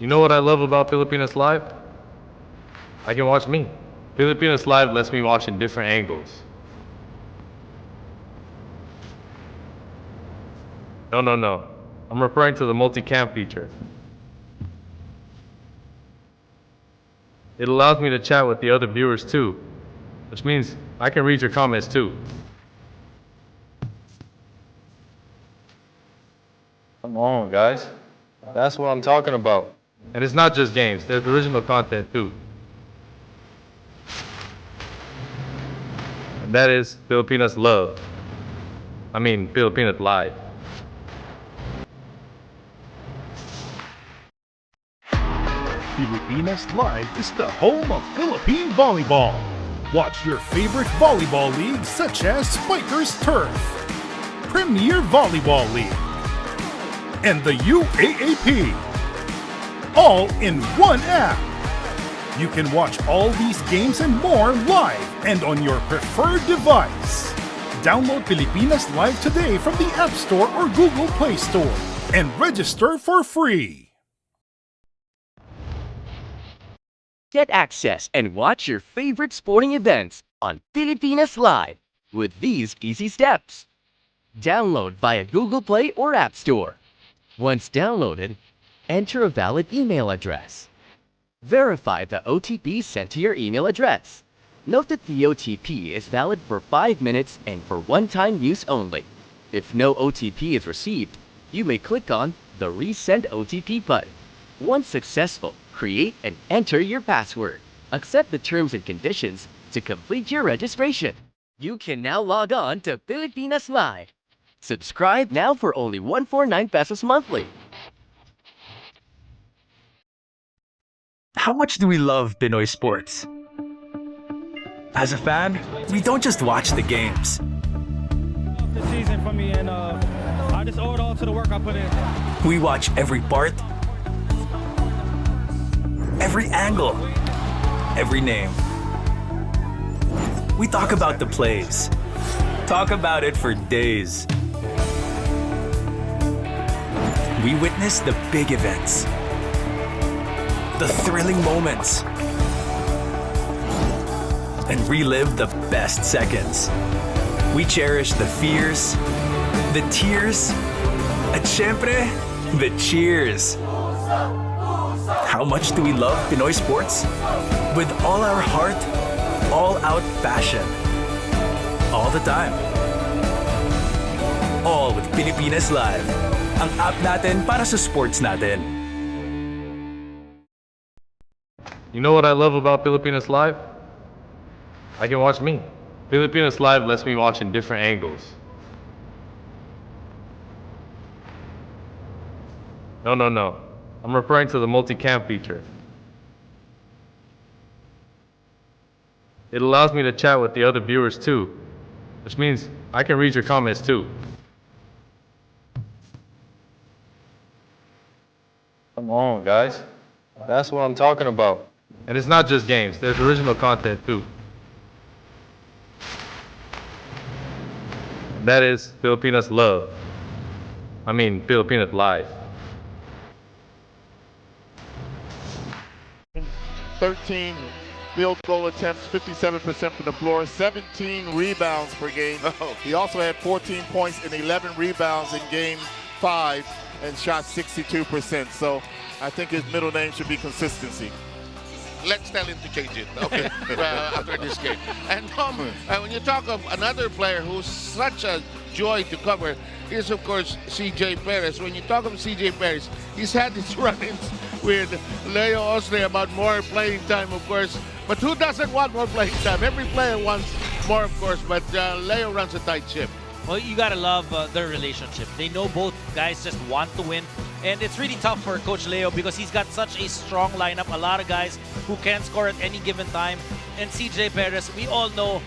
You know what I love about Filipinas Live? I can watch me. Filipinas Live lets me watch in different angles. No. I'm referring to the multicam feature. It allows me to chat with the other viewers too, which means I can read your comments too. Come on, guys. That's what I'm talking about. And it's not just games, there's original content too. And that is Filipinas Love. Filipinas Live. Filipinas Live is the home of Philippine volleyball. Watch your favorite volleyball leagues such as Spikers Turf, Premier Volleyball League, and the UAAP, all in one app. You can watch all these games and more live and on your preferred device. Download Filipinas Live today from the App Store or Google Play Store and register for free. Get access and watch your favorite sporting events on Filipinas Live with these easy steps. Download via Google Play or App Store. Once downloaded, enter a valid email address. Verify the OTP sent to your email address. Note that the OTP is valid for 5 minutes and for one-time use only. If no OTP is received, you may click on the Resend OTP button. Once successful, create and enter your password. Accept the terms and conditions to complete your registration. You can now log on to Filipinas Live. Subscribe now for only 149 pesos monthly. How much do we love Pinoy sports? As a fan, we don't just watch the games. The season for me, and I just owe it all to the work I put in. We watch every part, every angle, every name. We talk about the plays. Talk about it for days. We witness the big events, the thrilling moments, and relive the best seconds. We cherish the fears, the tears, at syempre, the cheers. How much do we love Pinoy sports? With all our heart, all-out passion. All the time. All with Filipinas Live. Ang app natin para sa sports natin. You know what I love about Filipinas Live? I can watch me. Filipinas Live lets me watch in different angles. No. I'm referring to the multicam feature. It allows me to chat with the other viewers too, which means I can read your comments too. Come on, guys. That's what I'm talking about. And it's not just games, there's original content too. And that is Filipinas Love. Filipinas Live. 13 field goal attempts, 57% from the floor, 17 rebounds per game. He also had 14 points and 11 rebounds in game 5 and shot 62%. So I think his middle name should be consistency. Let's tell him to change it, okay, after this game. And when you talk of another player who's such a joy to cover, is of course CJ Perez. When you talk of CJ Perez, he's had his run-ins with Leo Osle about more playing time, of course. But who doesn't want more playing time? Every player wants more, of course, but Leo runs a tight ship. Well, you gotta love their relationship. They know both guys just want to win. And it's really tough for Coach Leo because he's got such a strong lineup. A lot of guys who can score at any given time. And CJ Perez, we all know,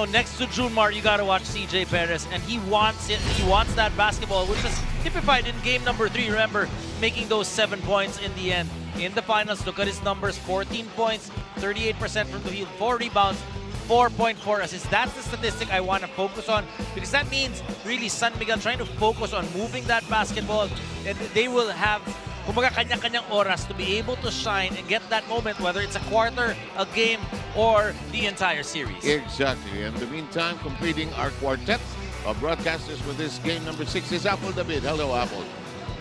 next to Junmar, you gotta watch CJ Perez. And he wants it. He wants that basketball, which is typified in game number 3. Remember, making those 7 points in the end. In the finals, look at his numbers. 14 points, 38% from the field, 4 rebounds, 4.4 assists. That's the statistic I want to focus on because that means really San Miguel trying to focus on moving that basketball, and they will have kumbaga kanya-kanyang oras to be able to shine and get that moment, whether it's a quarter, a game, or the entire series. Exactly. In the meantime, completing our quartet of broadcasters for this game number 6 is Apple David. Hello, Apple.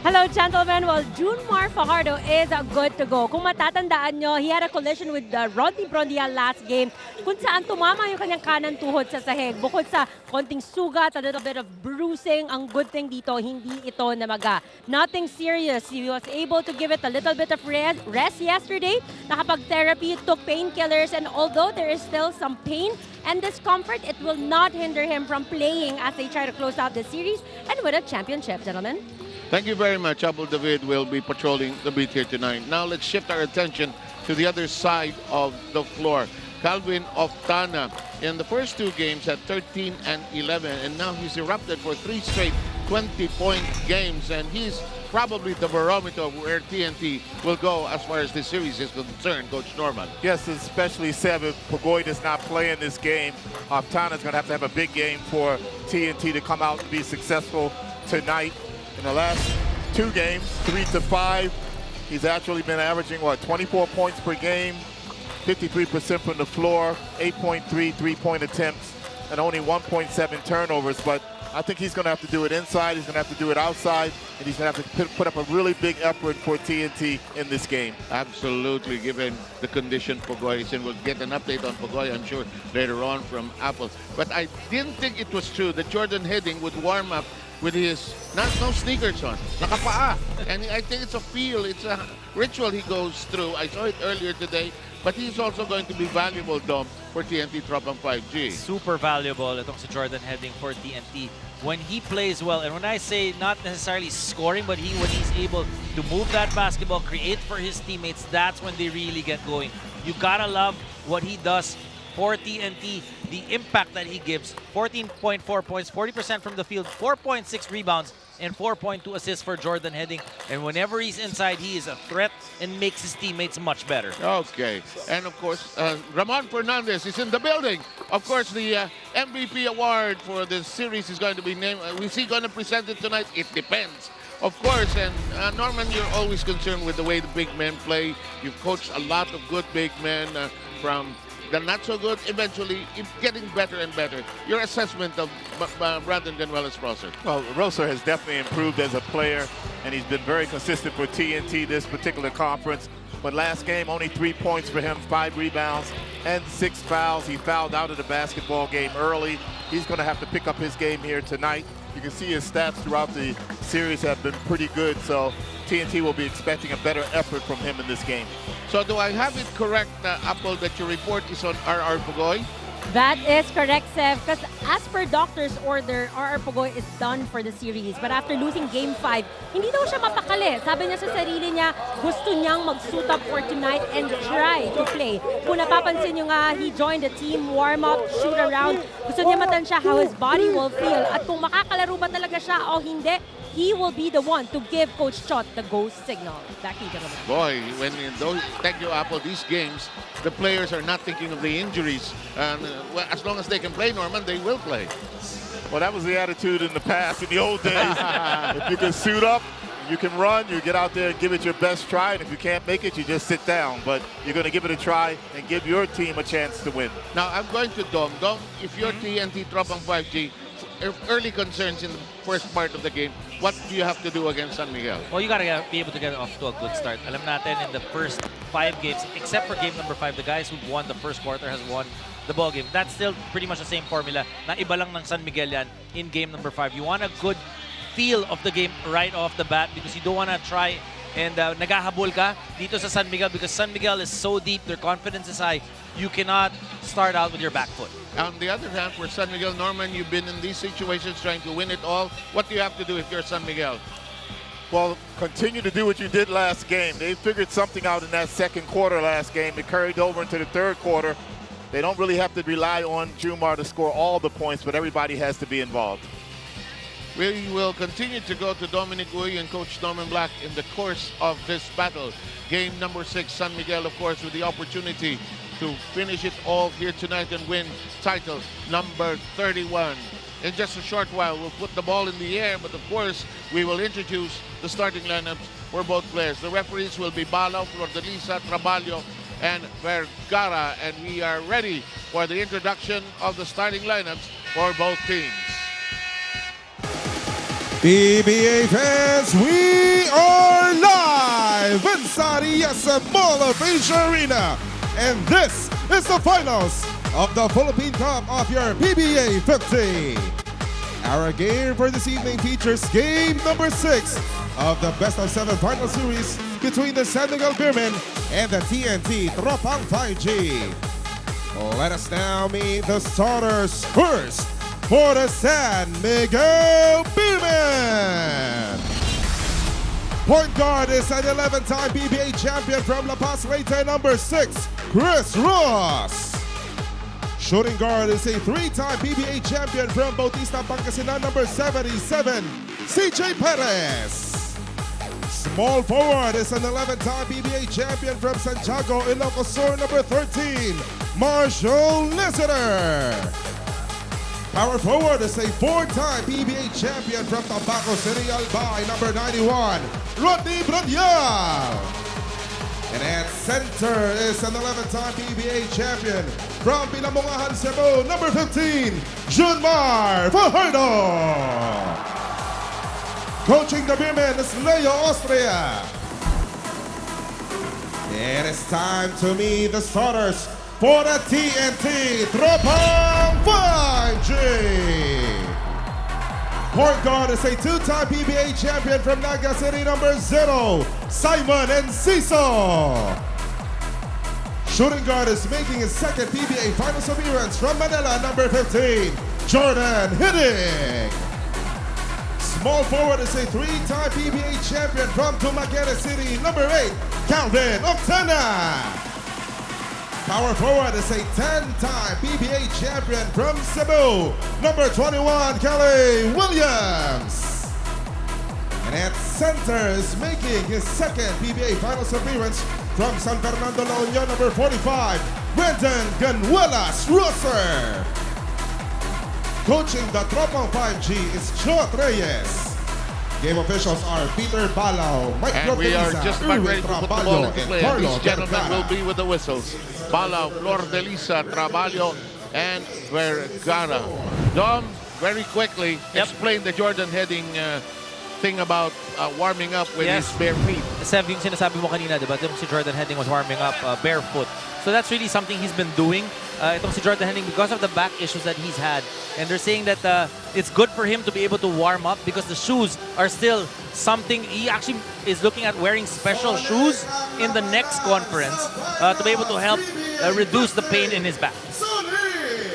Hello, gentlemen. Well, Junmar Fajardo is good to go. Kung matatandaan nyo, he had a collision with Rodney Brondia last game kung saan tumama yung kanyang kanan tuhod sa sahig. Bukod sa konting sugat, a little bit of bruising, ang good thing dito, hindi ito namaga. Nothing serious. He was able to give it a little bit of rest yesterday. Nakapag-therapy, took painkillers, and although there is still some pain and discomfort, it will not hinder him from playing as they try to close out the series and win a championship, gentlemen. Thank you very much. Apple David will be patrolling the beat here tonight. Now let's shift our attention to the other side of the floor. Calvin Oftana in the first 2 games had 13 and 11, and now he's erupted for 3 straight 20-point games, and he's probably the barometer of where TNT will go as far as this series is concerned, Coach Norman. Yes, especially if Pugoy does not play in this game. Tana's going to have a big game for TNT to come out and be successful tonight. In the last 2 games, 3-5, he's actually been averaging, 24 points per game, 53% from the floor, 8.3 3-point attempts, and only 1.7 turnovers. But I think he's going to have to do it inside, he's going to have to do it outside, and he's going to have to put up a really big effort for TNT in this game. Absolutely, given the condition Pugoy is in. We'll get an update on Pugoy, I'm sure, later on from Apple. But I didn't think it was true that Jordan Heading would warm up with his no sneakers on, nakapaa. And I think it's a feel, it's a ritual he goes through. I saw it earlier today, but he's also going to be valuable, Dom, for TNT Tropang 5G. Super valuable itong si Jordan Heading for TNT when he plays well. And when I say not necessarily scoring, but when he's able to move that basketball, create for his teammates, that's when they really get going. You gotta love what he does for TNT, the impact that he gives. 14.4 points, 40% from the field, 4.6 rebounds, and 4.2 assists for Jordan Heading. And whenever he's inside, he is a threat and makes his teammates much better. Okay. And of course, Ramon Fernandez is in the building. Of course, the MVP award for this series is going to be named. Is he going to present it tonight? It depends. Of course, and Norman, you're always concerned with the way the big men play. You've coached a lot of good big men from the not so good, eventually it's getting better and better. Your assessment of Brandon Ganuelas-Rosser? Well, Rosser has definitely improved as a player, and he's been very consistent for TNT this particular conference. But last game, only 3 points for him, 5 rebounds, and 6 fouls. He fouled out of the basketball game early. He's going to have to pick up his game here tonight. You can see his stats throughout the series have been pretty good, so TNT will be expecting a better effort from him in this game. So do I have it correct, Apple, that your report is on RR Pugoy? That is correct, Sev. Because as per doctor's order, RR Pugoy is done for the series. But after losing Game 5, hindi daw siya mapakali. Sabi niya sa sarili niya, gusto niyang mag-suit up for tonight and try to play. Kung napapansin niyo nga, he joined the team warm-up, shoot around. Gusto niya matansya how his body will feel. At kung makakalaro ba talaga siya o hindi, he will be the one to give Coach Chot the go signal. Back to you, gentlemen. Boy, thank you, Apple, these games, the players are not thinking of the injuries. And as long as they can play, Norman, they will play. Well, that was the attitude in the past, in the old days. If you can suit up, you can run, you get out there and give it your best try. And if you can't make it, you just sit down. But you're going to give it a try and give your team a chance to win. Now, I'm going to Dom. Dom, if you're TNT Tropang 5G, early concerns in the first part of the game, what do you have to do against San Miguel? Well, you gotta be able to get off to a good start. Alam natin in the first 5 games, except for game number 5, the guys who won the first quarter has won the ball game. That's still pretty much the same formula. Na iba lang ng San Miguel yan in game number 5. You want a good feel of the game right off the bat because you don't want to try and naghahabol ka dito sa San Miguel because San Miguel is so deep, their confidence is high. You cannot start out with your back foot. On the other hand, for San Miguel, Norman, you've been in these situations trying to win it all. What do you have to do if you're San Miguel? Well, continue to do what you did last game. They figured something out in that second quarter last game. It carried over into the third quarter. They don't really have to rely on Jumar to score all the points, but everybody has to be involved. We will continue to go to Dominic Uy and Coach Norman Black in the course of this battle. Game number 6, San Miguel, of course, with the opportunity to finish it all here tonight and win title number 31. In just a short while, we'll put the ball in the air, but of course, we will introduce the starting lineups for both players. The referees will be Balao, Flordelisa, Traballo, and Vergara. And we are ready for the introduction of the starting lineups for both teams. PBA fans, we are live inside ESM Mall of Asia Arena. And this is the finals of the Philippine Cup of your PBA 50. Our game for this evening features game number 6 of the best of 7 final series between the San Miguel Beermen and the TNT Tropang 5G. Let us now meet the starters first for the San Miguel Beermen. Point guard is an 11-time PBA champion from La Paz, Leyte, number 6, Chris Ross. Shooting guard is a 3-time PBA champion from Bautista, Pangasinan, number 77, CJ Perez. Small forward is an 11-time PBA champion from Santiago, Ilocos Sur, number 13, Marshall Listener. Power forward is a 4-time PBA champion from Tabaco City, Albay, number 91, Rodney Bronyal. And at center is an 11-time PBA champion from Pinamungahan, Cebu, number 15, Junmar Fajardo. Coaching the Beermen is Leo Austria. It is time to meet the starters for the TNT Tropang 5G. Point guard is a 2-time PBA champion from Naga City, number 0, Simon Enciso. Shooting guard is making his second PBA finals appearance from Manila, number 15, Jordan Hiddick. Small forward is a 3-time PBA champion from Dumaguete City, number 8, Calvin Octana. Power forward is a 10-time PBA champion from Cebu, number 21, Kelly Williams. And at center is making his second PBA finals appearance from San Fernando, La Union, number 45, Brendan Ganuelas Rosser. Coaching the Tropang 5G is Jot Reyes. Game officials are Peter Balao, Mike And we are Flordelisa, just about ready to put the ball into play. And Carlo these gentlemen Vergara. will be with the whistles. Balao, Flordelisa, Traballo, and Vergara. Dom, very quickly, explain the Jordan Heading thing about warming up with his bare feet. Sev, yung sinasabi mo kanina, diba? Si Jordan Heading was warming up barefoot. So that's really something he's been doing. Itong si Jordan Heading, because of the back issues that he's had. And they're saying that it's good for him to be able to warm up because the shoes are still something. He actually is looking at wearing special shoes in the next conference to be able to help reduce the pain in his back.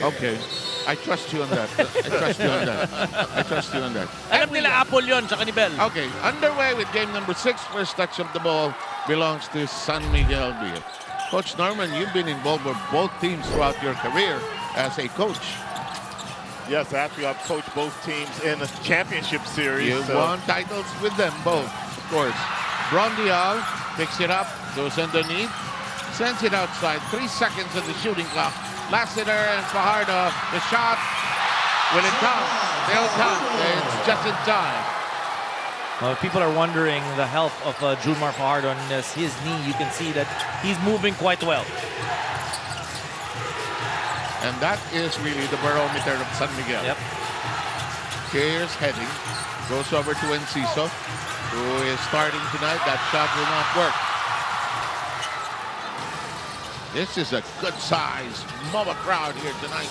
Okay. I trust you on that. I trust you on that. I trust you on that. Alam nila Apple yun, tsaka ni Bell. Okay, underway with game number 6. First touch of the ball belongs to San Miguel Beer. Coach Norman, you've been involved with both teams throughout your career as a coach. Yes, actually, I've coached both teams in the championship series. You've won titles with them both, of course. Brondial picks it up, goes underneath, sends it outside. 3 seconds of the shooting clock. Lassiter and Fajardo, the shot. Will it count? They'll count. It's just in time. Well, people are wondering the health of Junmar Fajardo on his knee. You can see that he's moving quite well. And that is really the barometer of San Miguel. Yep. Here's Heading. Goes over to Enciso, who is starting tonight. That shot will not work. This is a good size MOA crowd here tonight.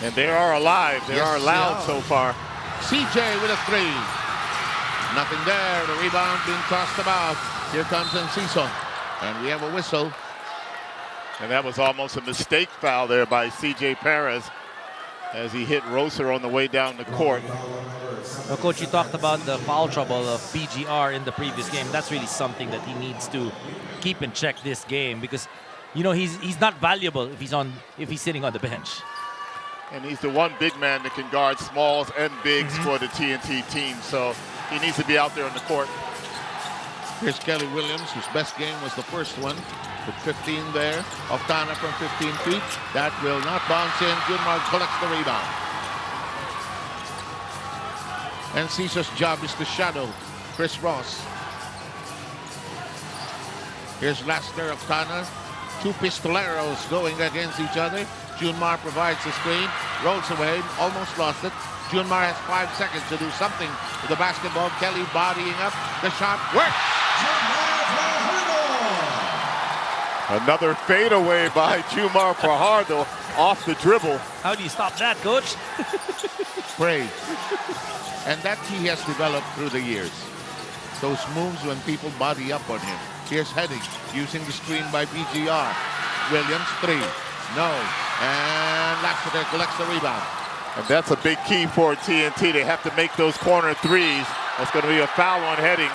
And they are alive. They Yes, are loud yeah. so far. CJ with a 3. Nothing there. The rebound being tossed about. Here comes Enciso. And we have a whistle. And that was almost a mistake foul there by CJ Perez as he hit Rosser on the way down the court. Well, Coach, you talked about the foul trouble of BGR in the previous game. That's really something that he needs to keep in check this game because, you know, he's not valuable if he's sitting on the bench. And he's the one big man that can guard smalls and bigs for the TNT team. So he needs to be out there on the court. Here's Kelly Williams, whose best game was the first one, with 15 there. Octana from 15 feet. That will not bounce in. Junmar collects the rebound. And Enciso's job is to shadow Chris Ross. Here's Lassiter of Tana. Two pistoleros going against each other. Junmar provides the screen, rolls away, almost lost it. Junmar has 5 seconds to do something with the basketball. Kelly bodying up. The shot works. Another fadeaway by Jumar Fajardo off the dribble. How do you stop that, coach? Praise. And that he has developed through the years. Those moves when people body up on him. Here's heading, using the screen by PGR. Williams, 3. No. And Lassiter collects the rebound. And that's a big key for TNT. They have to make those corner threes. That's going to be a foul on Heading.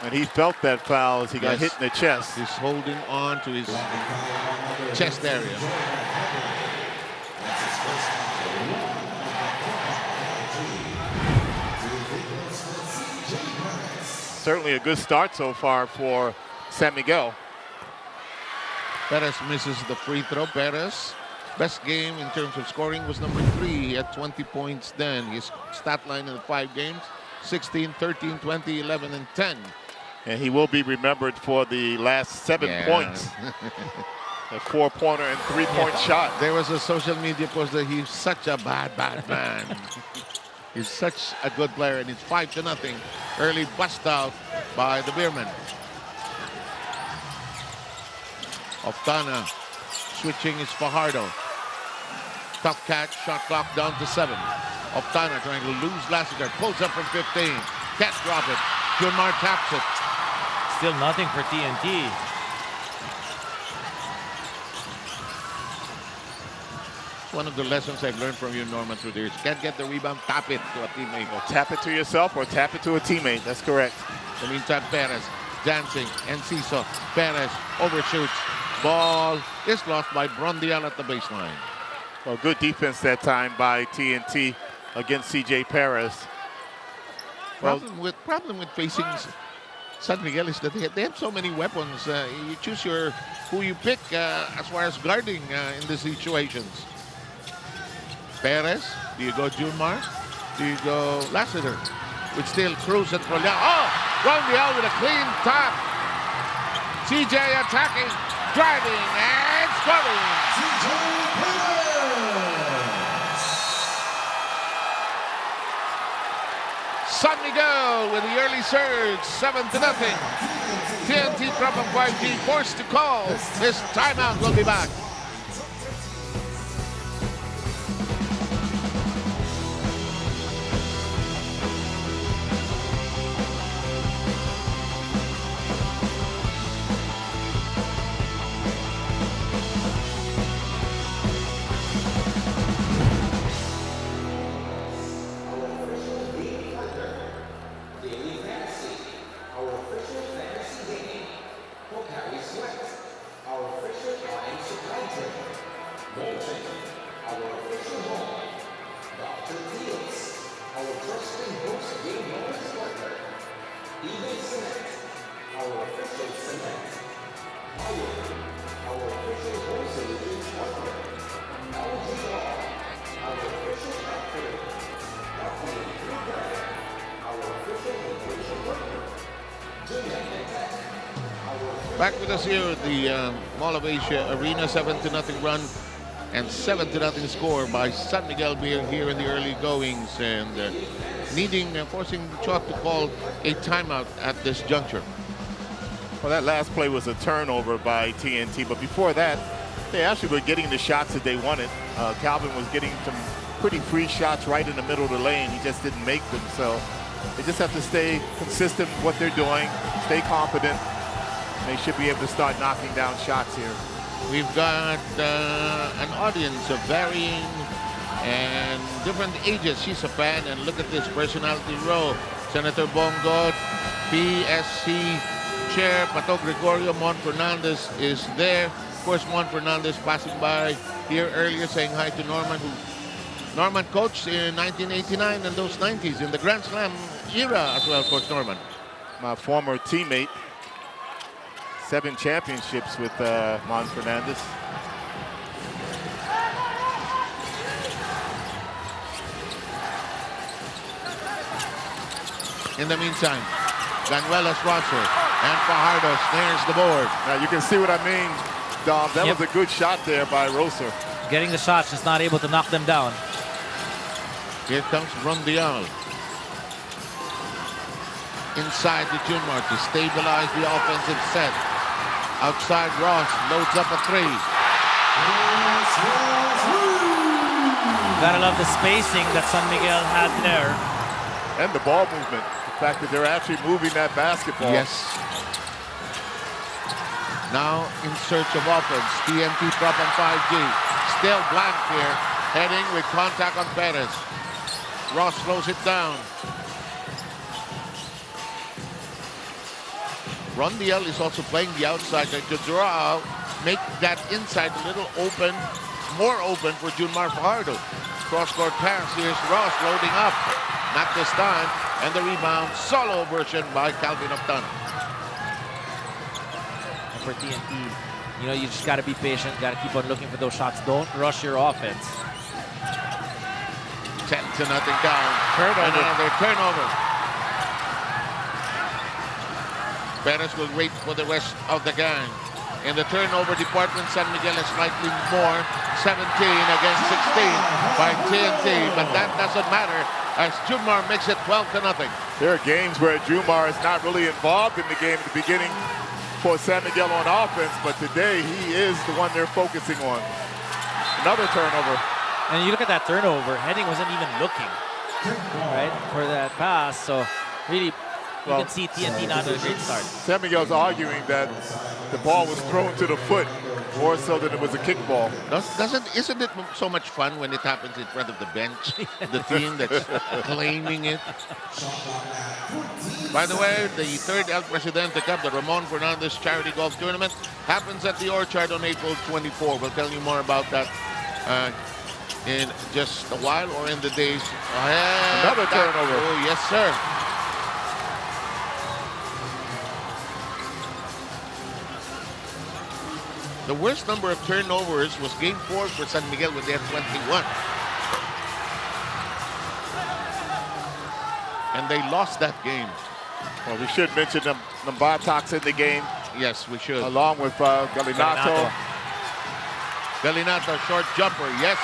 And he felt that foul as he got hit in the chest. He's holding on to his chest area. Certainly a good start so far for San Miguel. Perez misses the free throw. Perez, best game in terms of scoring was number 3. He had 20 points then. His stat line in the 5 games, 16, 13, 20, 11, and 10. And he will be remembered for the last 7 points. A 4-pointer and 3-point shot. There was a social media post that he's such a bad man. He's such a good player, and it's 5-0. Early bust out by the Beermen. Oftana switching is Fajardo. Tough catch, shot clock down to 7. Oftana trying to lose Lassiter, pulls up from 15. Can't drop it. Junmar taps it. Still nothing for TNT. One of the lessons I've learned from you, Norman, through the years. Can't get the rebound, tap it to a teammate. Or tap it to yourself or tap it to a teammate. That's correct. In the meantime, Perez dancing. Enciso. Perez overshoots. Ball is lost by Brondial at the baseline. Well, good defense that time by TNT against CJ Perez. Problem with facing San Miguel is that they have so many weapons. You choose who you pick as far as guarding in these situations. Perez, do you go Junmar? Do you go Lassiter? With still Cruz and Trollan. Oh! Brondial with a clean tap. CJ attacking, driving, and scoring. San Miguel with the early surge, 7-0. TNT drop of 5G, forced to call. This timeout will be back. Back with us here at the Mall of Asia Arena, 7-0 run and 7-0 score by San Miguel Beer here in the early goings, and forcing Chalk to call a timeout at this juncture. Well, that last play was a turnover by TNT, but before that, they actually were getting the shots that they wanted. Calvin was getting some pretty free shots right in the middle of the lane. He just didn't make them, so they just have to stay consistent with what they're doing, stay confident. They should be able to start knocking down shots here. We've got an audience of varying and different ages. She's a fan, and look at this personality row. Senator Bongo, PSC Chair Pato Gregorio, Mon Fernandez is there. Of course, Mon Fernandez passing by here earlier, saying hi to Norman, who Norman coached in 1989 and those 90s in the Grand Slam era as well, Coach Norman. My former teammate. 7 championships with Mon Fernandez. In the meantime, Ganuelas Rosser and Fajardo snares the board. Now you can see what I mean, Dom. That Yep. was a good shot there by Rosser. Getting the shots, just not able to knock them down. Here comes Rondial. Inside to Junmar to stabilize the offensive set. Outside Ross loads up a three. Gotta love the spacing that San Miguel had there. And the ball movement. The fact that they're actually moving that basketball. Yes. Now in search of offense. TNT prop on 5G. Still blank here. Heading with contact on Perez. Ross slows it down. Rondiel is also playing the outside to draw out, make that inside a little open, more open for Junmar Fajardo. Cross-court pass, here's Ross loading up. Not this time, and the rebound, solo version by Calvin Octano. And for TNT, you know, you just gotta be patient, gotta keep on looking for those shots. Don't rush your offense. 10-0 down. Turnover. Another turnover. Perez will wait for the rest of the gang. In the turnover department, San Miguel is slightly more, 17 against 16 by TNT, but that doesn't matter as Junmar makes it 12-0. There are games where Junmar is not really involved in the game at the beginning for San Miguel on offense, but today he is the one they're focusing on. Another turnover. And you look at that turnover, Heading wasn't even looking, right, for that pass. So really, you can see TNT not a great start. San Miguel's arguing that the ball was thrown to the foot more so than it was a kickball. Isn't it so much fun when it happens in front of the bench? The team that's claiming it. By the way, the third El Presidente Cup, the Ramon Fernandez Charity Golf Tournament, happens at the Orchard on April 24. We'll tell you more about that in just a while or in the days ahead. Another turnover. Oh, yes, sir. The worst number of turnovers was Game 4 for San Miguel when they had 21. And they lost that game. Well, we should mention Batox in the game. Yes, we should. Along with Galinato. Galinato, short jumper, yes.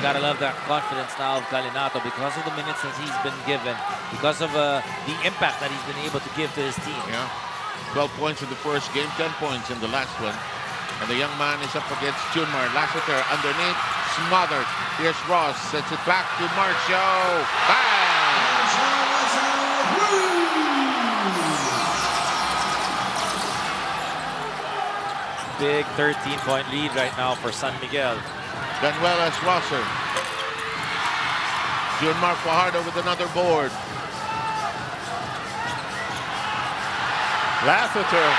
Gotta love that confidence now of Galinato because of the minutes that he's been given, because of the impact that he's been able to give to his team. Yeah. 12 points in the first game, 10 points in the last one. And the young man is up against Junmar. Lassiter underneath, smothered. Here's Ross, sets it back to Marcio. Bang! Big 13-point lead right now for San Miguel. Ganuelas Rosser. Junmar Fajardo with another board. Lassiter.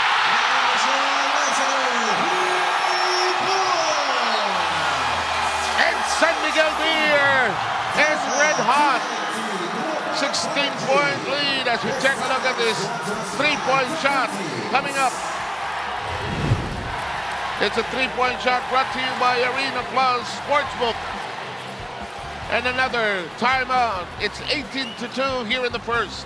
And San Miguel Beer is red hot. 16-point lead as we take a look at this three-point shot coming up. It's a three-point shot brought to you by Arena Plus Sportsbook. And another timeout. It's 18-2 here in the first.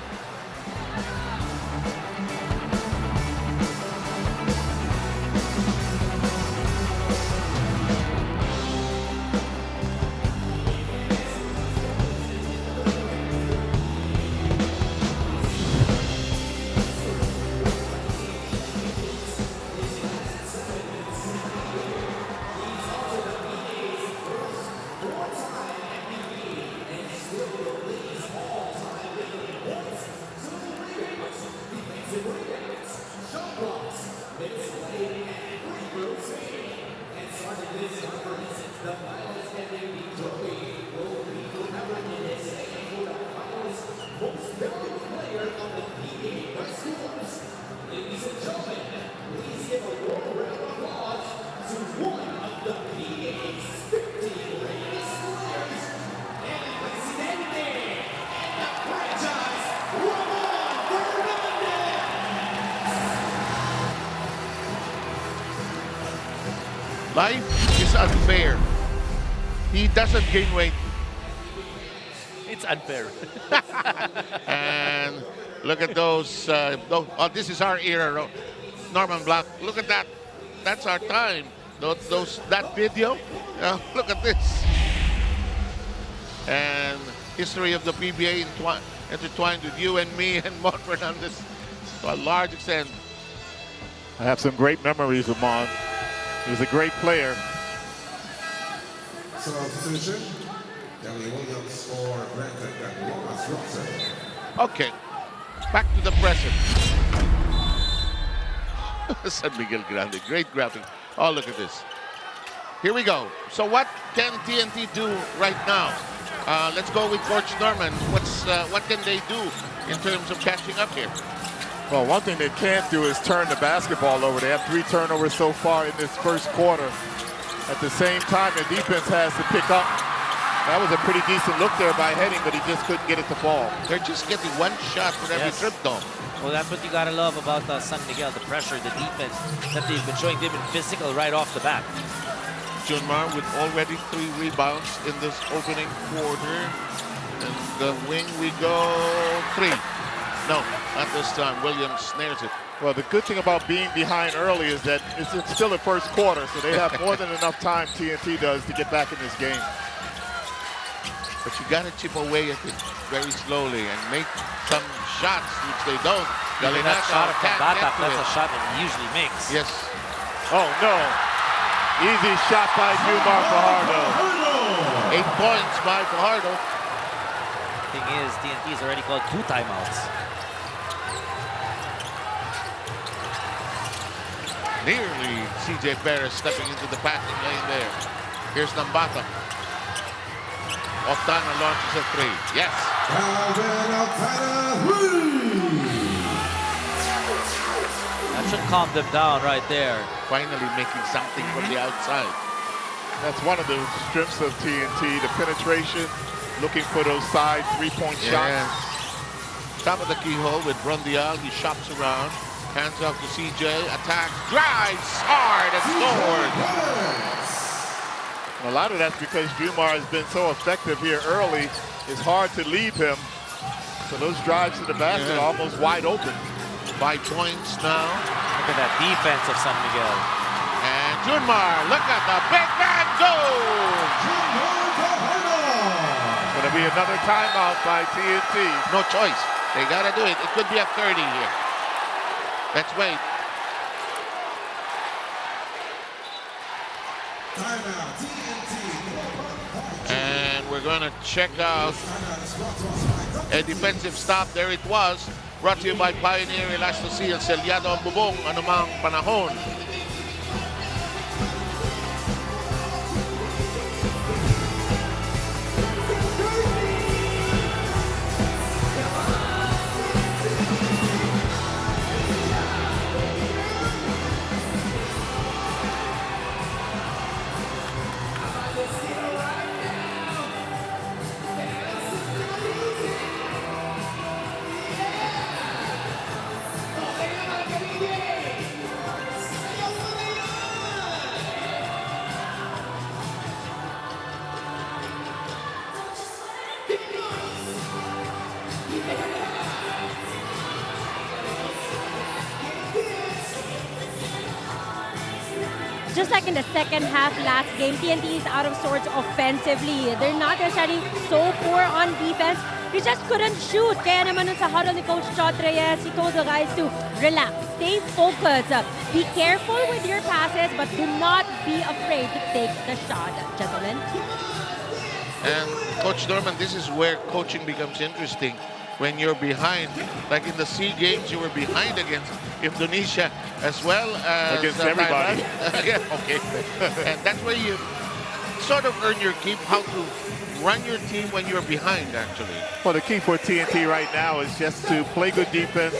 Life is unfair. He doesn't gain weight. it's unfair. And look at those. Oh, this is our era. Norman Black. Look at that. That's our time. That video. Look at this. And history of the PBA intertwined with you and me and Mon Fernandez to a large extent. I have some great memories of Mon. He was a great player. Substitution. Kelly Williams for Brandon and Lomas Robson. Okay, back to the present. San Miguel Grande, great graphic. Oh, look at this. Here we go. So what can TNT do right now? Let's go with Coach Norman. What can they do in terms of catching up here? Well, one thing they can't do is turn the basketball over. They have 3 turnovers so far in this first quarter. At the same time, the defense has to pick up. That was a pretty decent look there by Heading, but he just couldn't get it to fall. They're just getting one shot for every trip, though. Well, that's what you got to love about San Miguel, the pressure, the defense that they've been showing. They've been physical right off the bat. Junmar with already 3 rebounds in this opening quarter. And the wing we go 3. No, not this time. Williams snares it. Well, the good thing about being behind early is that it's still the first quarter, so they have more than enough time, TNT does, to get back in this game. But you got to chip away at it very slowly and make some shots, which they don't. Even that shot from Batak, that's a shot that he usually makes. Yes. Oh, no. Easy shot by Junmar Fajardo. 8 points by Fajardo. Thing is, TNT has already called 2 timeouts. Nearly CJ Perez stepping into the passing lane there. Here's Nambata. Octana launches a 3. Yes. That should calm them down right there. Finally making something from the outside. That's one of the strengths of TNT, the penetration, looking for those side 3-point shots. Top of the keyhole with Brondial. He shops around. Hands off to CJ. Attacks. Drives hard and scored. A lot of that's because Junmar has been so effective here early. It's hard to leave him. So those drives to the basket are almost wide open. 5 points now. Look at that defense of San Miguel. And Junmar, look at the big man go! Going to be another timeout by TNT. No choice. They got to do it. It could be a 30 here. Let's wait. And we're going to check out a defensive stop. There it was. Brought to you by Pioneer Elastosil, Selyado ang bubong, anumang panahon. Just like in the second half last game, TNT is out of sorts offensively. They're not necessarily so poor on defense. They just couldn't shoot. Kaya naman nun sa huddle ni Coach Chot Reyes, he told the guys to relax, stay focused, be careful with your passes, but do not be afraid to take the shot, gentlemen. And Coach Norman, this is where coaching becomes interesting. When you're behind, like in the SEA Games, you were behind against Indonesia as well as against everybody. Yeah, okay. And that's where you sort of earn your keep, how to run your team when you're behind, actually. Well, the key for TNT right now is just to play good defense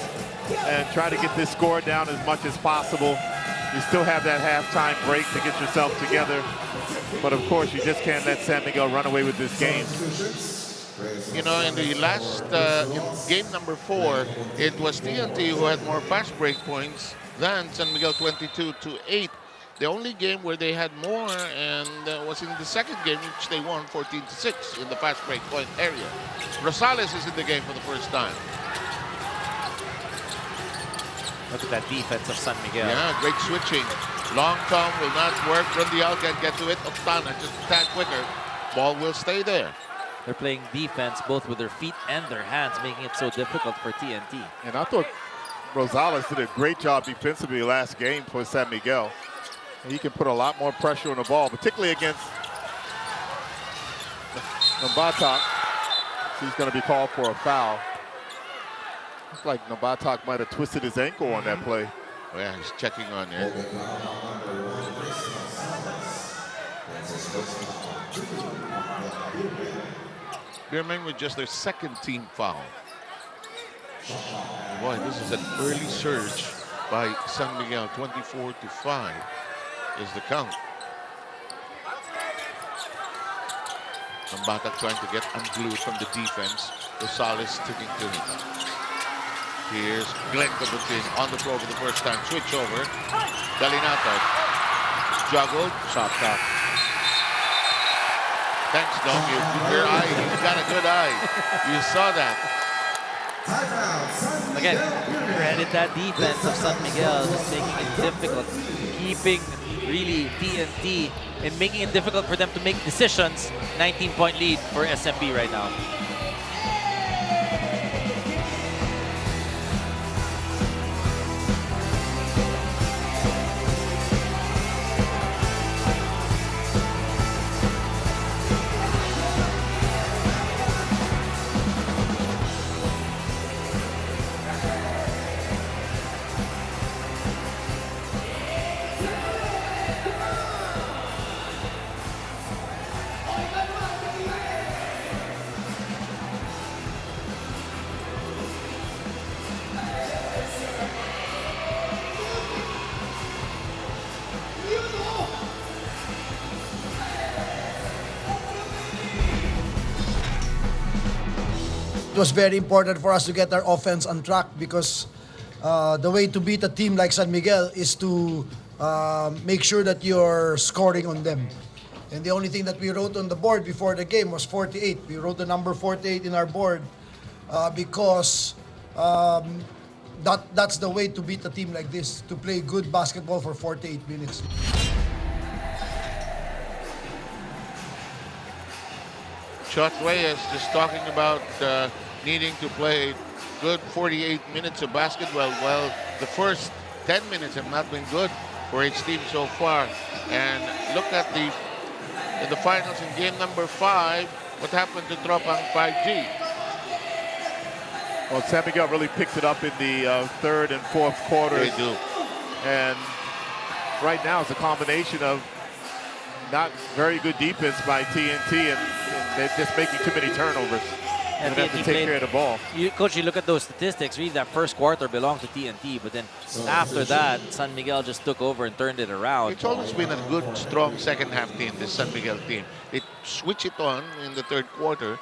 and try to get this score down as much as possible. You still have that halftime break to get yourself together. But of course, you just can't let San Miguel run away with this game. You know, in the last in game number 4, it was TNT who had more fast break points than San Miguel, 22-8. The only game where they had more and was in the second game, which they won 14-6 in the fast break point area. Rosales is in the game for the first time. Look at that defense of San Miguel. Yeah, great switching. Long Tom will not work. Rondial can't get to it. Octana just a tad quicker. Ball will stay there. They're playing defense both with their feet and their hands, making it so difficult for TNT. And I thought Rosales did a great job defensively last game for San Miguel. He can put a lot more pressure on the ball, particularly against Nambatak. He's going to be called for a foul. Looks like Nambatak might have twisted his ankle on that play. Oh, yeah, he's checking on it. Beermen with just their second team foul. Boy, this is an early surge by San Miguel. 24-5 is the count. Nambatak trying to get unglued from the defense. Rosales sticking to him. Here's Glenn Cabutin on the floor for the first time. Switch over. Dalinato. Juggled. Shot clock. Thanks, Dom. Your eye. You got a good eye. You saw that. Again, credit that defense of San Miguel, just making it difficult, keeping really TNT and making it difficult for them to make decisions. 19-point lead for SMB right now. It was very important for us to get our offense on track because the way to beat a team like San Miguel is to make sure that you're scoring on them. And the only thing that we wrote on the board before the game was 48. We wrote the number 48 in our board because that's the way to beat a team like this, to play good basketball for 48 minutes. Chot Reyes just talking about needing to play good 48 minutes of basketball. Well, the first 10 minutes have not been good for each team so far. And look at in the finals in game number 5, what happened to Tropang 5G? Well, San Miguel really picked it up in the third and fourth quarters. They do. And right now it's a combination of not very good defense by TNT and they're just making too many turnovers. And they have to take care of the ball. Coach, you look at those statistics, really that first quarter belonged to TNT, but then after that, San Miguel just took over and turned it around. It's always been a good, strong second half team, this San Miguel team. They switch it on in the third quarter.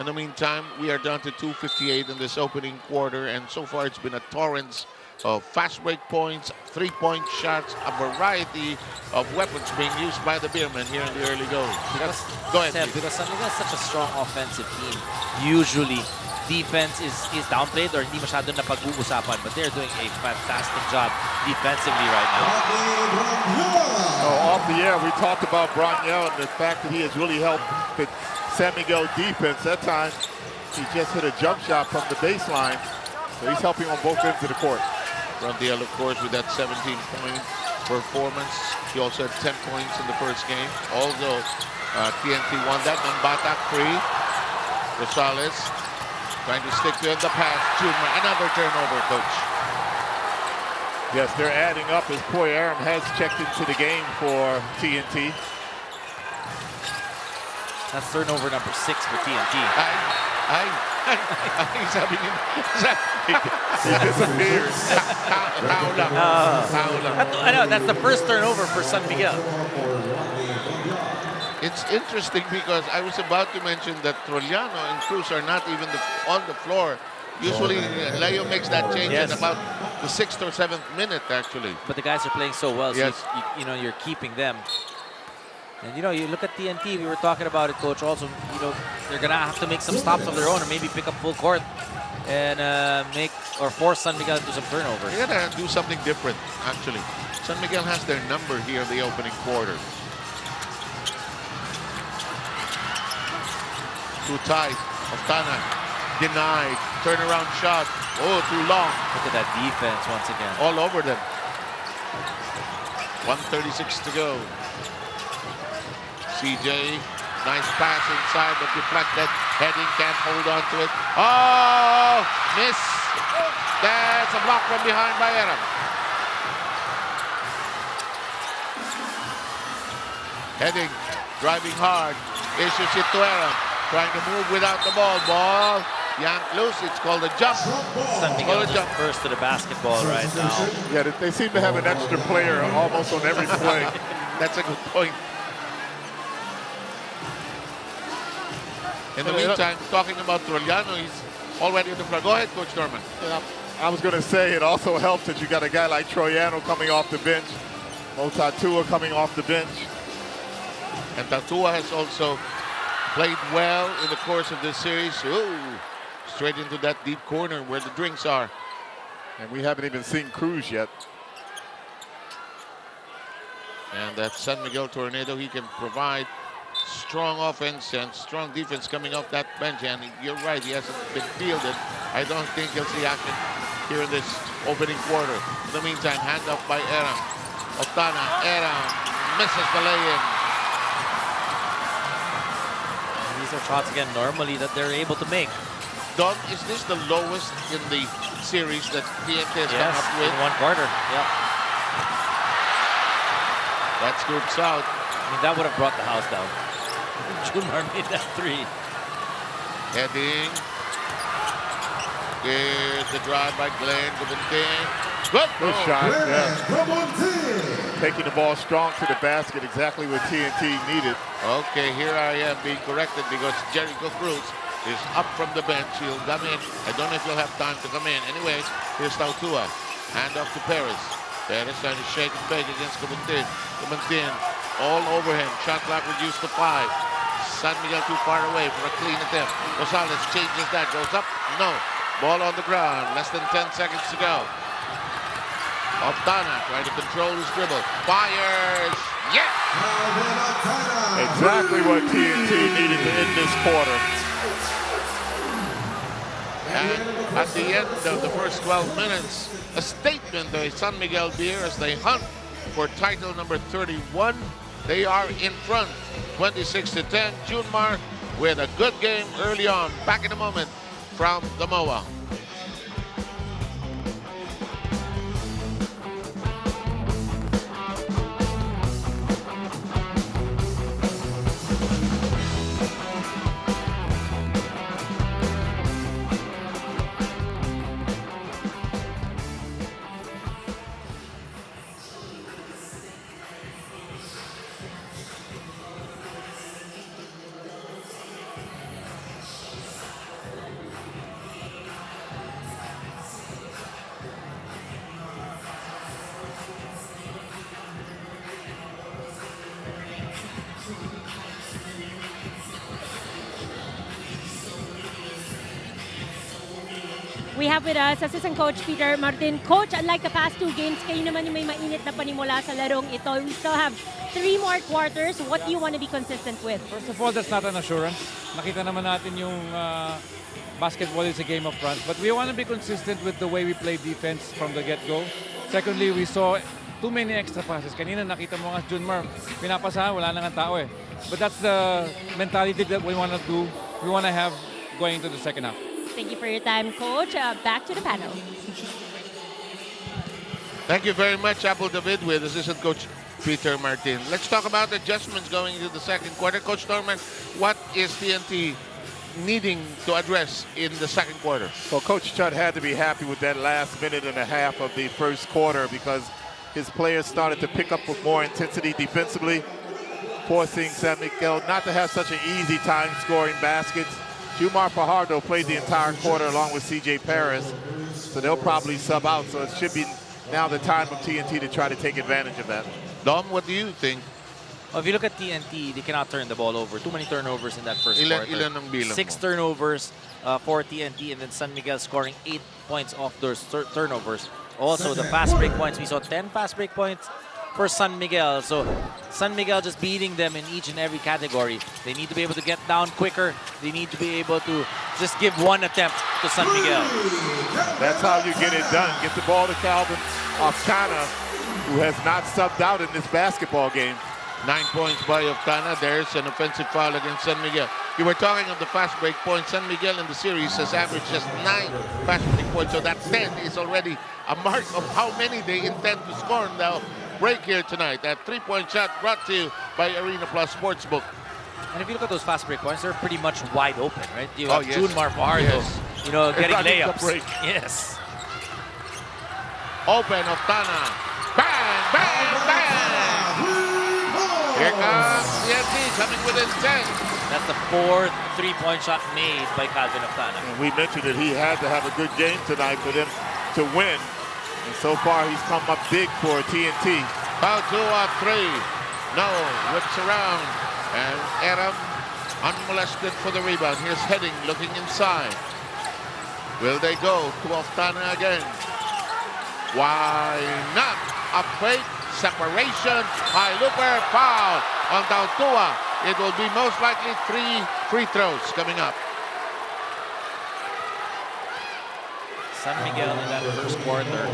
In the meantime, we are down to 2:58 in this opening quarter, and so far it's been a torrent of fast break points, three-point shots, a variety of weapons being used by the Beermen here in the early goals. Go ahead, Seb, because San Miguel is such a strong offensive team. Usually, defense is downplayed or hindi masyado na pag-uusapan, but they're doing a fantastic job defensively right now. Off the air, we talked about Braniel and the fact that he has really helped the San Miguel defense. That time, he just hit a jump shot from the baseline, so he's helping on both ends of the court. Rondial, of course, with that 17-point performance. He also had 10 points in the first game. Although TNT won that. Nambatak free. Rosales trying to stick to the pass. Junior, another turnover, Coach. Yes, they're adding up as Poy Aram has checked into the game for TNT. That's turnover number 6 for TNT. He's having he disappears. I know, that's the first turnover for San Miguel. It's interesting because I was about to mention that Trollano and Cruz are not even on the floor Usually, Leo makes that change Yes. at about the 6th or 7th minute, actually. But the guys are playing so well, so Yes. you know, you're keeping them. And you know, you look at TNT, we were talking about it, Coach, also, you know, they're going to have to make some stops of their own or maybe pick up full court and make or force San Miguel to do some turnovers. They gotta do something different, actually. San Miguel has their number here in the opening quarter. Too tight. Octana denied. Turnaround shot. Oh, too long. Look at that defense once again. All over them. 1:36 to go. CJ, nice pass inside, but deflected. Heading, can't hold on to it. Oh, miss. That's a block from behind by Aram. Heading, driving hard. Issues it to Aram. Trying to move without the ball. Ball yanked loose. It's called a jump. San Miguel just first to the basketball right now. Yeah, they seem to have an extra player almost on every play. That's a good point. In the meantime, talking about Trollano, he's already in the front. Go ahead, Coach Norman. I was going to say it also helps that you got a guy like Troyano coming off the bench, Mo Tatua coming off the bench. And Tatua has also played well in the course of this series. Ooh, straight into that deep corner where the drinks are. And we haven't even seen Cruz yet. And that San Miguel Tornado, he can provide strong offense and strong defense coming off that bench. And you're right, he hasn't been fielded. I don't think he'll see action here in this opening quarter. In the meantime, hand up by Aram. Octana, Aram misses the lay-in. These are shots again normally that they're able to make. Don, is this the lowest in the series that TNT has come up with? In one quarter. Yep. That scoops out. I mean, that would have brought the house down. Junmar made that three. Heading. Here's the drive by Glenn Gubentin. Good shot, yeah. Taking the ball strong to the basket, exactly what TNT needed. Okay, here I am being corrected because Jericho Cruz is up from the bench. He'll come in. I don't know if he'll have time to come in. Anyway, here's Tautua. Hand off to Perez. Perez trying to shake and bake against Gubentin. Gubentin all over him. Shot clock reduced to 5. San Miguel too far away for a clean attempt. Rosales changes that. Goes up. No. Ball on the ground. Less than 10 seconds to go. Octana trying to control his dribble. Fires. Yes! Exactly what TNT needed to end this quarter. And at the end of the first 12 minutes, a statement by San Miguel Beer as they hunt for title number 31. They are in front, 26-10. Junmar with a good game early on. Back in a moment from the MOA. We have with us Assistant Coach Peter Martin. Coach, unlike the past two games, kayo naman yung may mainit na panimula sa larong ito. We still have 3 more quarters. What do you want to be consistent with? First of all, that's not an assurance. Nakita naman natin yung basketball is a game of runs. But we want to be consistent with the way we play defense from the get-go. Secondly, we saw too many extra passes. Kanina nakita mo nga Junmar, pinapasahan, wala nang tao eh. But that's the mentality that we want to do. We want to have going into the second half. Thank you for your time, Coach. Back to the panel. Thank you very much, Apple David, with Assistant Coach Peter Martin. Let's talk about adjustments going into the second quarter. Coach Norman, what is TNT needing to address in the second quarter? Well, Coach Chut had to be happy with that last minute and a half of the first quarter because his players started to pick up with more intensity defensively, forcing San Miguel not to have such an easy time scoring baskets. Jumar Fajardo played the entire quarter along with CJ Paris, so they'll probably sub out. So it should be now the time of TNT to try to take advantage of that. Dom, what do you think? Well, if you look at TNT, they cannot turn the ball over. Too many turnovers in that first quarter. Ilan ang bilang 6 mo? turnovers for TNT, and then San Miguel scoring 8 points off those turnovers. Also, the fast break points, we saw 10 fast break points for San Miguel. So San Miguel just beating them in each and every category. They need to be able to get down quicker. They need to be able to just give one attempt to San Miguel. That's how you get it done. Get the ball to Calvin Octana, who has not subbed out in this basketball game. 9 points by Octana. There's an offensive foul against San Miguel. You were talking of the fast break points. San Miguel in the series has averaged just 9 fast break points. So that 10 is already a mark of how many they intend to score in the break here tonight. That 3-point shot brought to you by Arena Plus Sportsbook. And if you look at those fast break points, they're pretty much wide open, right? You Oh, have yes. Junmar Fajardo, Yes. you know, getting running the layups. break. Yes. Open, Octana. Bang, bang, bang! Here comes TNT coming within 10. That's the 4th 3-point shot made by Calvin Octana. And we mentioned that he had to have a good game tonight for them to win. And so far, he's come up big for TNT. Foul 2 off 3. No, whips around. And Aram unmolested for the rebound. Here's Heading looking inside. Will they go to Octana again? Why not? A fake separation. High looper foul on Tautua. It will be most likely 3 free throws coming up. San Miguel in that first quarter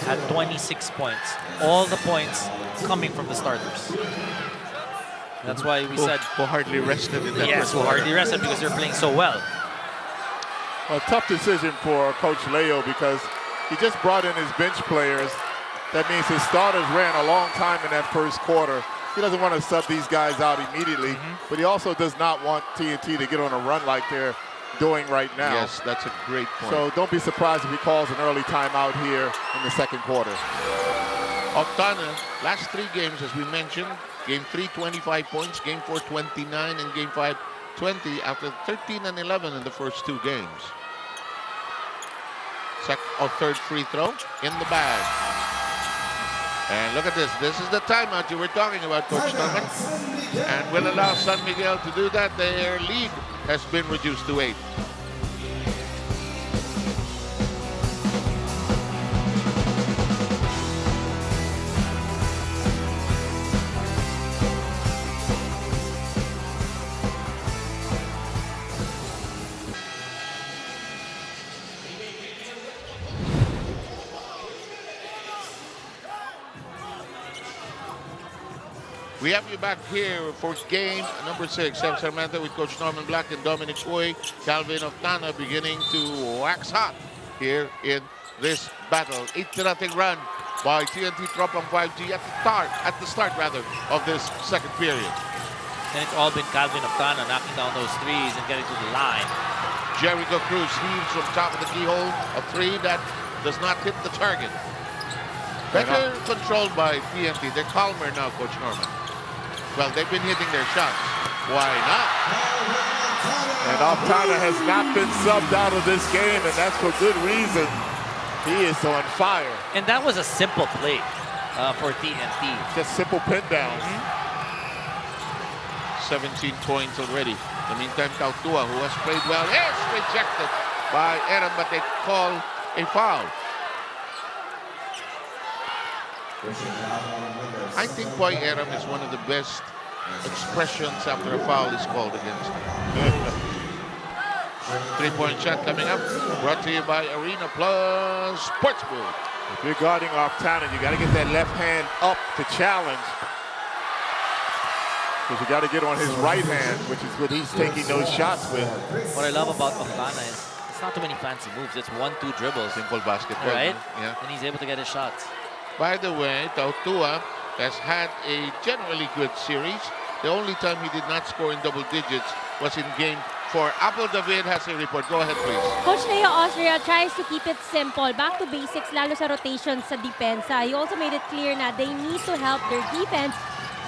had 26 points. All the points coming from the starters. That's why we said, who hardly rested in that yes, first who quarter. hardly rested because they're playing so well. A tough decision for Coach Leo because he just brought in his bench players. That means his starters ran a long time in that first quarter. He doesn't want to sub these guys out immediately, but he also does not want TNT to get on a run like they're doing right now. Yes, that's a great point. So don't be surprised if he calls an early timeout here in the second quarter. Octana, last 3 games, as we mentioned, Game 3, 25 points, Game 4, 29, and Game 5, 20 after 13 and 11 in the first 2 games. Third free throw in the bag. And look at this. This is the timeout you were talking about, Coach Norman. And will allow San Miguel to do that. Their lead has been reduced to 8. We have you back here for game number 6. Sam Sarmiento with Coach Norman Black and Dominic Uy. Calvin Octana beginning to wax hot here in this battle. 8-0 run by TNT Tropang 5G at the start of this second period. And it's all been Calvin Octana knocking down those threes and getting to the line. Jericho Cruz heaves from top of the keyhole. A 3 that does not hit the target. Better controlled by TNT. They're calmer now, Coach Norman. Well, they've been hitting their shots. Why not? And Octana has not been subbed out of this game, and that's for good reason. He is on fire. And that was a simple play for TNT. Just simple pin downs. 17 points already. In the meantime, Tautua, who has played well, is rejected by Aram, but they call a foul. I think Boy Aram is one of the best expressions after a foul is called against him. 3-point shot coming up, brought to you by Arena Plus Sportsbook. If you're guarding Octana, you got to get that left hand up to challenge. Because you got to get on his right hand, which is what he's taking those shots with. What I love about Octana is it's not too many fancy moves. It's 1-2 dribbles. Simple basketball. Right? Yeah. And he's able to get his shots. By the way, Tautua has had a generally good series. The only time he did not score in double digits was in game 4. Apple David has a report. Go ahead, please. Coach Leo Austria tries to keep it simple. Back to basics, lalo sa rotations sa depensa. He also made it clear na they need to help their defense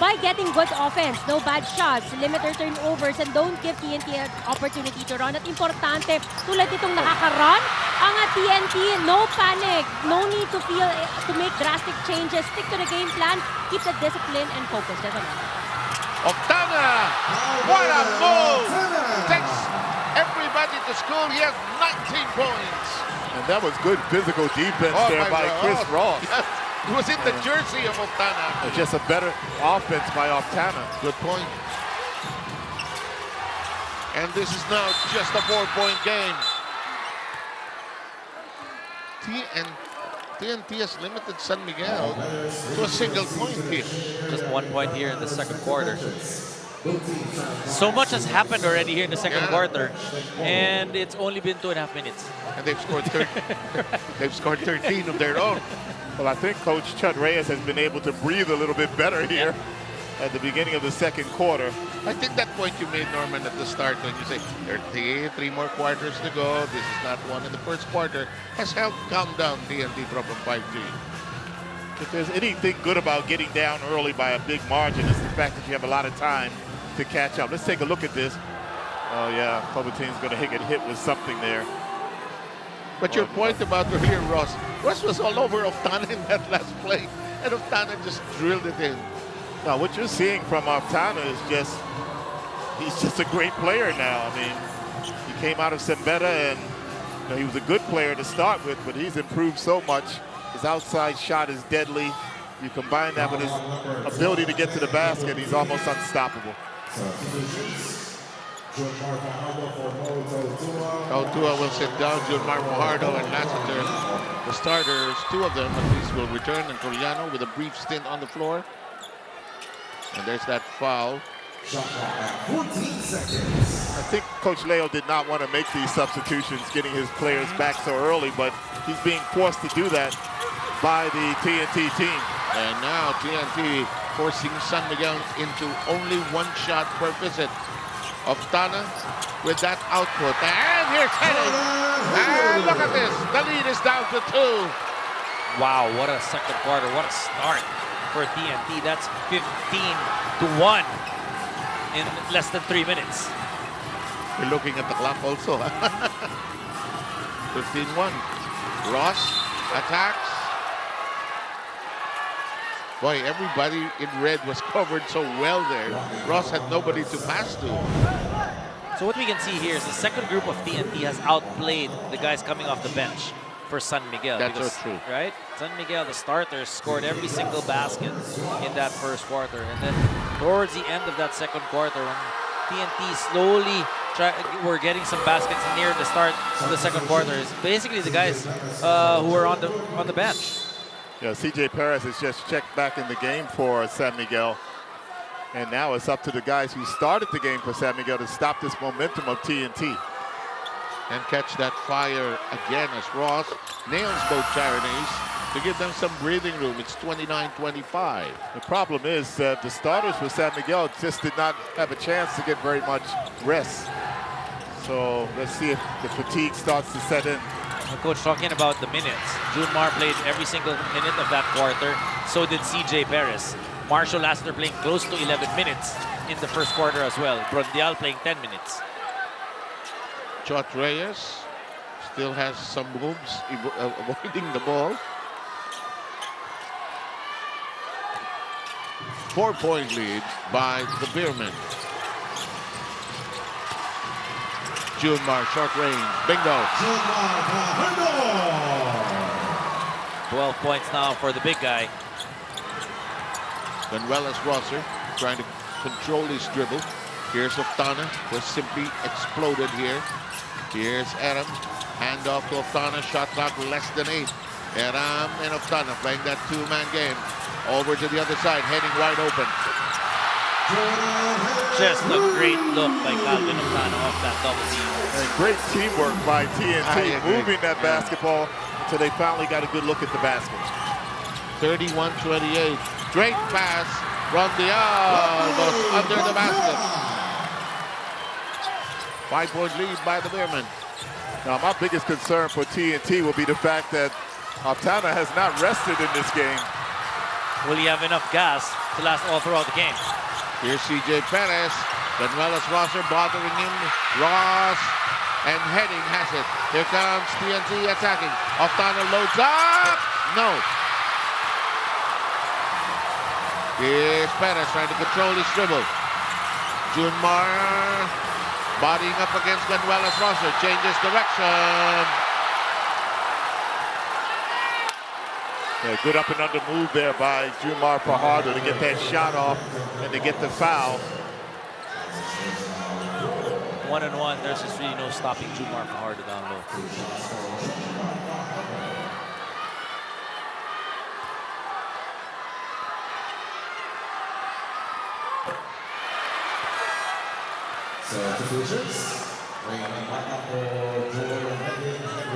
by getting good offense, no bad shots, limit their turnovers, and don't give TNT an opportunity to run. At importante, tulad itong nakaka-run, ang TNT, no panic, no need to make drastic changes, stick to the game plan, keep the discipline and focus. Octana, what a move! Takes everybody to school. He has 19 points. And that was good physical defense there by Chris Ross. Yes. It was in the jersey of Octana. Just a better offense by Octana. Good point. And this is now just a 4-point game. TNT has limited San Miguel to a single point here. Just 1 point here in the second quarter. So much has happened already here in the second quarter, and it's only been 2.5 minutes. And they've scored 13 of their own. Well, I think Coach Chud Reyes has been able to breathe a little bit better here at the beginning of the second quarter. I think that point you made, Norman, at the start when you say there are 3 more quarters to go, this is not one in the first quarter, has helped calm down TNT from 5-3. If there's anything good about getting down early by a big margin, it's the fact that you have a lot of time to catch up. Let's take a look at this. Oh yeah, Cobertine's going to get hit with something there. But your point about here, Ross was all over Octana in that last play, and Octana just drilled it in. Now, what you're seeing from Octana is he's just a great player now. I mean, he came out of Sembeta and he was a good player to start with, but he's improved so much. His outside shot is deadly. You combine that with his ability to get to the basket, he's almost unstoppable. Tua will sit down. Junmar Fajardo and Lassiter, the starters, 2 of them at least will return, and Toriano with a brief stint on the floor. And there's that foul. I think Coach Leo did not want to make these substitutions, getting his players back so early, but he's being forced to do that by the TNT team. And now TNT forcing San Miguel into only 1 shot per visit. Octana with that output. And here's Henning. And look at this. The lead is down to 2. Wow, what a second quarter. What a start for TNT. That's 15-1 in less than 3 minutes. You're looking at the clock also. 15-1. Ross attacks. Boy, everybody in red was covered so well there. Ross had nobody to pass to. So what we can see here is the second group of TNT has outplayed the guys coming off the bench for San Miguel. That's so true. Right? San Miguel, the starters, scored every single basket in that first quarter. And then towards the end of that second quarter, when TNT slowly were getting some baskets near the start of the second quarter, is basically the guys who were on the bench. Yeah, CJ Perez has just checked back in the game for San Miguel. And now it's up to the guys who started the game for San Miguel to stop this momentum of TNT. And catch that fire again as Ross nails both Chironese to give them some breathing room. It's 29-25. The problem is that the starters for San Miguel just did not have a chance to get very much rest. So let's see if the fatigue starts to set in. Coach, talking about the minutes, Junmar played every single minute of that quarter. So did CJ Perez. Marshall Lassiter playing close to 11 minutes in the first quarter as well. Brondial playing 10 minutes. Chot Reyes still has some moves avoiding the ball. 4-point lead by the Beermen. Junmar, short range, bingo. 12 points now for the big guy. Manuelas Rosser trying to control his dribble. Here's Octana, just simply exploded here. Here's Aram, handoff to Octana, shot clock less than 8. Aram and Octana playing that 2-man game. Over to the other side, heading wide open. Just a great look by Calvin Octana off that double team. And great teamwork by TNT, moving that basketball until they finally got a good look at the basket. 31-28. Great pass. Brondial goes under the basket. 5-point lead by the Beermen. Now, my biggest concern for TNT will be the fact that Octana has not rested in this game. Will he have enough gas to last all throughout the game? Here's CJ Perez. Benuelos Rosser bothering him. Ross and heading has it. Here comes TNT attacking. Oftana loads up. No. Here's Perez trying to control his dribble. Junmar bodying up against Benuelos Rosser. Changes direction. A good up and under move there by Junmar Fajardo to get that shot off and to get the foul. 1-on-1, there's just really no stopping Junmar Fajardo down low.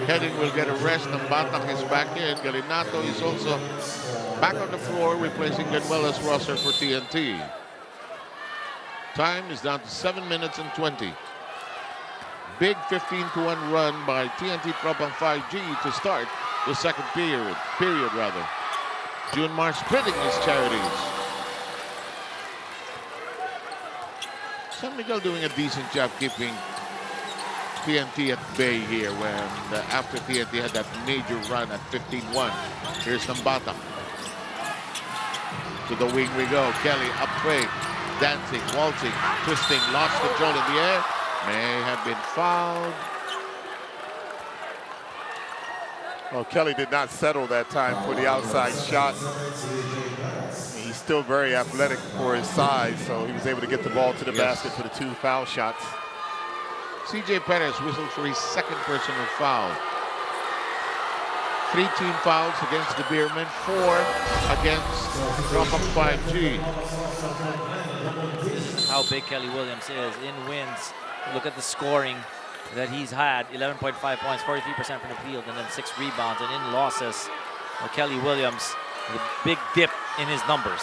Heading will get a rest. Nambatak is back in. Galinato is also back on the floor, replacing Benuelos Rosser for TNT. Time is down to 7 minutes and 20. Big 15-1 run by TNT Tropang 5G to start the second period. Junmar splitting his charities. San Miguel doing a decent job keeping TNT at bay here when after TNT had that major run at 15-1. Here's Nambatak. To the wing we go. Kelly up fake. Dancing, waltzing, twisting, lost control in the air. May have been fouled. Well, Kelly did not settle that time for the outside shot. He's still very athletic for his size, so he was able to get the ball to the basket for the 2 foul shots. CJ Perez whistled for his second personal foul. 3 team fouls against the Beermen, 4 against Tropang 5G. How big Kelly Williams is in wins. Look at the scoring that he's had. 11.5 points, 43% from the field, and then 6 rebounds. And in losses, Kelly Williams, the big dip in his numbers.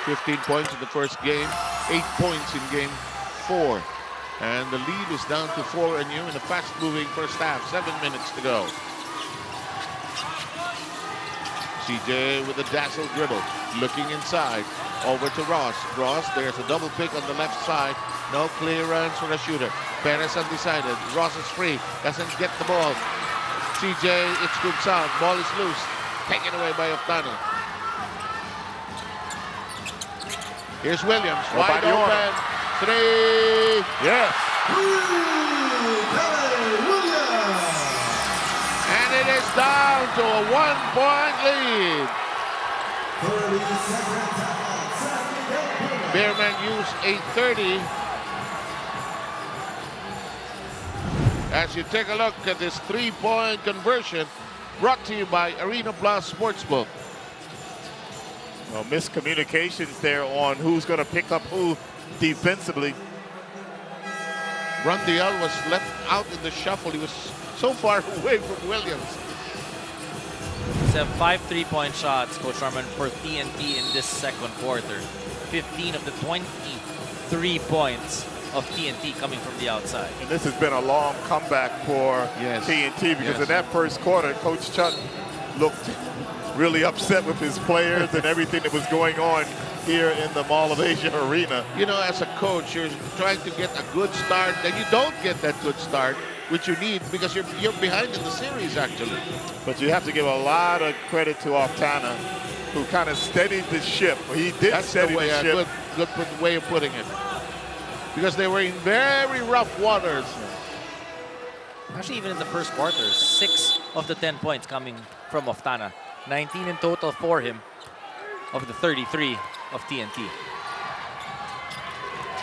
15 points in the first game, 8 points in game 4. And the lead is down to 4 and you in a fast-moving first half. 7 minutes to go. CJ with a dazzle dribble, looking inside, over to Ross. Ross, there's a double pick on the left side. No clearance for the shooter. Perez undecided. Ross is free, doesn't get the ball. CJ, it's good sound. Ball is loose, taken away by Oftana. Here's Williams, wide open. 3. Yes. And it is down to a 1-point lead. Beermen use 8:30. As you take a look at this 3-point conversion, brought to you by Arena Plus Sportsbook. Well, miscommunications there on who's going to pick up who defensively. Rondial was left out in the shuffle. He was so far away from Williams. He's have 5 3-point shots, Coach Norman, for TNT in this second quarter. 15 of the 23 points of TNT coming from the outside. And this has been a long comeback for TNT because in that first quarter, Coach Chuck looked really upset with his players and everything that was going on here in the Mall of Asia Arena. You know, as a coach, you're trying to get a good start, then you don't get that good start, which you need because you're behind in the series, actually. But you have to give a lot of credit to Oftana, who kind of steadied the ship. He did steady the ship. Good way of putting it. Because they were in very rough waters. Actually, even in the first quarter, 6 of the 10 points coming from Oftana. 19 in total for him of the 33 of TNT.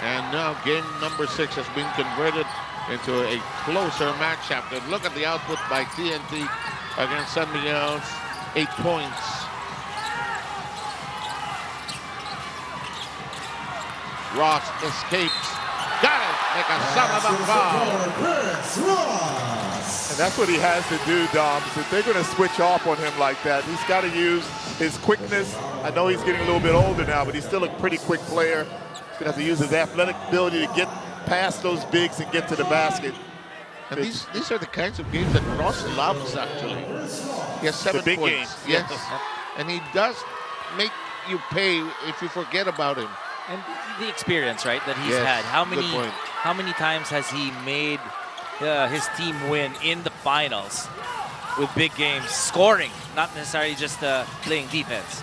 And now game number 6 has been converted into a closer matchup. And look at the output by TNT against San Miguel's 8 points. Ross escapes. Got it. Make a son foul. And that's what he has to do, Doms. If they're going to switch off on him like that, he's got to use his quickness. I know he's getting a little bit older now, but he's still a pretty quick player. He's going to have to use his athletic ability to get past those bigs and get to the basket. And these are the kinds of games that Ross loves, actually. He has 7 big points. games. Yes. And he does make you pay if you forget about him. And the experience, right, that he's Yes, had. How good point. many times has he made his team win in the finals with big games, scoring, not necessarily just playing defense.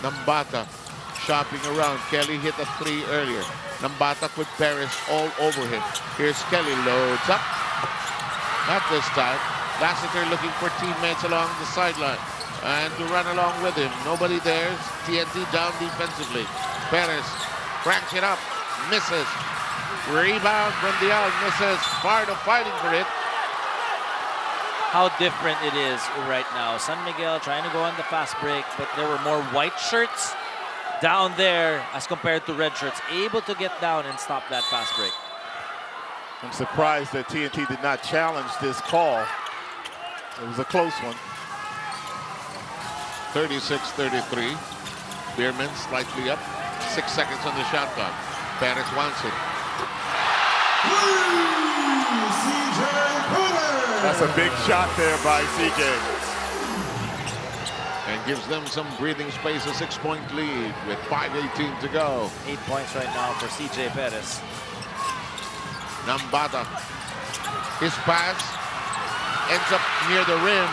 Nambata shopping around. Kelly hit a 3 earlier. Nambata with Perez all over him. Here's Kelly, loads up. Not this time. Lassiter looking for teammates along the sideline. And to run along with him. Nobody there. TNT down defensively. Perez cranks it up. Misses. Rebound from Dial. Misses. Fardo fighting for it. How different it is right now. San Miguel trying to go on the fast break, but there were more white shirts down there as compared to red shirts, able to get down and stop that fast break. I'm surprised that TNT did not challenge this call. It was a close one. 36-33. Bierman slightly up. 6 seconds on the shot clock. Perez wants it. That's a big shot there by CJ. And gives them some breathing space, a 6-point lead with 5:18 to go. 8 points right now for CJ Perez. Nambata. His pass ends up near the rim.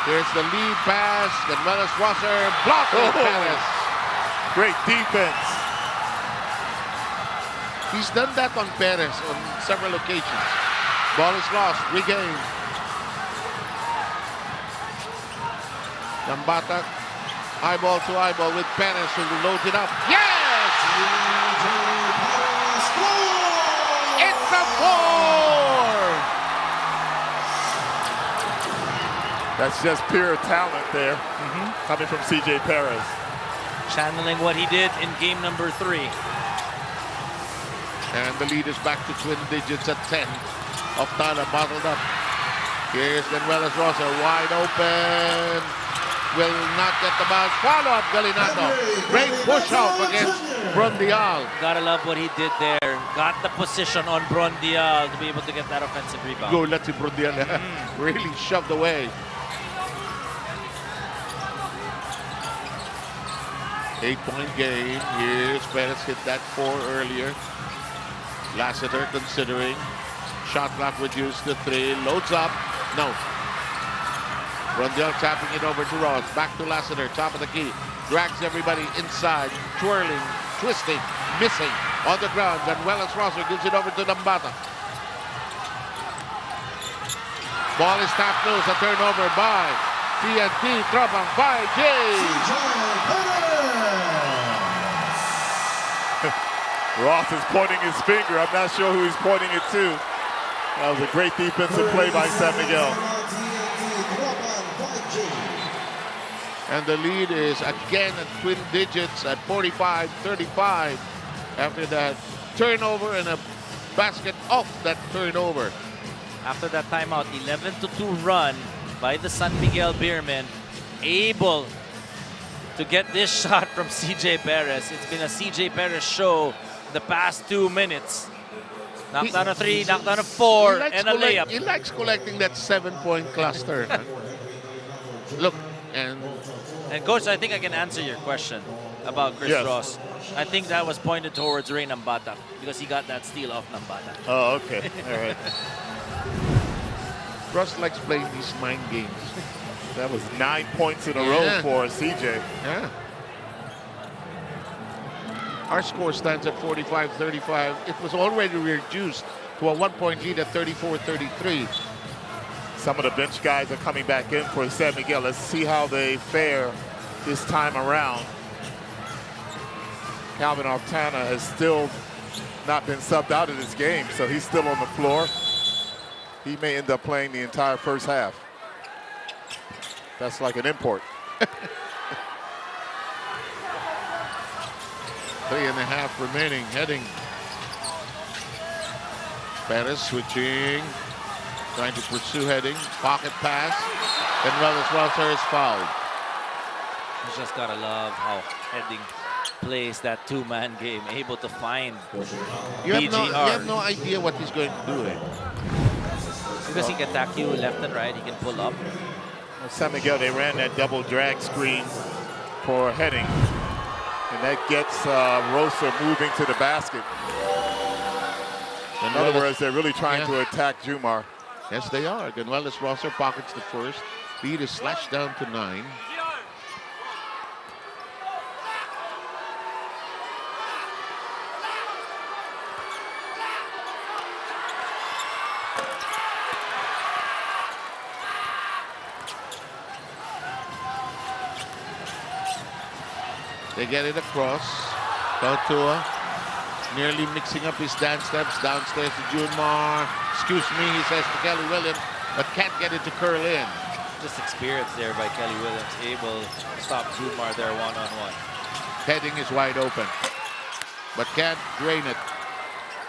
Here's the lead pass. Then Melis Wasser blocked by Perez. Great defense. He's done that on Perez on several occasions. Ball is lost. Regained. Nambata, eyeball to eyeball with Perez, who loads it up. Yes! It's a 4! That's just pure talent there, coming from CJ Perez. Channeling what he did in game number 3. And the lead is back to twin digits at 10. Optana bottled up. Here's Manuelas Rosa, wide open. Will not get the bounce. Follow up, Galinato. Great push off against Brondial. Gotta love what he did there. Got the position on Brondial to be able to get that offensive rebound. Go, let's see Brondial. Really shoved away. 8-point game. Here's Perez hit that 4 earlier. Lassiter considering. Shot clock reduced to 3. Loads up. No. Rondell tapping it over to Ross. Back to Lassiter. Top of the key. Drags everybody inside. Twirling. Twisting. Missing. On the ground. Then Wells Rosser gives it over to Nambata. Ball is tapped loose. A turnover by TNT. Tropang by Jays. Ross is pointing his finger. I'm not sure who he's pointing it to. That was a great defensive play by San Miguel. And the lead is again at twin digits at 45-35 after that turnover and a basket off that turnover. After that timeout, 11-2 run by the San Miguel Beermen, able to get this shot from CJ Perez. It's been a CJ Perez show the past 2 minutes. Knocked down a 3, knocked down a 4, and a layup. He likes collecting that 7-point cluster. Look, and Coach, I think I can answer your question about Chris Ross. I think that was pointed towards Ray Nambata because he got that steal off Nambata. Oh, okay. All right. Ross likes playing these mind games. That was 9 points in a row for CJ. Yeah. Our score stands at 45-35. It was already reduced to a 1-point lead at 34-33. Some of the bench guys are coming back in for San Miguel. Let's see how they fare this time around. Calvin Altana has still not been subbed out of this game, so he's still on the floor. He may end up playing the entire first half. That's like an import. 3.5 remaining, heading. Perez switching, trying to pursue heading. Pocket pass, and Wells Rosser is fouled. You just gotta love how heading plays that 2-man game, able to find You BGR. have no idea what he's going to do. Because he can attack you left and right, he can pull up. San Miguel, they ran that double drag screen for heading. And that gets Rosa moving to the basket. In other words, they're really trying to attack Jumar. Yes, they are. Ganuelas Rosser pockets the first. Lead is slashed down to 9. They get it across. Tautua nearly mixing up his dance steps. Downstairs to Junmar. Excuse me, he says to Kelly Williams, but can't get it to curl in. Just experience there by Kelly Williams, able to stop Junmar there one-on-one. Heading is wide open, but can't drain it.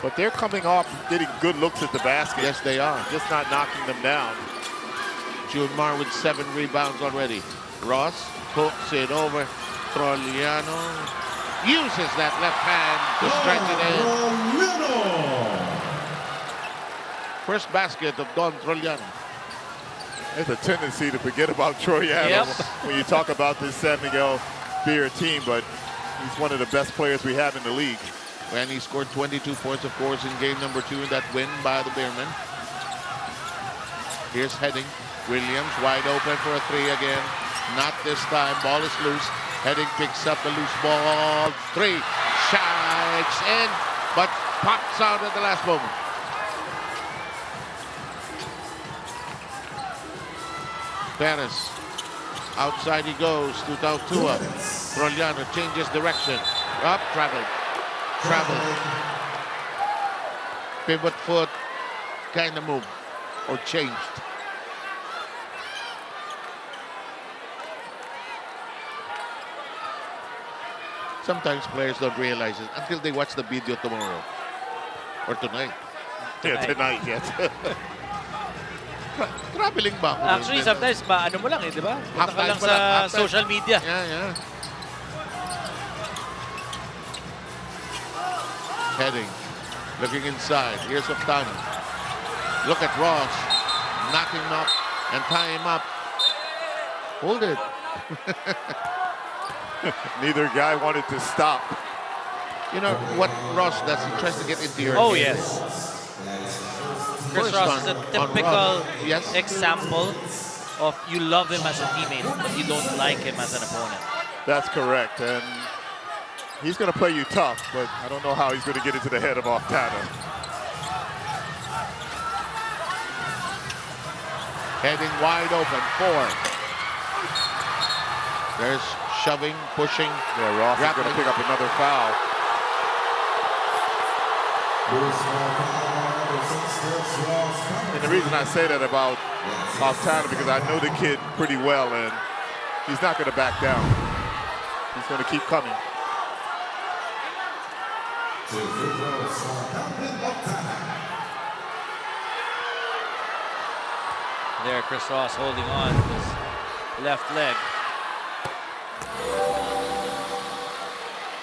But they're coming off getting good looks at the basket. Yes, they are. Just not knocking them down. Junmar with 7 rebounds already. Ross hooks it over. Troliano uses that left hand to stretch it in. First basket of Don Troliano. There's a tendency to forget about Troyano when you talk about this San Miguel Beer team, but he's one of the best players we have in the league. And he scored 22 points, of course, in game number 2 in that win by the Bearmen. Here's Heading. Williams wide open for a 3 again. Not this time. Ball is loose. Heading picks up the loose ball. 3. Strikes in, but pops out at the last moment. Perez. Outside he goes to Tautua. Troliano changes direction. Up, travel. Pivot foot kind of move or changed. Sometimes players don't realize it until they watch the video tomorrow or tonight. Yeah, tonight, yes. Traveling ba ako? Actually, sometimes ano mo lang di ba? Punta ka lang Halftime sa pala, social media. Yeah. Heading, looking inside. Here's Octano. Look at Ross. Knock him up and tie him up. Hold it. Neither guy wanted to stop. You know what Ross does? He tries to get into your Oh, game. yes. Chris Ross is a typical example of you love him as a teammate, but you don't like him as an opponent. That's correct. And he's going to play you tough, but I don't know how he's going to get into the head of Octano. Heading wide open. 4. There's shoving, pushing. Yeah, Ross is going to pick up another foul. And the reason I say that about Octano because I know the kid pretty well, and he's not going to back down. He's going to keep coming. There, Chris Ross holding on to his left leg.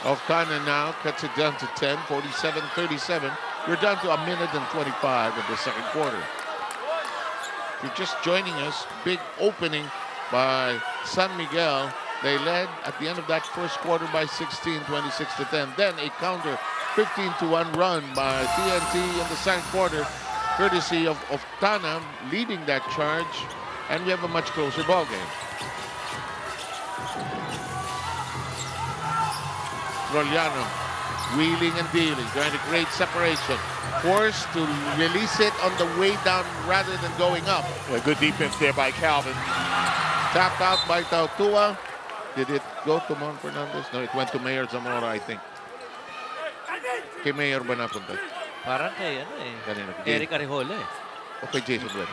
Octano now cuts it down to 10, 47-37. We're down to 1 minute and 25 of the second quarter. If you're just joining us, big opening by San Miguel. They led at the end of that first quarter by 16, 26-10. Then a counter 15-1 run by TNT in the second quarter, courtesy of Octano leading that charge, and we have a much closer ball game. Troliano wheeling and dealing, trying to create separation. Forced to release it on the way down rather than going up. Yeah, good defense there by Calvin. Tapped out by Tautua. Did it go to Mon Fernandez? No, it went to Mayor Zamora, I think. Kay Mayor ba napunta? Parang kay Eric Arijola eh. O kay Jason Webb.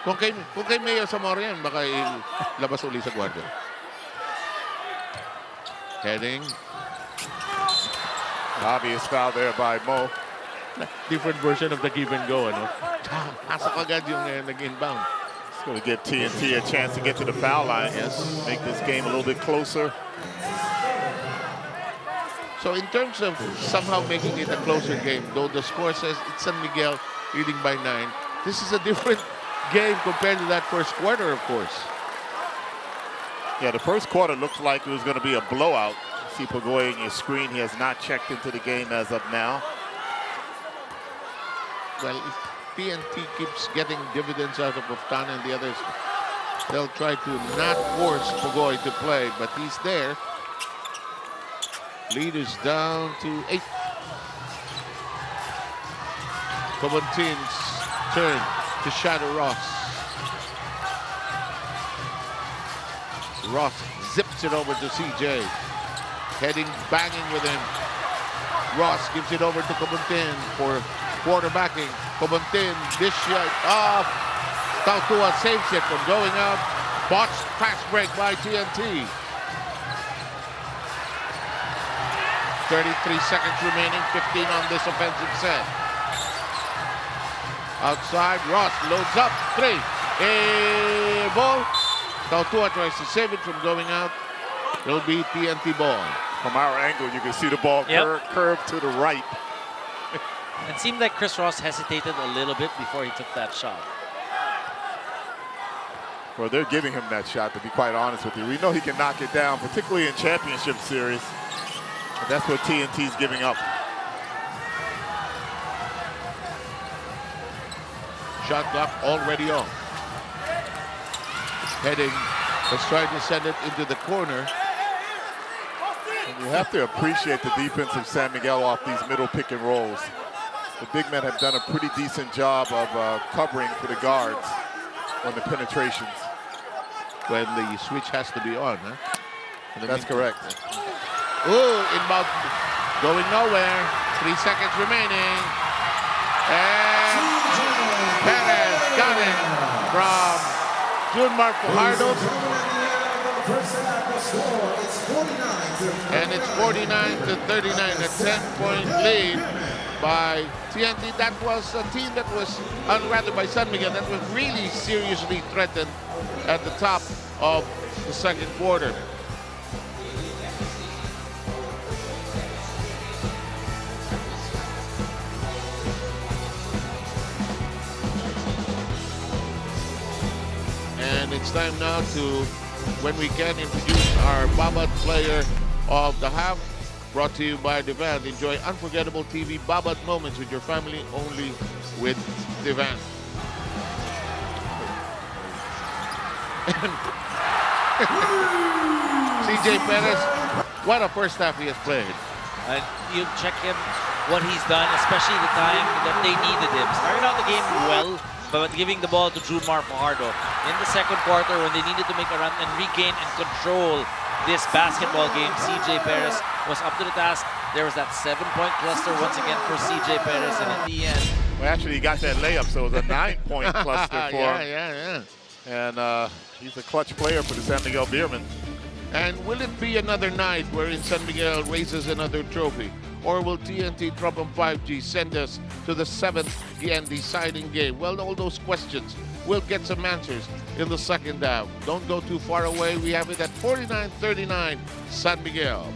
kung kay Mayor Zamora yan, baka ilabas uli sa guardia. Heading. Obvious foul there by Mo. Different version of the give and go, ano? Pasok agad yung nag-inbound. It's going to give TNT a chance to get to the foul line. Yes. Make this game a little bit closer. So in terms of somehow making it a closer game, though the score says it's San Miguel leading by 9, this is a different game compared to that first quarter, of course. Yeah, the first quarter looked like it was going to be a blowout. See Pagoy in your screen. He has not checked into the game as of now. Well, if TNT keeps getting dividends out of Buftan and the others, they'll try to not force Pagoy to play, but he's there. Lead is down to 8. Comontin's turn to shadow Ross. Ross zips it over to CJ. Heading, banging with him. Ross gives it over to Comontin for quarterbacking. Comontin, dish shot off. Tautua saves it from going out. Botched pass break by TNT. 33 seconds remaining, 15 on this offensive set. Outside, Ross loads up, 3. A ball. Tautua tries to save it from going out. It'll be TNT ball. From our angle, you can see the ball curve to the right. It seemed like Chris Ross hesitated a little bit before he took that shot. Well, they're giving him that shot, to be quite honest with you. We know he can knock it down, particularly in championship series. But that's what TNT's giving up. Shot clock already on. Heading, let's try to send it into the corner. And you have to appreciate the defense of San Miguel off these middle pick and rolls. The big men have done a pretty decent job of covering for the guards on the penetrations. When the switch has to be on, huh? That's correct. Ooh, inbound, going nowhere. 3 seconds remaining. And Perez got it from Junmar Fajardo. And it's 49-39, a 10-point lead by TNT. That was a team that was, rather by San Miguel, that was really seriously threatened at the top of the second quarter. And it's time now to, when we can, introduce our Babat player of the half, brought to you by Devan. Enjoy unforgettable TV Babat moments with your family only with Devan. CJ Perez, what a first half he has played. And you check him, what he's done, especially the time that they needed him. Started out the game well, but giving the ball to Junmar Fajardo. In the second quarter, when they needed to make a run and regain and control this basketball game, CJ Perez was up to the task. There was that 7-point cluster once again for CJ Perez, and at the end... Well, actually, he got that layup, so it was a 9-point cluster for him. Yeah. And he's a clutch player for the San Miguel Beermen. And will it be another night wherein San Miguel raises another trophy? Or will TNT Trouble 5G send us to the 7th and deciding game? Well, all those questions, we'll get some answers in the second half. Don't go too far away. We have it at 49-39, San Miguel.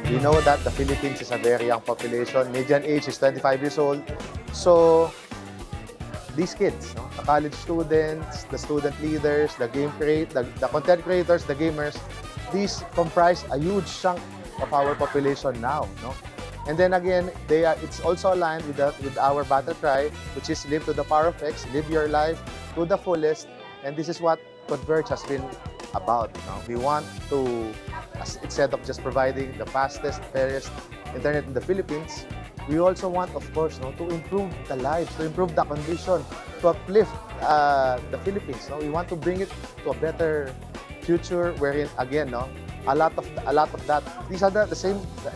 We know that the Philippines is a very young population. Median age is 25 years old. So these kids, no? The college students, the student leaders, the content creators, the gamers, these comprise a huge chunk of our population now. No? And then again, it's also aligned with our battle cry, which is live to the power of X, live your life to the fullest. And this is what Converge has been about. No? We want to, instead of just providing the fastest, fairest internet in the Philippines, we also want, of course, no, to improve the lives, to improve the condition, to uplift the Philippines. No? We want to bring it to a better future wherein, again, no, a lot of that, these are the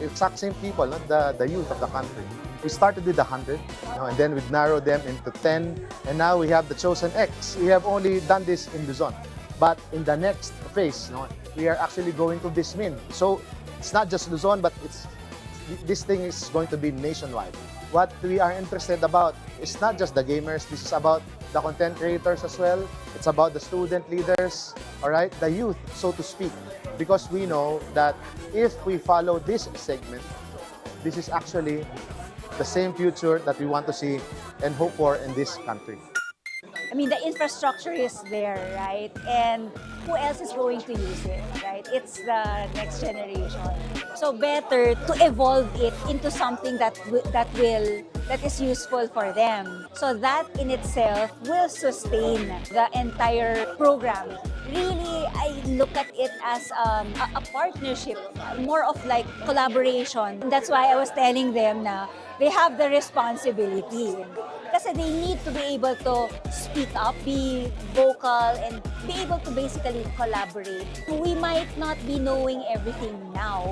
exact same people, no? the youth of the country. We started with 100, and then we narrowed them into 10, and now we have the chosen X. We have only done this in Luzon, but in the next phase, we are actually going to Bismin. So it's not just Luzon, but this thing is going to be nationwide. What we are interested about is not just the gamers. This is about the content creators as well. It's about the student leaders, all right, the youth, so to speak. Because we know that if we follow this segment, this is actually the same future that we want to see and hope for in this country. I mean, the infrastructure is there, right? And who else is going to use it, right? It's the next generation. So better to evolve it into something that is useful for them. So that in itself will sustain the entire program. Really, I look at it as a partnership, more of like collaboration. That's why I was telling them na they have the responsibility. Kasi they need to be able to speak up, be vocal, and be able to basically collaborate. We might not be knowing everything now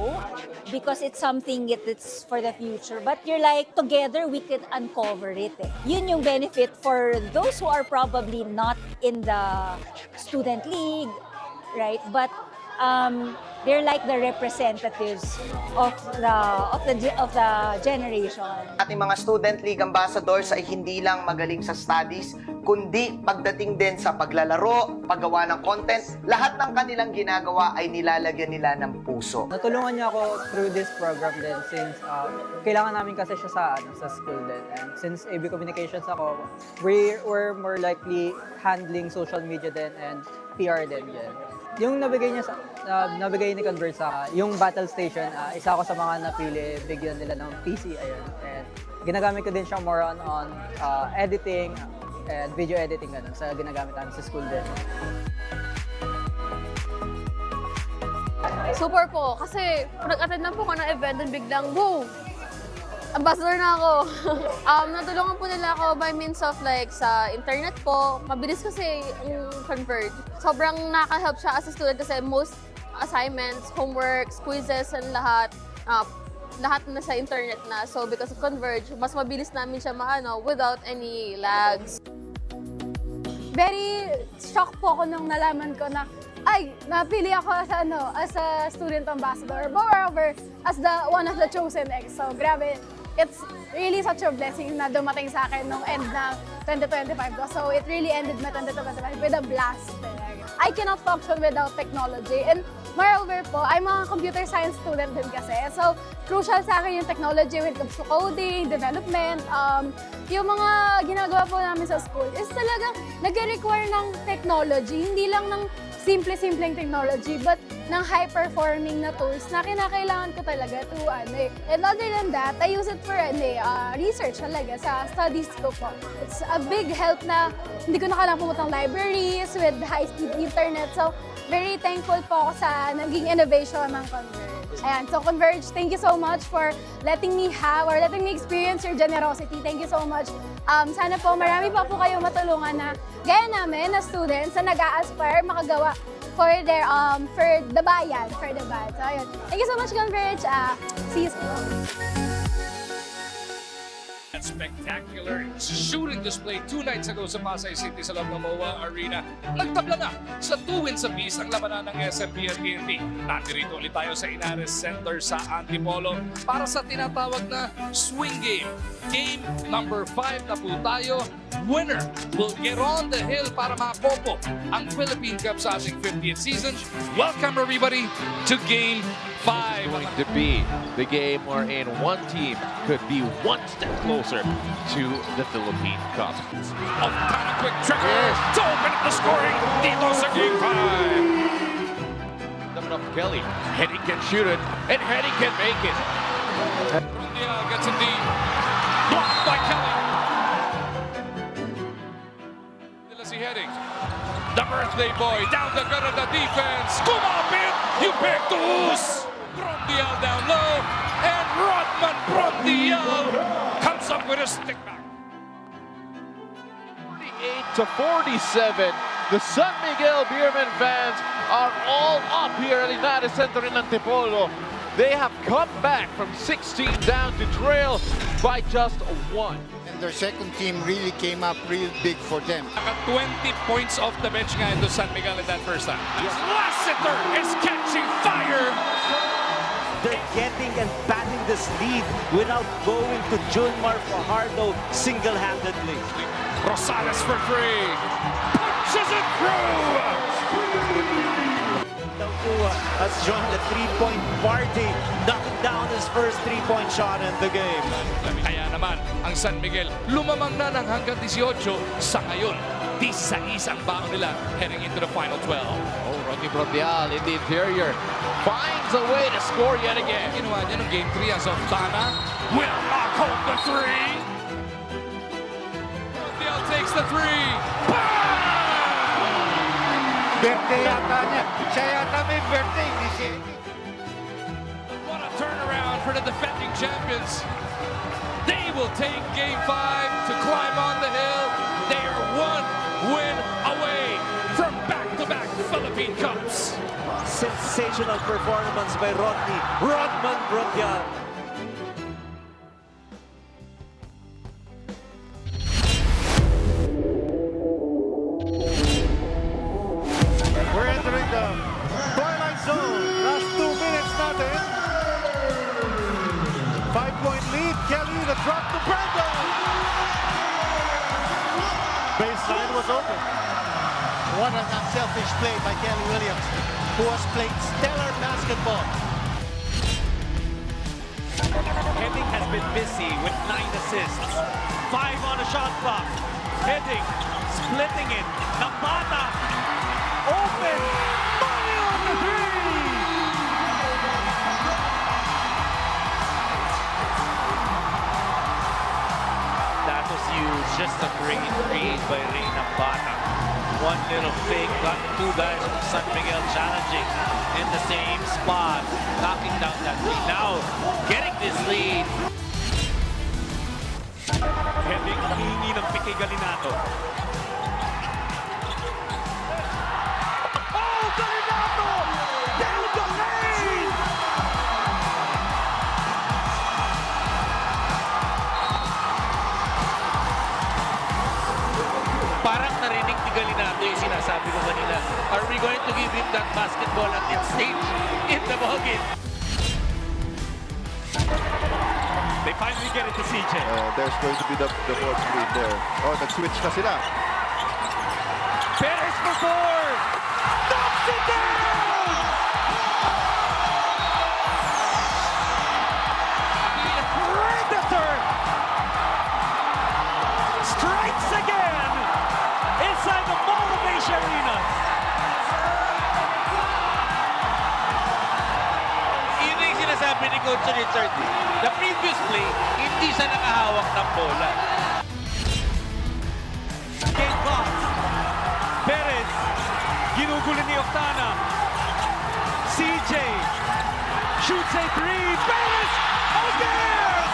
because it's something that's for the future. But you're like, together we could uncover it. Yun yung benefit for those who are probably not in the student league, right? But they're like the representatives of the generation. Ating mga student league ambassadors ay hindi lang magaling sa studies, kundi pagdating din sa paglalaro, paggawa ng content, lahat ng kanilang ginagawa ay nilalagyan nila ng puso. Natulungan niya ako through this program din since kailangan namin kasi siya sa school din. And since AB Communications ako, we're more likely handling social media din and PR din. Yung nabigay ni Converge sa yung battle station, isa ako sa mga napili, bigyan nila ng PC, ayun. And ginagamit ko din siya more on editing and video editing ganun, sa ginagamit namin sa school din. Super po, kasi nag-attend lang po ko ng event and biglang, wow! Ambassador na ako. Natulungan po nila ako by means of like sa internet po. Mabilis kasi yung Converge. Sobrang nakaka-help siya as a student kasi most assignments, homeworks, quizzes, and lahat na sa internet na. So because of Converge, mas mabilis namin siya without any lags. Very shocked po ako nung nalaman ko na napili ako as a student ambassador, moreover, as one of the chosen X. So, grabe. It's really such a blessing na dumating sa akin nung end ng 2025 ko. So, it really ended my 2025 with a blast. I cannot function without technology. And moreover po, I'm a computer science student din kasi. So, crucial sa akin yung technology when it comes to coding, development. Yung mga ginagawa po namin sa school is talagang nag-require ng technology. Hindi lang ng simple-simpleng technology, but ng high-performing na tools na kinakailangan ko talaga to And other than that, I use it for research talaga sa studies ko po. It's a big help na hindi ko na kailangan pumunta ng libraries with high-speed internet. So, very thankful po ako sa naging innovation ng Converge. Ayan, so Converge, thank you so much for letting me experience your generosity. Thank you so much. Sana po marami pa po kayong matulungan na gaya namin na students na nag-a-aspire makagawa for the bayan. So, ayun. Thank you so much, Converge. See you soon. Spectacular shooting display 2 nights ago sa Pasay City sa loob ng MOA Arena. Nagtabla na sa 2 wins apiece ang labanan ng SMP at PNP. Natirito ulit tayo sa Inares Center sa Antipolo para sa tinatawag na swing game. Game number 5 na po tayo. Winner will get on the hill para mapopo ang Philippine Cup sa ating 50th season. Welcome everybody to game 5. Going to be the game wherein one team could be one step closer to the Philippine Cup. Altana quick trigger to open up the scoring dito sa Game 5. Coming up Kelly. Heading can shoot it, and Heading can make it. Rondial gets it deep. Blocked by Kelly. Si Heading. The birthday boy down the gut of the defense. Kumapit! Juventus! Rondial down low. And Rodman Rondial comes up with a stick back. 48-47. The San Miguel Beermen fans are all up here at Linares Center in Antipolo. They have come back from 16 down to trail by just 1. And their second team really came up real big for them. 20 points off the bench nga into San Miguel in that first half. Lassiter is catching fire. They're getting and batting this lead without going to Junmar Fajardo single-handedly. Rosales for 3. Punches it through. Has joined the three-point party, knocking down his first three-point shot in the game. Kaya naman, ang San Miguel lumamang na ng hanggang 18 sa ngayon. 16 ang baon nila heading into the final 12. Oh, Rodney Brondial in the interior finds a way to score yet again. Ginawa niya ng Game 3 as Altana will knock home the 3. Brondial takes the 3. Birthday yata niya. Siya yata may birthday. Hindi siya. What a turnaround for the defending champions. They will take Game 5 to climb on the hill. They are 1 win away from back-to-back Philippine Cups. Sensational performance by Rodman Rondial. We're entering the twilight zone. Last 2 minutes natin. 5-point lead. Kelly, the drop to Brandon. Baseline was open. What an unselfish play by Kelly Williams, who has played stellar basketball. Heading has been busy with 9 assists. 5 on the shot clock. Heading, splitting it. Nambata, open. Money on the 3. That was huge. Just a great read by Ray Nambata. One little fake, got 2 guys from San Miguel challenging in the same spot, knocking down that 3. Now, getting this lead. Heading hingi ng Pique Galinato. Oh, Galinato! Down the lane! Parang narinig ni Galinato yung sinasabi ko kanina. Are we going to give him that basketball at that stage in the ballgame? They finally get it to CJ. There's going to be the ball screen there. Oh, nag-switch na sila. Perez for 4! Knocks it down! Predator! Strikes again inside the Motivation Arena. Yun yung sinasabi ni Coach Richard. The previous play, hindi siya nakahawak ng bola. Game clock. Perez, ginugulo ni Octana. CJ, shoots a 3. Perez, again!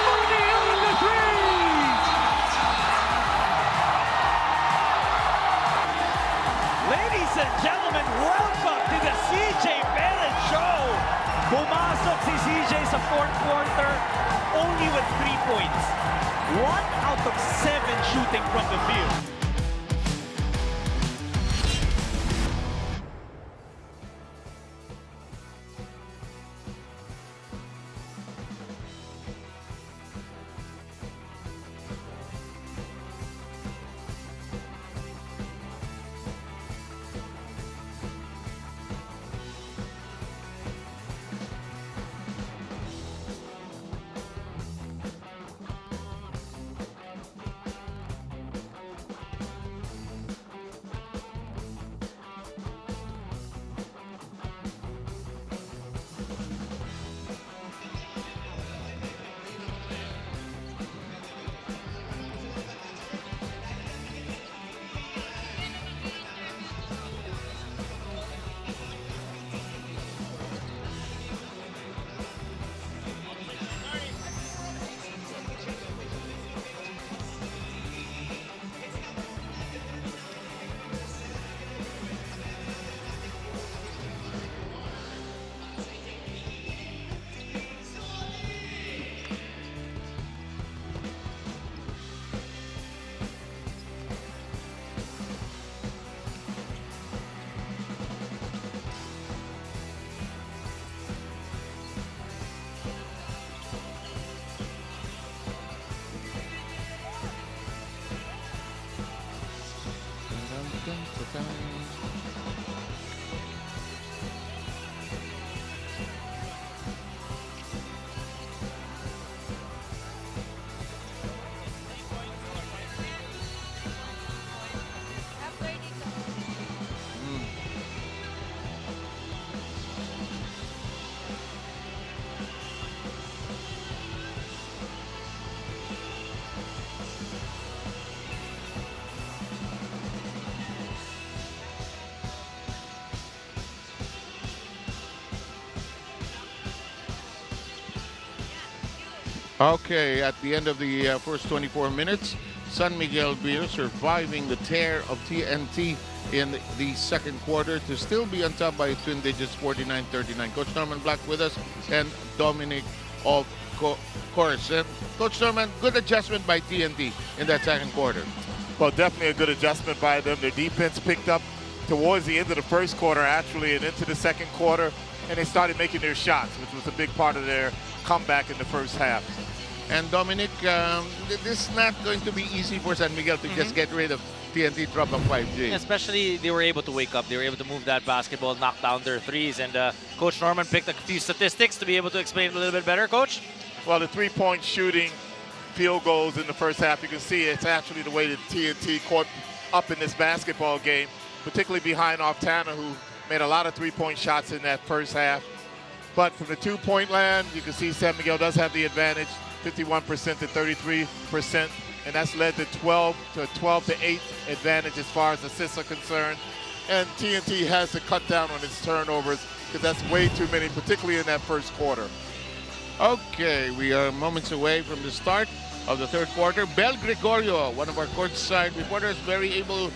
Money on the 3! Ladies and gentlemen, welcome to the CJ Perez Show. Pumasok si CJ sa fourth quarter only with 3 points. 1 out of 7 shooting from the field. Okay, at the end of the first 24 minutes, San Miguel Beer surviving the tear of TNT in the second quarter to still be on top by twin digits, 49-39. Coach Norman Black with us, and Dominic of course. And Coach Norman, good adjustment by TNT in that second quarter. Well, definitely a good adjustment by them. Their defense picked up towards the end of the first quarter, actually, and into the second quarter, and they started making their shots, which was a big part of their comeback in the first half. And Dominic, this is not going to be easy for San Miguel to just get rid of TNT Tropang 5G. Especially they were able to wake up. They were able to move that basketball, knock down their threes. And Coach Norman picked a few statistics to be able to explain it a little bit better, Coach. Well, the three-point shooting, field goals in the first half, you can see it's actually the way that TNT caught up in this basketball game, particularly behind Oftana, who made a lot of three-point shots in that first half. But from the two-point land, you can see San Miguel does have the advantage, 51% to 33%, and that's led to 12 to 8 advantage as far as assists are concerned. And TNT has to cut down on its turnovers because that's way too many, particularly in that first quarter. Okay, we are moments away from the start of the third quarter. Bel Gregorio, one of our courtside reporters, very able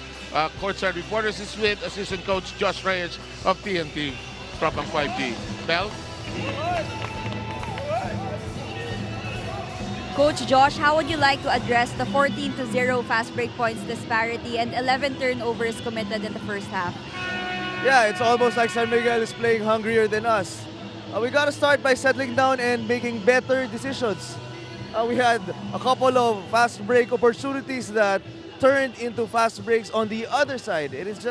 courtside reporters, is with assistant coach Josh Reyes of TNT Tropang 5G. Bel? Coach Josh, how would you like to address the 14-0 fast break points disparity and 11 turnovers committed in the first half? Yeah, it's almost like San Miguel is playing hungrier than us. We got to start by settling down and making better decisions. We had a couple of fast break opportunities that turned into fast breaks on the other side. It's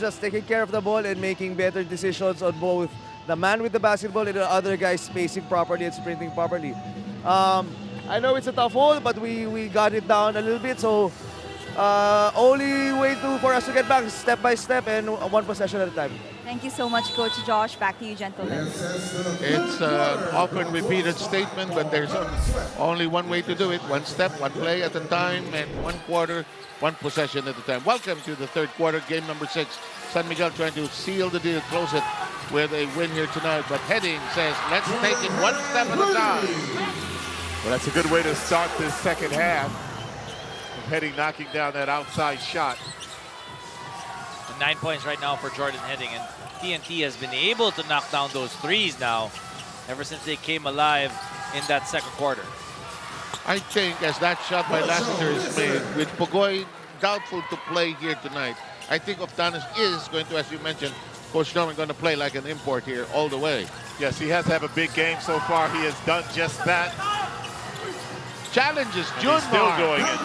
just taking care of the ball and making better decisions on both the man with the basketball and the other guy spacing properly and sprinting properly. I know it's a tough hole, but we got it down a little bit. So only way for us to get back is step by step and one possession at a time. Thank you so much, Coach Josh. Back to you, gentlemen. It's an often repeated statement, but there's only one way to do it. One step, one play at a time, and one quarter, one possession at a time. Welcome to the third quarter, game number 6. San Miguel trying to seal the deal, close it with a win here tonight. But Heading says, let's take it one step at a time. Well, that's a good way to start this second half. Heading knocking down that outside shot. 9 points right now for Jordan Heading, and TNT has been able to knock down those threes now ever since they came alive in that second quarter. I think as that shot by Lassiter is made, with Pugoy doubtful to play here tonight, I think Oftanas is going to, as you mentioned, Coach Norman going to play like an import here all the way. Yes, he has to have a big game so far. He has done just that. Challenges Junmar. He's still doing it.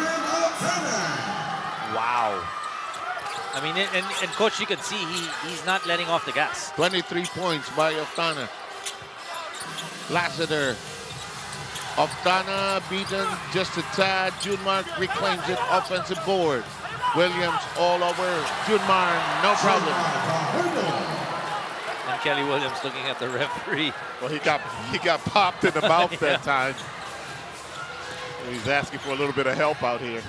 Wow. I mean, and Coach, you can see he's not letting off the gas. 23 points by Oftana. Lassiter. Oftana beaten just a tad. Junmar reclaims it. Offensive board. Williams all over. Junmar, no problem. And Kelly Williams looking at the referee. Well, he got popped in the mouth that time. He's asking for a little bit of help out here.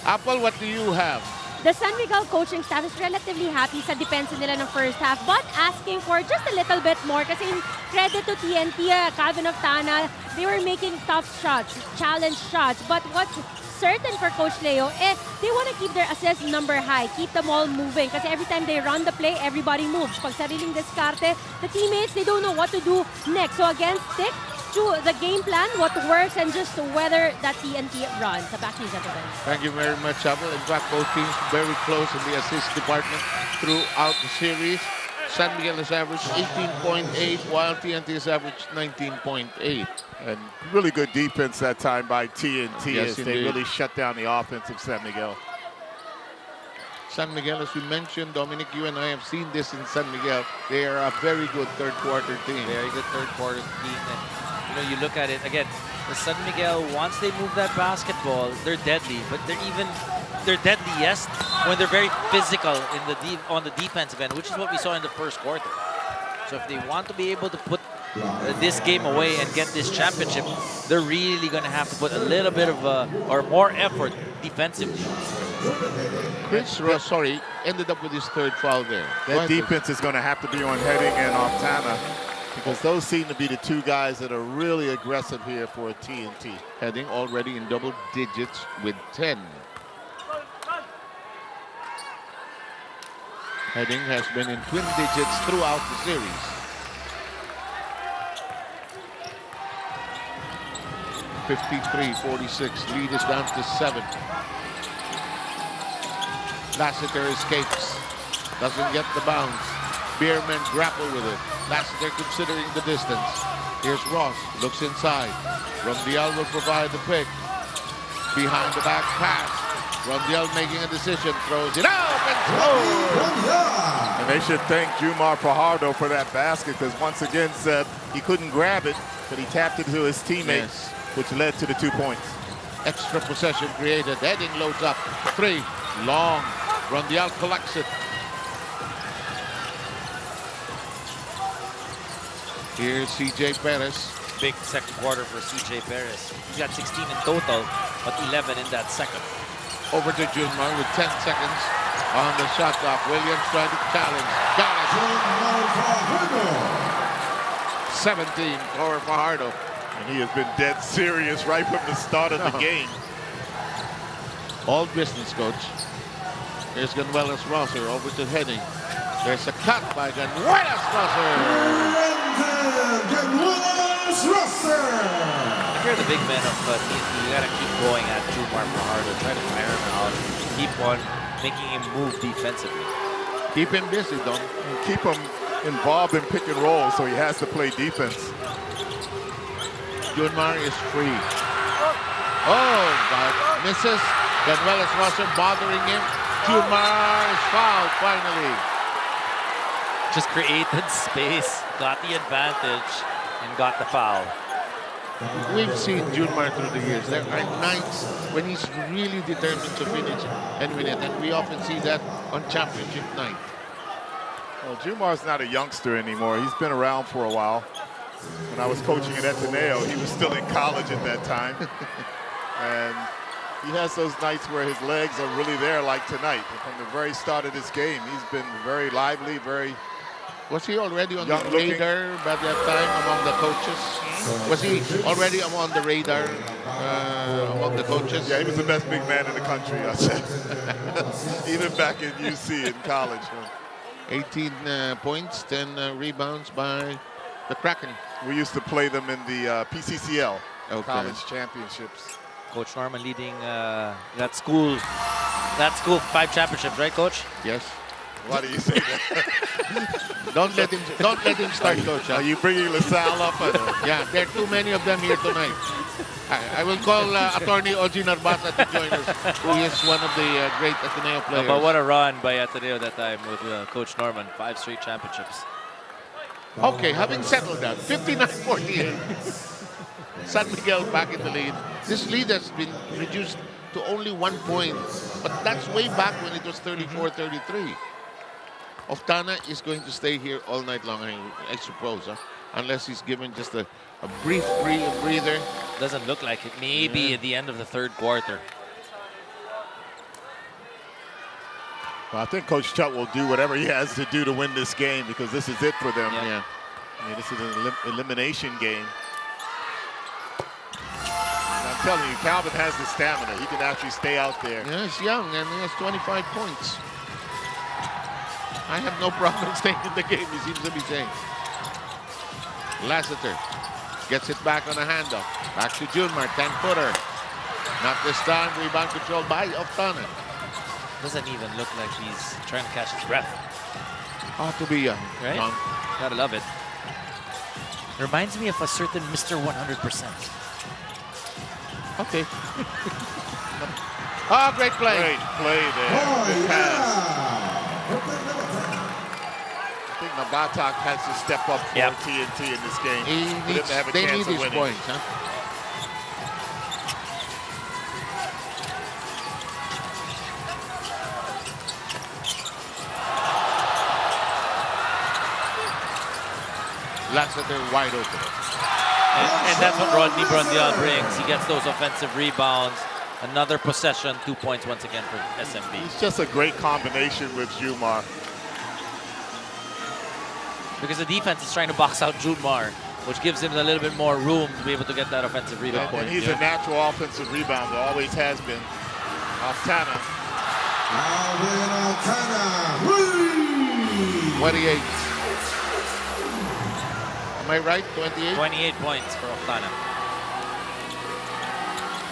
Apple, what do you have? The San Miguel coaching staff is relatively happy sa depensa nila ng first half, but asking for just a little bit more. Kasi in credit to TNT, Calvin Oftana, they were making tough shots, challenge shots. But what's certain for Coach Leo, they want to keep their assist number high, keep them all moving. Kasi every time they run the play, everybody moves. Pag sariling diskarte, the teammates, they don't know what to do next. So again, stick to the game plan, what works, and just weather that TNT run. So back to you, gentlemen. Thank you very much, Apple. In fact, both teams very close in the assist department throughout the series. San Miguel has averaged 18.8, while TNT has averaged 19.8. And really good defense that time by TNT Yes, as they indeed. really shut down the offense of San Miguel. San Miguel, as we mentioned, Dominic, you and I have seen this in San Miguel. They are a very good third quarter team. Very good third quarter team. And you look at it again. The San Miguel, once they move that basketball, they're deadly. But they're deadliest when they're very physical on the defensive end, which is what we saw in the first quarter. So if they want to be able to put this game away and get this championship, they're really going to have to put a little bit of or more effort defensively. Chris Ross, ended up with his third foul there. That defense is going to have to be on Heading and Oftana. Because those seem to be the two guys that are really aggressive here for a TNT. Heading already in double digits with 10. Heading has been in twin digits throughout the series. (53-46). Lead is down to 7. Lassiter escapes. Doesn't get the bounce. Bierman grapple with it. Lassiter considering the distance. Here's Ross. Looks inside. Rondial will provide the pick. Behind the back pass. Rondial making a decision. Throws it out and scores! And they should thank Jumar Fajardo for that basket, because once again said he couldn't grab it, but he tapped it to his teammates, which led to the 2 points. Extra possession created. Heading loads up. 3. Long. Rondial collects it. Here's CJ Perez. Big second quarter for CJ Perez. He's got 16 in total, but 11 in that second. Over to Junmar with 10 seconds on the shot clock. Williams trying to challenge. Got it. 17 for Fajardo. And he has been dead serious right from the start of the game. All business, coach. Here's Ganuelas Rosser over to Heading. There's a cut by Ganuelas Rosser. If you're the big man of TNT, you gotta keep going at Jumar Fajardo. Try to tire him out. Keep on making him move defensively. Keep him busy, Don. And keep him involved in pick and roll, so he has to play defense. Junmar is free. Oh, but misses. Ganuelas Rosser bothering him. Junmar is fouled finally. Just created space, got the advantage, and got the foul. We've seen Junmar through the years. There are nights when he's really determined to finish and win it, and we often see that on championship night. Well, Jumar's not a youngster anymore. He's been around for a while. When I was coaching at Ateneo, he was still in college at that time. And he has those nights where his legs are really there, like tonight. And from the very start of this game, he's been very lively, very... Was he already on the radar by that time among the coaches? Was he already on the radar among the coaches? Yeah, he was the best big man in the country, I'd say. Even back in UC in college. 18 points, 10 rebounds by the Kraken. We used to play them in the PCCL, college championships. Coach Norman leading that school 5 championships, right, Coach? Yes. Why do you say that? Don't let him start, Coach. Are you bringing LaSalle up? Yeah, there are too many of them here tonight. I will call attorney Oji Narbata to join us, who is one of the great Ateneo players. But what a run by Ateneo that time with Coach Norman. 5 straight championships. Okay, having settled that, 59-48. San Miguel back in the lead. This lead has been reduced to only 1 point, but that's way back when it was 34-33. Oftana is going to stay here all night long, I suppose, unless he's given just a brief breather. Doesn't look like it. Maybe at the end of the third quarter. Well, I think Coach Chuck will do whatever he has to do to win this game, because this is it for them. Yeah. I mean, this is an elimination game. And I'm telling you, Calvin has the stamina. He can actually stay out there. Yeah, he's young and he has 25 points. I have no problem staying in the game, he seems to be saying. Lassiter gets it back on a handoff. Back to Junmar, 10-footer. Not this time, rebound controlled by Oftana. Doesn't even look like he's trying to catch his breath. Ought to be young, right? Gotta love it. Reminds me of a certain Mr. 100%. Okay. Great play. Great play there. Good pass. I think Nabatak has to step up for TNT in this game. They need his points, huh? Lassiter wide open. And that's what Rodney Brondial brings. He gets those offensive rebounds. Another possession, 2 points once again for SMB. It's just a great combination with Jumar. because the defense is trying to box out Junmar, which gives him a little bit more room to be able to get that offensive rebound point. And he's a natural offensive rebounder, always has been. Altana. Alvin Altana. 28. Am I right? 28? 28 points for Altana.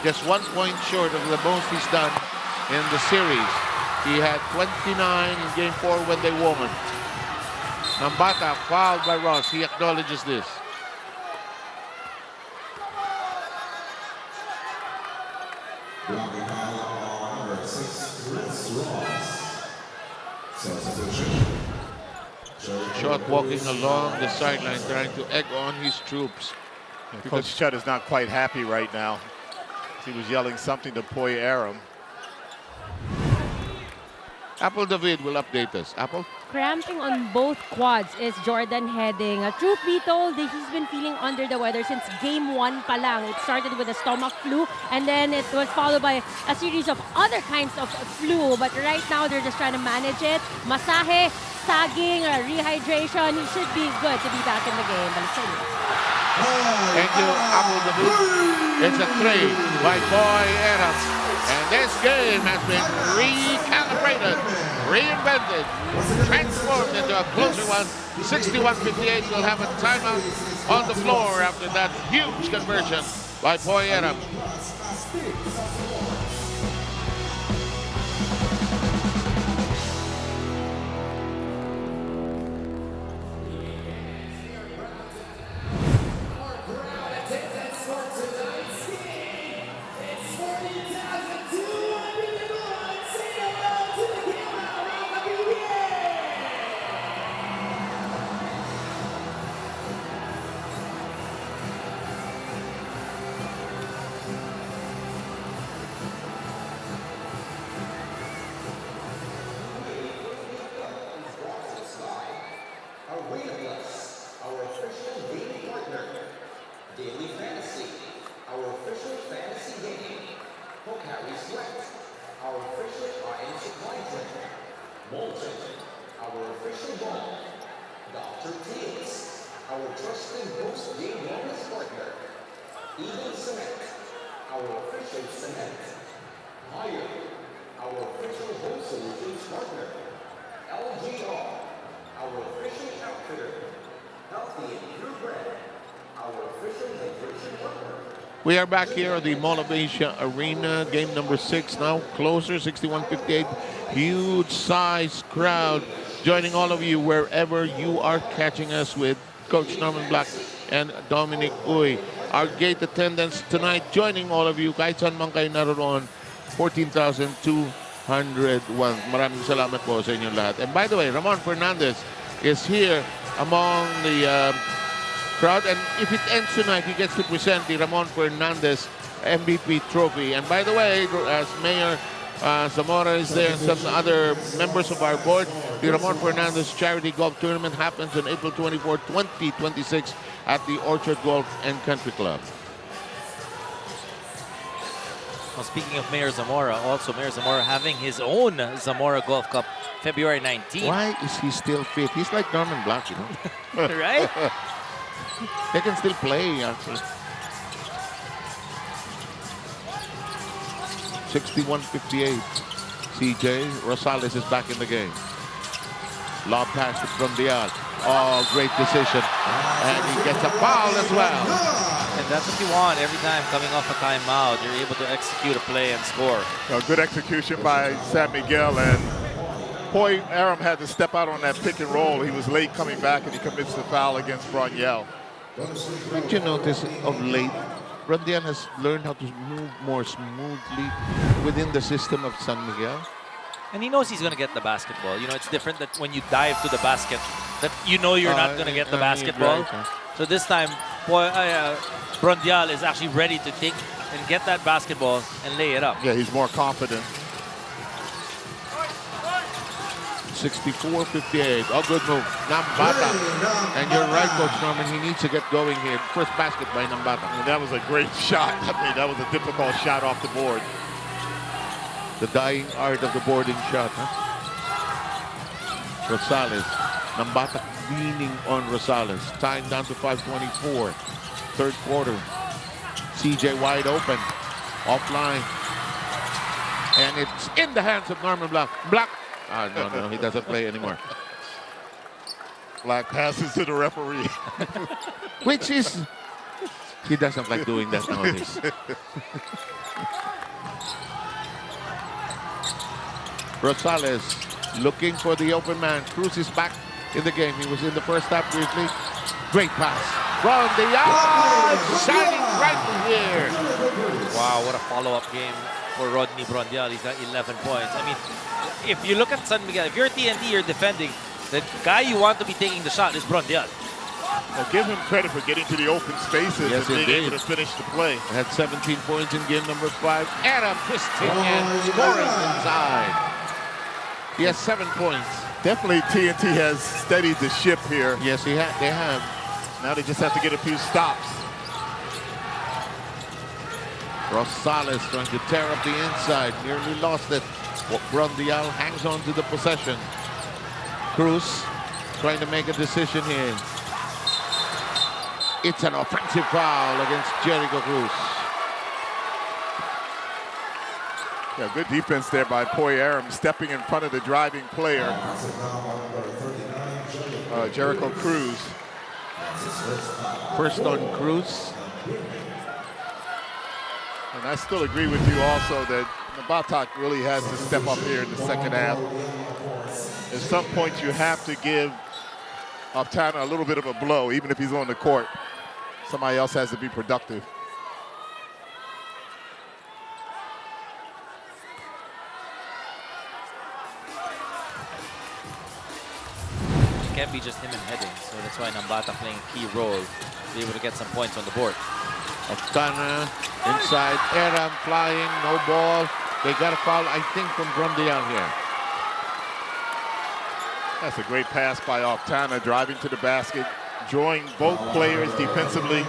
Just 1 point short of the most he's done in the series. He had 29 in Game 4 when they won. Nambata fouled by Ross. He acknowledges this. Blocking foul on number 6, Chris Ross. Substitution. Shot walking along the sideline, trying to egg on his troops. Coach Chud is not quite happy right now. He was yelling something to Poy Aram. Apple David will update us. Apple? Cramping on both quads is Jordan Heading. Truth be told, he's been feeling under the weather since game 1 pa lang. It started with a stomach flu and then it was followed by a series of other kinds of flu. But right now, they're just trying to manage it. Masahe, sagging, rehydration. He should be good to be back in the game. Thank you, Apple David. It's a 3 by Poy Aram. And this game has been recalibrated, reinvented, transformed into a closer one. 61-58 will have a timeout on the floor after that huge conversion by Poy Aram. We are back here at the Mall of Asia Arena, game number 6 now, closer, 61-58, huge size crowd joining all of you wherever you are catching us with Coach Norman Black and Dominic Uy. Our gate attendance tonight joining all of you, kahit saan man kayo naroon, 14,201. Maraming salamat po sa inyong lahat. And by the way, Ramon Fernandez is here among the crowd, and if it ends tonight, he gets to present the Ramon Fernandez MVP trophy. And by the way, as Mayor Zamora is there and some other members of our board, the Ramon Fernandez Charity Golf Tournament happens on April 24, 2026 at the Orchard Golf and Country Club. Well, speaking of Mayor Zamora, also Mayor Zamora having his own Zamora Golf Cup February 19th. Why is he still fit? He's like Norman Black, you know? Right? They can still play, actually. 61-58. CJ Rosales is back in the game. Lob pass from Diaz. Oh, great decision. And he gets a foul as well. And that's what you want every time coming off a timeout. You're able to execute a play and score. Good execution by San Miguel, and Poy Aram had to step out on that pick and roll. He was late coming back, and he commits the foul against Broniel. Did you notice of late, Rondian has learned how to move more smoothly within the system of San Miguel? And he knows he's going to get the basketball. You know, it's different that when you dive to the basket, that you know you're not going to get the basketball. Right. So this time, Brondial is actually ready to take and get that basketball and lay it up. Yeah, he's more confident. 64-58. Oh, good move. Nambata. And you're right, Coach Norman. He needs to get going here. First basket by Nambata. And that was a great shot. I mean, that was a difficult shot off the board. The dying art of the boarding shot, huh? Rosales. Nambata leaning on Rosales. Time down to 5:24. Third quarter. CJ wide open. Offline. And it's in the hands of Norman Black. Black. No, he doesn't play anymore. Black passes to the referee. Which is, he doesn't like doing that nowadays. Rosales looking for the open man. Cruz is back in the game. He was in the first half briefly. Great pass. From the out, shining right here. Wow, what a follow-up game for Rodney Brondial. He's got 11 points. I mean, if you look at San Miguel, if you're TNT, you're defending, the guy you want to be taking the shot is Brondial. Well, give him credit for getting to the open spaces Yes, and being indeed. able to finish the play. Had 17 points in game number 5. Adam twisting and scoring inside. He has 7 points. Definitely TNT has steadied the ship here. Yes, they have. Now they just have to get a few stops. Rosales trying to tear up the inside. Nearly lost it. Brondial hangs on to the possession. Cruz trying to make a decision here. It's an offensive foul against Jericho Cruz. Yeah, good defense there by Poy Aram, stepping in front of the driving player, Jericho Cruz. First on Cruz. And I still agree with you also that Nabatak really has to step up here in the second half. At some point, you have to give Optana a little bit of a blow, even if he's on the court. Somebody else has to be productive. It can't be just him and heading, so that's why Nambata playing a key role to be able to get some points on the board. Optana inside. Aram flying, no ball. They got a foul, I think, from Brondial here. That's a great pass by Optana, driving to the basket, drawing both players defensively,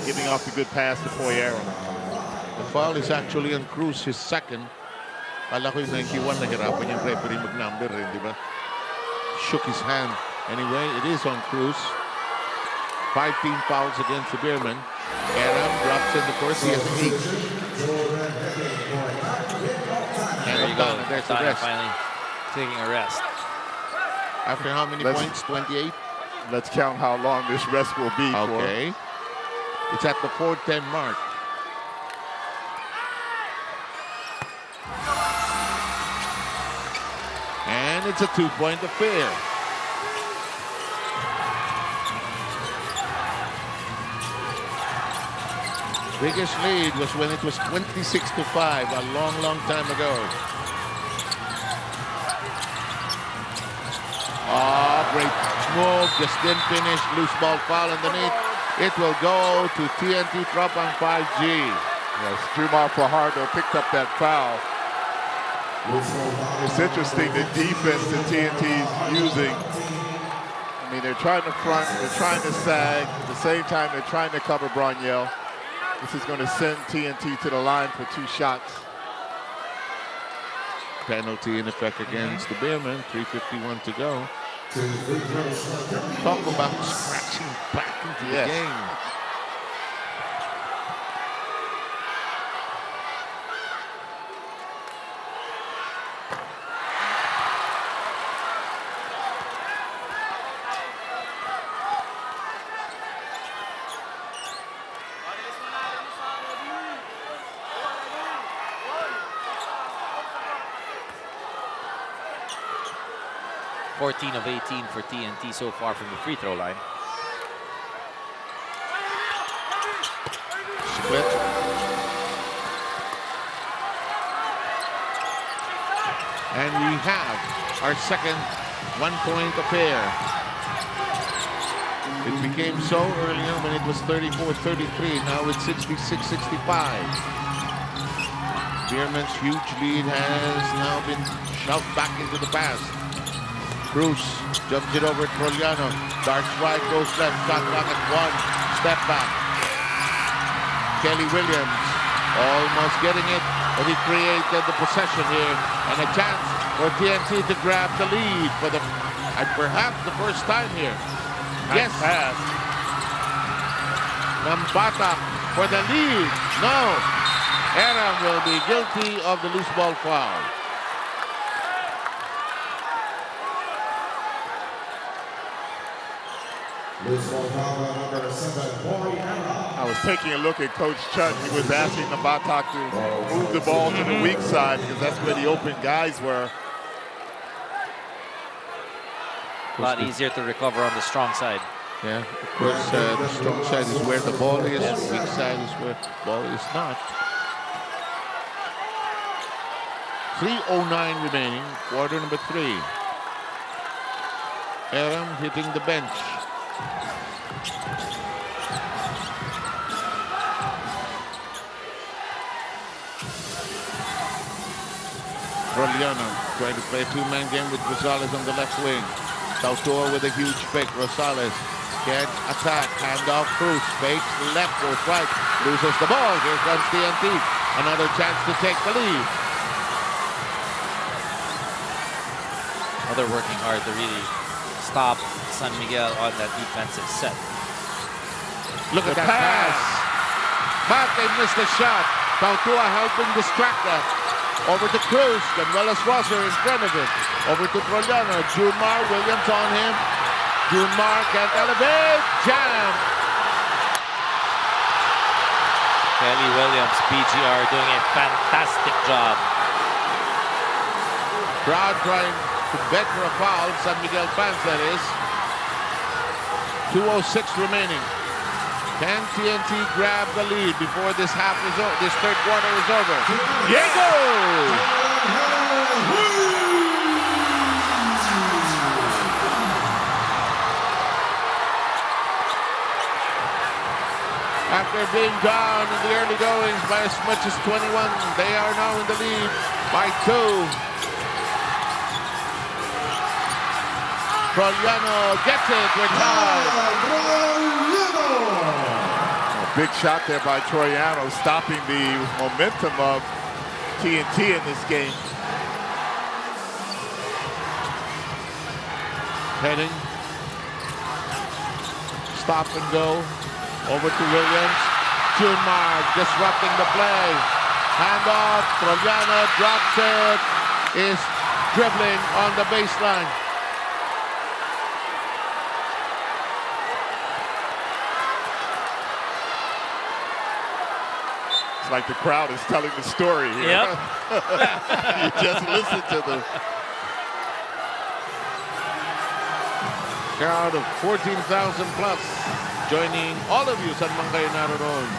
giving off the good pass to Poy Aram. The foul is actually on Cruz, his second. Kala ko yung 91, nahirapan yung referee mag-number, di ba? Shook his hand. Anyway, it is on Cruz. 5 team fouls against the Beermen. Aram drops in the course. He has 8. There you go. There's the Optana rest. finally taking a rest. After how many points? 28? Let's count how long this rest will be. Okay. It's at the 4:10 mark. And it's a 2-point affair. Biggest lead was when it was 26-5, a long, long time ago. Oh, great move, just didn't finish. Loose ball foul underneath. It will go to TNT Tropang 5G. Yes, Jumar Fajardo picked up that foul. It's interesting the defense that TNT's using. I mean, they're trying to front, they're trying to sag. At the same time, they're trying to cover Broniel. This is going to send TNT to the line for 2 shots. Penalty in effect against the Beermen. 3:51 to go. Talk about scratching back into the game. – 14 of 18 for TNT so far from the free throw line. Split. And we have our second 1-point affair. It became so earlier when it was 34-33. Now it's 66-65. Beerman's huge lead has now been shoved back into the past. Cruz jumps it over Troliano. Darts right, goes left. Shot clock at 1. Step back. Kelly Williams almost getting it, but he created the possession here and a chance for TNT to grab the lead for the And perhaps the first time here. Nice Yes. pass. Nambata for the lead. No. Aram will be guilty of the loose ball foul. I was taking a look at Coach Chut. He was asking Nambata to move the ball to the weak side because that's where the open guys were. A lot easier to recover on the strong side. Yeah, of course, the strong side is where the ball is, the weak side is where the ball is not. 3:09 remaining, quarter number 3. Aram hitting the bench. Roliano trying to play a two-man game with Rosales on the left wing. Tautoa with a huge pick. Rosales can't attack. Handoff Cruz. Fakes left, goes right. Loses the ball. Here comes TNT. Another chance to take the lead. Well, they're working hard to really stop San Miguel on that defensive set. Look at that pass. But they missed the shot. Tautoa helping distract that. Over to Cruz, Canuelas Rosser in front of him. Over to Trojano, Junmar, Williams on him. Junmar can't elevate, jam. Kelly Williams, PGR, doing a fantastic job. Crowd trying to beg for a foul, San Miguel fans that is. 2:06 remaining. Can TNT grab the lead before this half is over, this third quarter is over? Diego! After being down in the early goings by as much as 21, they are now in the lead by 2. Trojano gets it, we're tied. Big shot there by Troiano, stopping the momentum of TNT in this game. Heading. Stop and go. Over to Williams. Junmar disrupting the play. Handoff. Trojano drops it. Is dribbling on the baseline. Like the crowd is telling the story here. Yep. You just listen to them. Crowd of 14,000 plus joining all of you sa mga kayo naroon.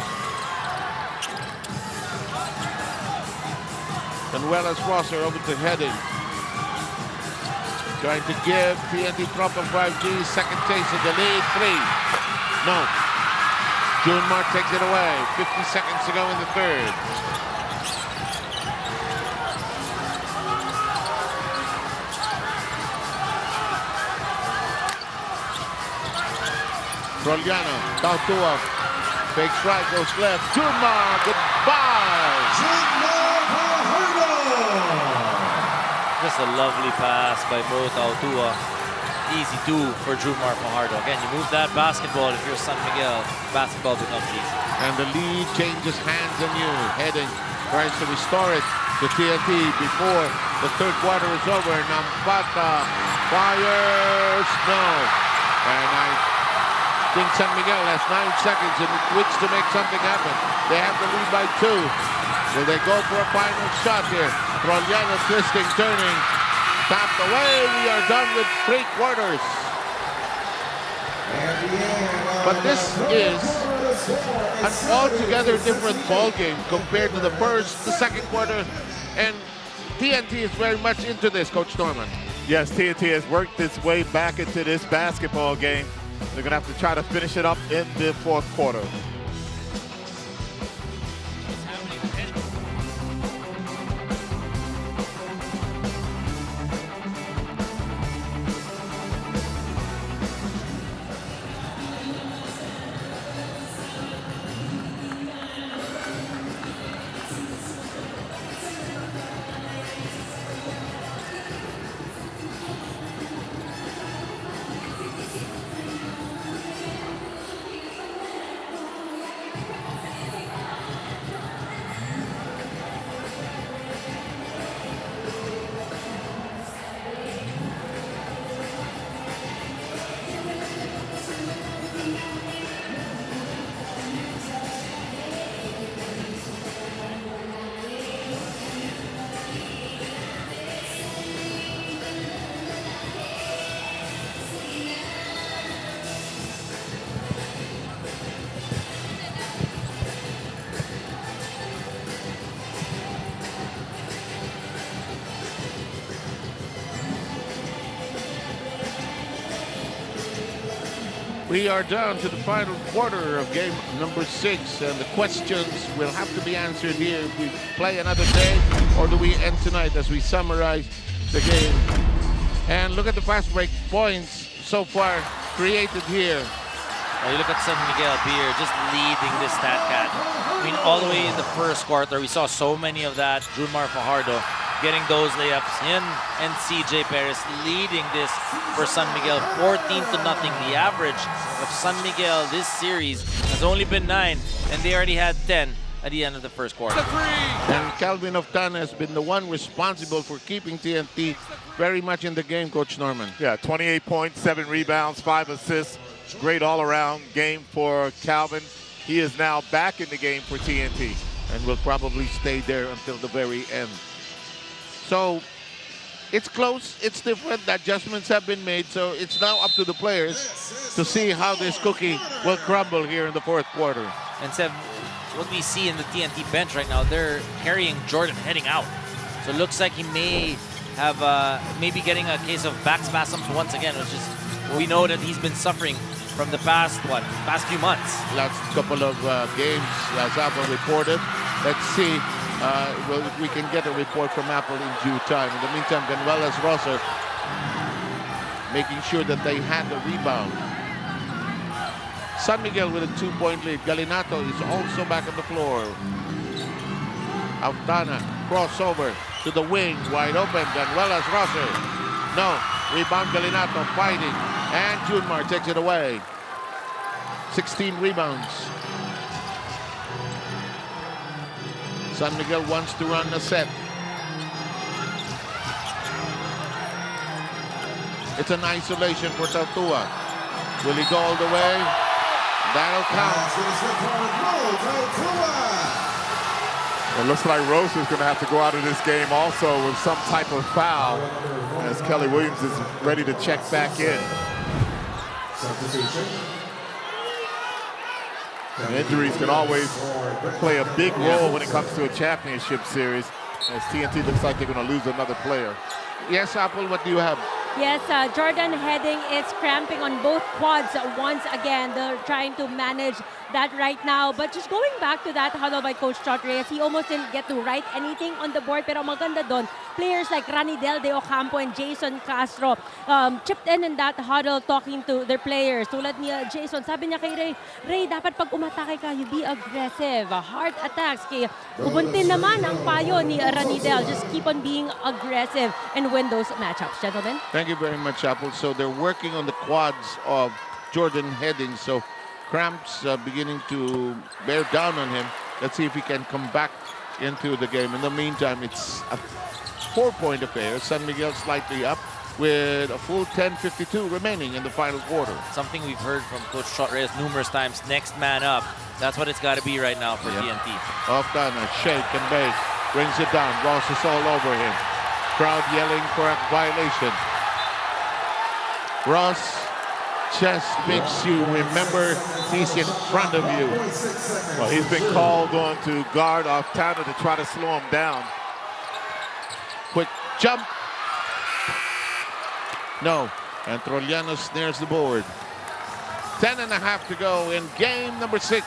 Canuelas Rosser over to Heading. Trying to give TNT Trop of 5G second chase of the lead. 3. No. Junmar takes it away. 50 seconds to go in the third. Trojano, Tautoa, fakes right, goes left. Junmar, goodbye. Just a lovely pass by Mo Tautoa. Easy 2 for Junmar Fajardo. Again, you move that basketball if you're San Miguel, basketball becomes easy. And the lead changes hands anew. Heading tries to restore it to TNT before the third quarter is over. Nambata fires, no. And I think San Miguel has 9 seconds in which to make something happen. They have the lead by 2. Will they go for a final shot here? Trojano twisting, turning. Tapped away. We are done with 3 quarters. But this is an altogether different ball game compared to the first, the second quarter, and TNT is very much into this, Coach Norman. Yes, TNT has worked its way back into this basketball game. They're going to have to try to finish it up in the fourth quarter. We are down to the final quarter of game number 6, and the questions will have to be answered here. If we play another day, or do we end tonight as we summarize the game? And look at the fast break points so far created here. You look at San Miguel Beer just leading this StatCat. I mean, all the way in the first quarter, we saw so many of that. Junmar Fajardo getting those layups. Him and CJ Perez leading this for San Miguel 14-0. The average of San Miguel this series has only been 9, and they already had 10 at the end of the first quarter. And Calvin Oftana has been the one responsible for keeping TNT very much in the game, Coach Norman. Yeah, 28 points, 7 rebounds, 5 assists. Great all-around game for Calvin. He is now back in the game for TNT. And will probably stay there until the very end. So it's close, it's different, adjustments have been made, so it's now up to the players to see how this cookie will crumble here in the fourth quarter. And Seb, what we see in the TNT bench right now, they're carrying Jordan heading out. So it looks like he may have maybe getting a case of back spasms once again, which is, we know that he's been suffering from the past few months. Last couple of games, as Apple reported. Let's see if we can get a report from Apple in due time. In the meantime, Ganuelas Rosser making sure that they had the rebound. San Miguel with a 2-point lead. Galinato is also back on the floor. Autana, crossover to the wing, wide open. Ganuelas Rosser. No, rebound Galinato fighting. And Junmar takes it away. 16 rebounds. San Miguel wants to run a set. It's an isolation for Tautua. Will he go all the way? That'll count. It looks like Rose is going to have to go out of this game also with some type of foul, as Kelly Williams is ready to check back in. And injuries can always play a big role when it comes to a championship series, as TNT looks like they're going to lose another player. Yes, Apple, what do you have? Yes, Jordan Heading is cramping on both quads once again. They're trying to manage that right now. But just going back to that huddle by Coach Chot Reyes, he almost didn't get to write anything on the board. Pero maganda doon, players like Ranidel De Ocampo and Jason Castro chipped in that huddle talking to their players. Tulad ni Jason, sabi niya kay Ray, dapat pag umatake ka, you be aggressive. Hard attacks. Kaya Kubuntin naman ang payo ni Ranidel. Just keep on being aggressive and win those matchups, gentlemen. Thank you very much, Apple. So they're working on the quads of Jordan Heading. So cramps beginning to bear down on him. Let's see if he can come back into the game. In the meantime, it's a 4-point affair. San Miguel slightly up with a full 10:52 remaining in the final quarter. Something we've heard from Coach Chot Reyes numerous times, next man up. That's what it's got to be right now for TNT. Oftana, shake and bake, brings it down. Ross is all over him. Crowd yelling for a violation. Ross just makes you remember he's in front of you. Well, he's been called on to guard Oftana to try to slow him down. Quick jump. No, and Troliano snares the board. 10.5 to go in game number 6.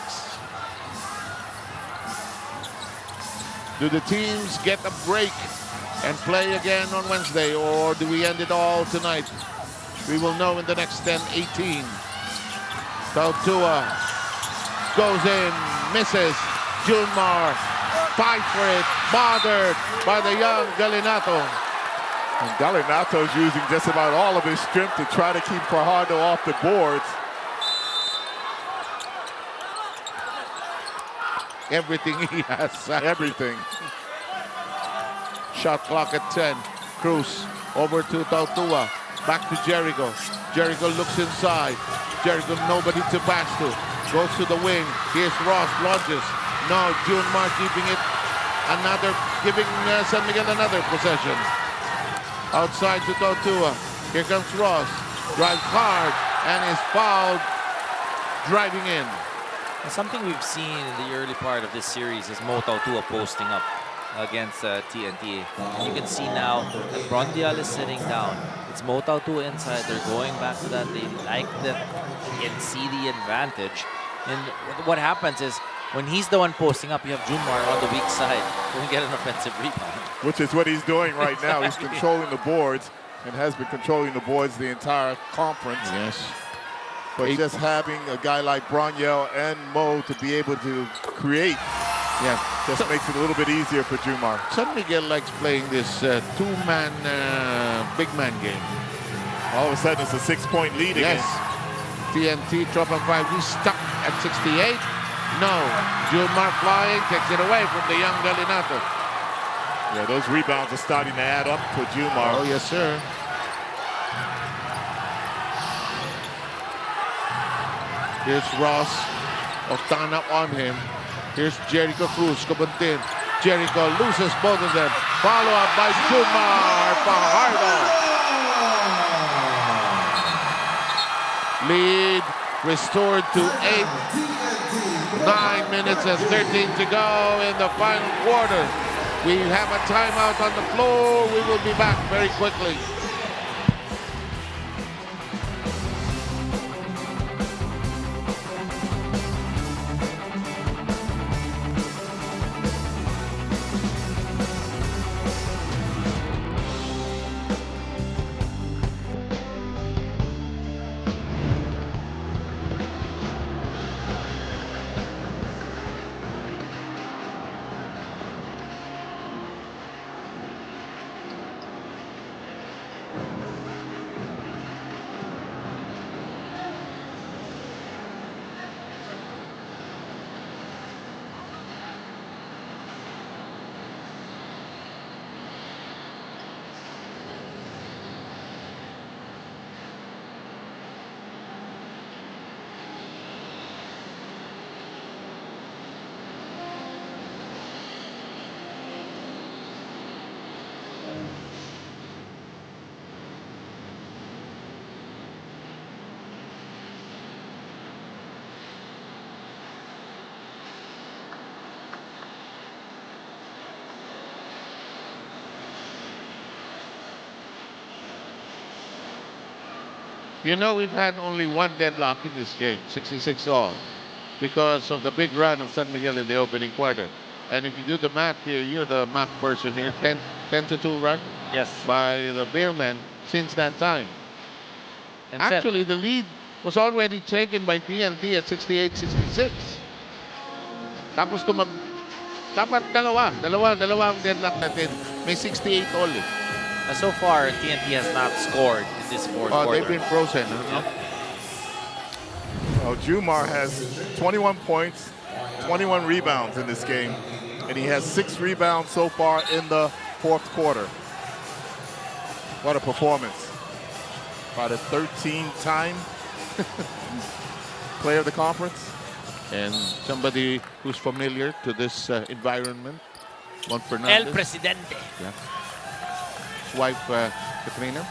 Do the teams get a break and play again on Wednesday, or do we end it all tonight? We will know in the next 10-18. Tautua goes in, misses. Junmar fights for it, bothered by the young Galinato. And Galinato's using just about all of his strength to try to keep Fajardo off the boards. Everything he has. Everything. Shot clock at 10. Cruz over to Tautua. Back to Jericho. Jericho looks inside. Jericho, nobody to pass to. Goes to the wing. Here's Ross, launches. No, Junmar keeping it. Giving San Miguel another possession. Outside to Tautua. Here comes Ross. Drives hard and is fouled driving in. Something we've seen in the early part of this series is Mo Tautua posting up. against TNT. And you can see now that Brondial is sitting down. It's Motao 2 inside. They're going back to that. They like that. They can see the advantage. And what happens is when he's the one posting up, you have Junmar on the weak side. Don't get an offensive rebound. Which is what he's doing right now. He's Exactly. controlling the boards and has been controlling the boards the entire conference. Yes. But just having a guy like Bronyel and Mo to be able to create, just makes it a little bit easier for Jumar. San Miguel likes playing this two-man, big man game. All of a sudden, it's a 6-point lead Yes. again. TNT, drop on 5. He's stuck at 68. No. Jumar flying, takes it away from the young Galinato. Yeah, those rebounds are starting to add up for Jumar. Oh, yes, sir. Here's Ross. Octana on him. Here's Jericho Cruz. Kubantin. Jericho loses both of them. Follow up by Jumar Fajardo. Lead restored to 8. 9 minutes and 13 to go in the final quarter. We have a timeout on the floor. We will be back very quickly. You know, we've had only one deadlock in this game, 66 all, because of the big run of San Miguel in the opening quarter. And if you do the math here, you're the math person here, 10-2 run? Yes. By the Bearmen since that time. And actually, the lead was already taken by TNT at 68-66. Tapos dapat dalawa ang deadlock natin. May 68 only. So far, TNT has not scored in this fourth quarter. They've been frozen. Well, Jumar has 21 points, 21 rebounds in this game, and he has 6 rebounds so far in the fourth quarter. What a performance. About a 13-time player of the conference. And somebody who's familiar to this environment, Juan Fernandez. El Presidente. Yeah. His wife, Katrina.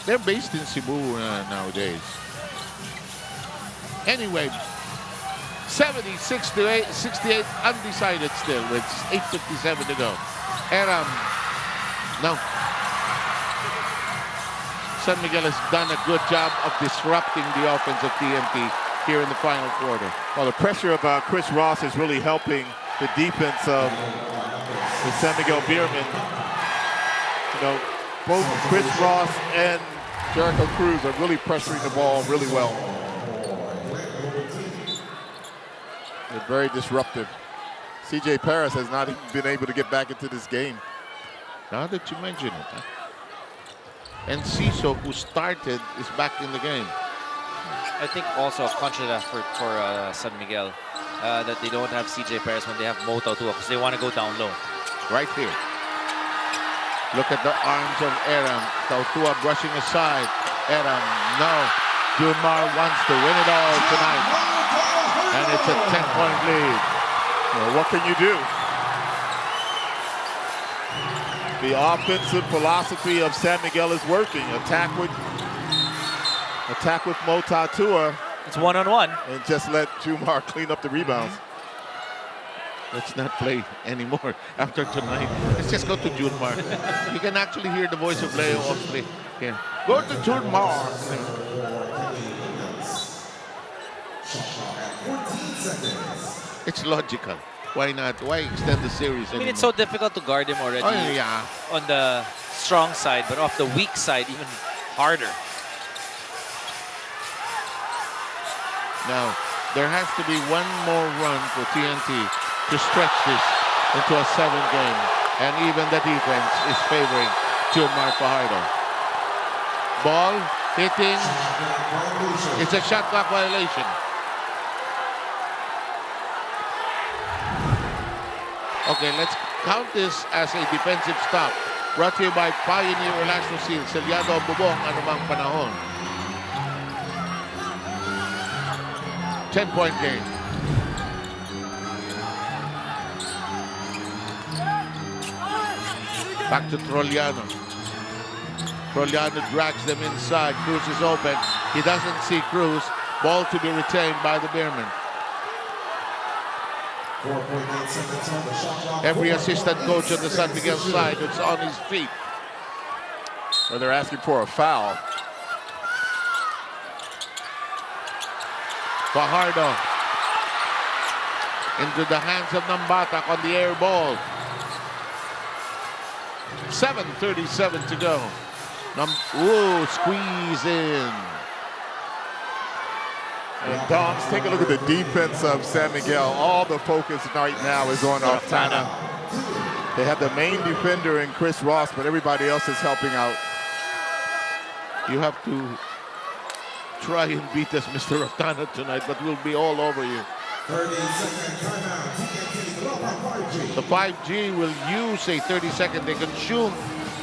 They're based in Cebu nowadays. Anyway, 76-68, undecided still with 8:57 to go. Aram, no. San Miguel has done a good job of disrupting the offense of TNT here in the final quarter. Well, the pressure of Chris Ross is really helping the defense of the San Miguel Beermen. You know, both Chris Ross and Jericho Cruz are really pressuring the ball really well. They're very disruptive. CJ Paris has not even been able to get back into this game. Now that you mention it, huh? And Ciso, who started, is back in the game. I think also a conscious effort for San Miguel that they don't have CJ Perez when they have Mo Tautua because they want to go down low. Right here. Look at the arms of Aram. Tautua brushing aside. Aram, no. Jumar wants to win it all tonight. And it's a 10-point lead. Well, what can you do? The offensive philosophy of San Miguel is working. Attack with Mo Tautua. It's one-on-one. And just let Jumar clean up the rebounds. let's not play anymore after tonight. Let's just go to Junmar. You can actually hear the voice of Leo Osley here. Go to Junmar. It's logical. Why not? Why extend the series I mean, anymore? it's so difficult to guard him already Oh, yeah. on the strong side, but off the weak side, even harder. Now, there has to be one more run for TNT to stretch this into a 7-game. And even the defense is favoring Junmar Fajardo. Ball hitting. It's a shot clock violation. Okay, let's count this as a defensive stop. Brought to you by Pioneer Elasto Seal. Selyado ang bubong anumang panahon. 10-point game. Back to Trollano. Trollano drags them inside. Cruz is open. He doesn't see Cruz. Ball to be retained by the Beermen. Every assistant coach on the San Miguel side is on his feet. Or they're asking for a foul. Fajardo into the hands of Nambatak on the air ball. 7:37 to go. Ooh, squeeze in. And Doms, take a look at the defense of San Miguel. All the focus right now is on Oftana. They have the main defender in Chris Ross, but everybody else is helping out. You have to try and beat us, Mr. Oftana, tonight, but we'll be all over you. The 5G will use a 30-second. They consumed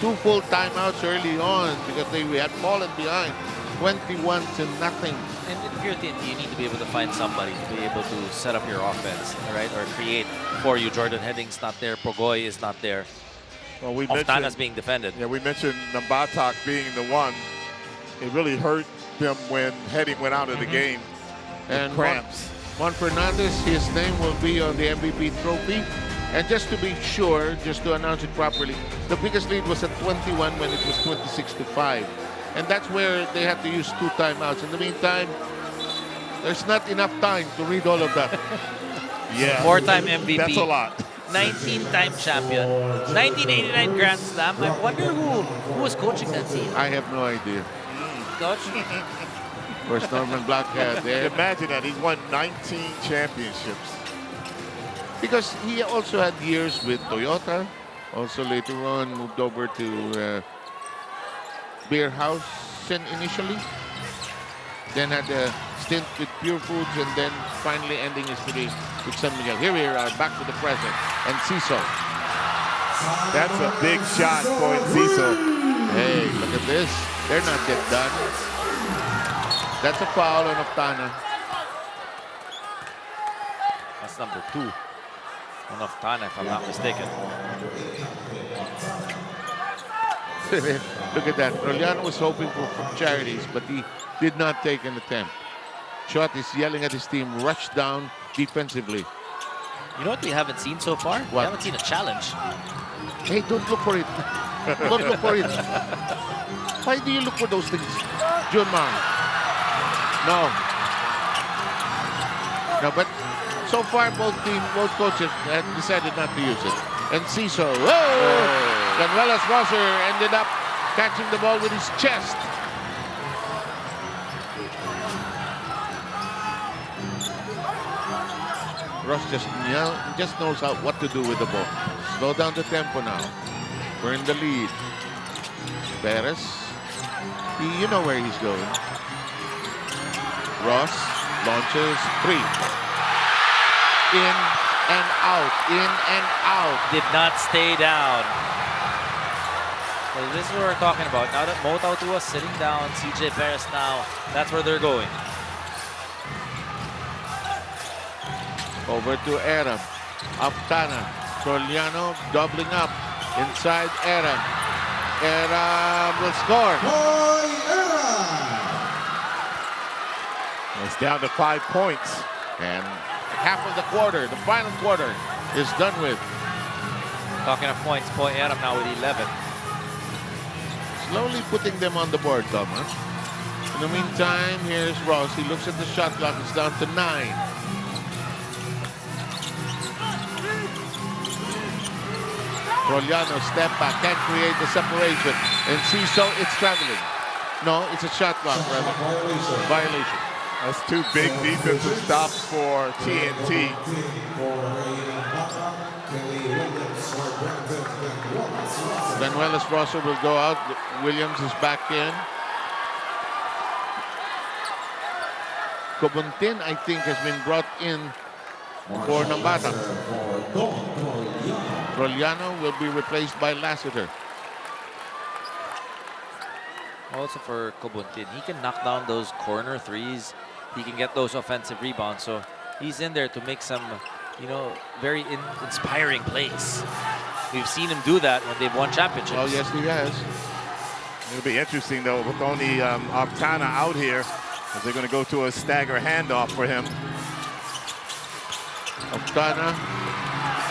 2 full timeouts early on because we had fallen behind 21-0. And if you're TNT, you need to be able to find somebody to be able to set up your offense, right? Or create for you. Jordan Heading's not there. Progoy is not there. Well, we Oftana's being defended. Yeah, we mentioned Nambatak being the one. It really hurt them when Heading went out of the game. And cramps. Juan Fernandez, his name will be on the MVP trophy. And just to be sure, just to announce it properly, the biggest lead was at 21 when it was 26-5. And that's where they had to use 2 timeouts. In the meantime, there's not enough time to read all of that. Yeah. 4-time MVP. That's a lot. 19-time champion. 1989 Grand Slam. I wonder who was coaching that team. I have no idea. Coach? Where's Norman Blackhead there? Imagine that. He's won 19 championships. Because he also had years with Toyota. Also later on moved over to Beer House initially. Then had a stint with Pure Foods and then finally ending his career with San Miguel. Here we are, back to the present. And Ciso. That's a big shot for Ciso. Hey, look at this. They're not yet done. That's a foul on Oftana. That's number 2 on Oftana, if I'm not mistaken. Look at that. Trollano was hoping for charities, but he did not take an attempt. Shot is yelling at his team, rush down defensively. You know what we haven't seen so far? We haven't seen a challenge. Hey, don't look for it. Don't look for it. Why do you look for those things? Junmar. No. No, but so far both coaches have decided not to use it. And Ciso. Canuelas Rosser ended up catching the ball with his chest. Ross just knows what to do with the ball. Slow down the tempo now. We're in the lead. Perez. You know where he's going. Ross launches 3. In and out. In and out. Did not stay down. So this is what we're talking about. Now that Mo Tautua is sitting down, CJ Perez now, that's where they're going. Over to Aram. Oftana. Trollano doubling up. Inside Aram. Aram will score. It's down to 5 points. And half of the quarter, the final quarter, is done with. Talking of points, Poy Aram now with 11. Slowly putting them on the board, Thomas. In the meantime, here's Ross. He looks at the shot clock. It's down to 9. Roliano step back, can't create the separation. And Ciso, it's traveling. No, it's a shot clock, rather. Violation. That's 2 big defensive stops for TNT. Benuelos Rosso will go out. Williams is back in. Cobuntin, I think, has been brought in for Nambata. Roliano will be replaced by Lassiter. Also for Cobuntin, he can knock down those corner threes. He can get those offensive rebounds. So he's in there to make some, very inspiring plays. We've seen him do that when they've won championships. Oh, yes, he has. It'll be interesting, though, with only Octana out here, as they're going to go to a stagger handoff for him. Octana,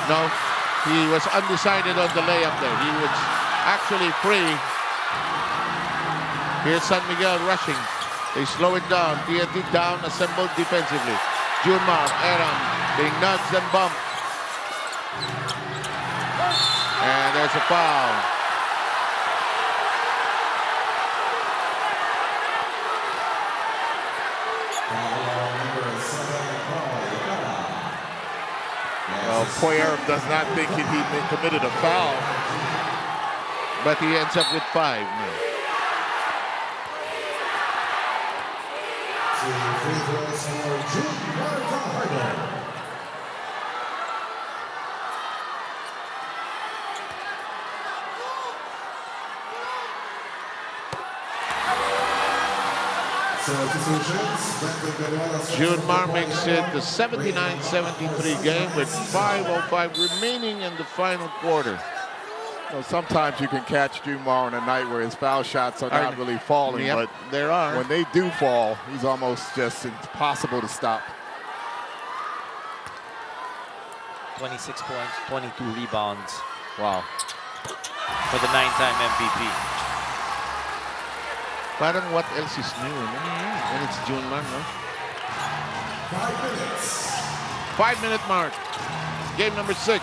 no, he was undecided on the layup there. He was actually free. Here's San Miguel rushing. They slow it down. TNT down, assembled defensively. Junmar, Aram, being nudged and bumped. And there's a foul. Well, Poyer does not think he committed a foul. But he ends up with 5 now. Junmar makes it the 79-73 game with 5:05 remaining in the final quarter. Well, sometimes you can catch Junmar on a night where his foul shots are not really falling, Yep, but there are. when they do fall, he's almost just impossible to stop. 26 points, 22 rebounds. Wow. For the 9-time MVP. Parang what else is new? And it's Junmar, no? 5 minutes. 5-minute mark. Game number 6.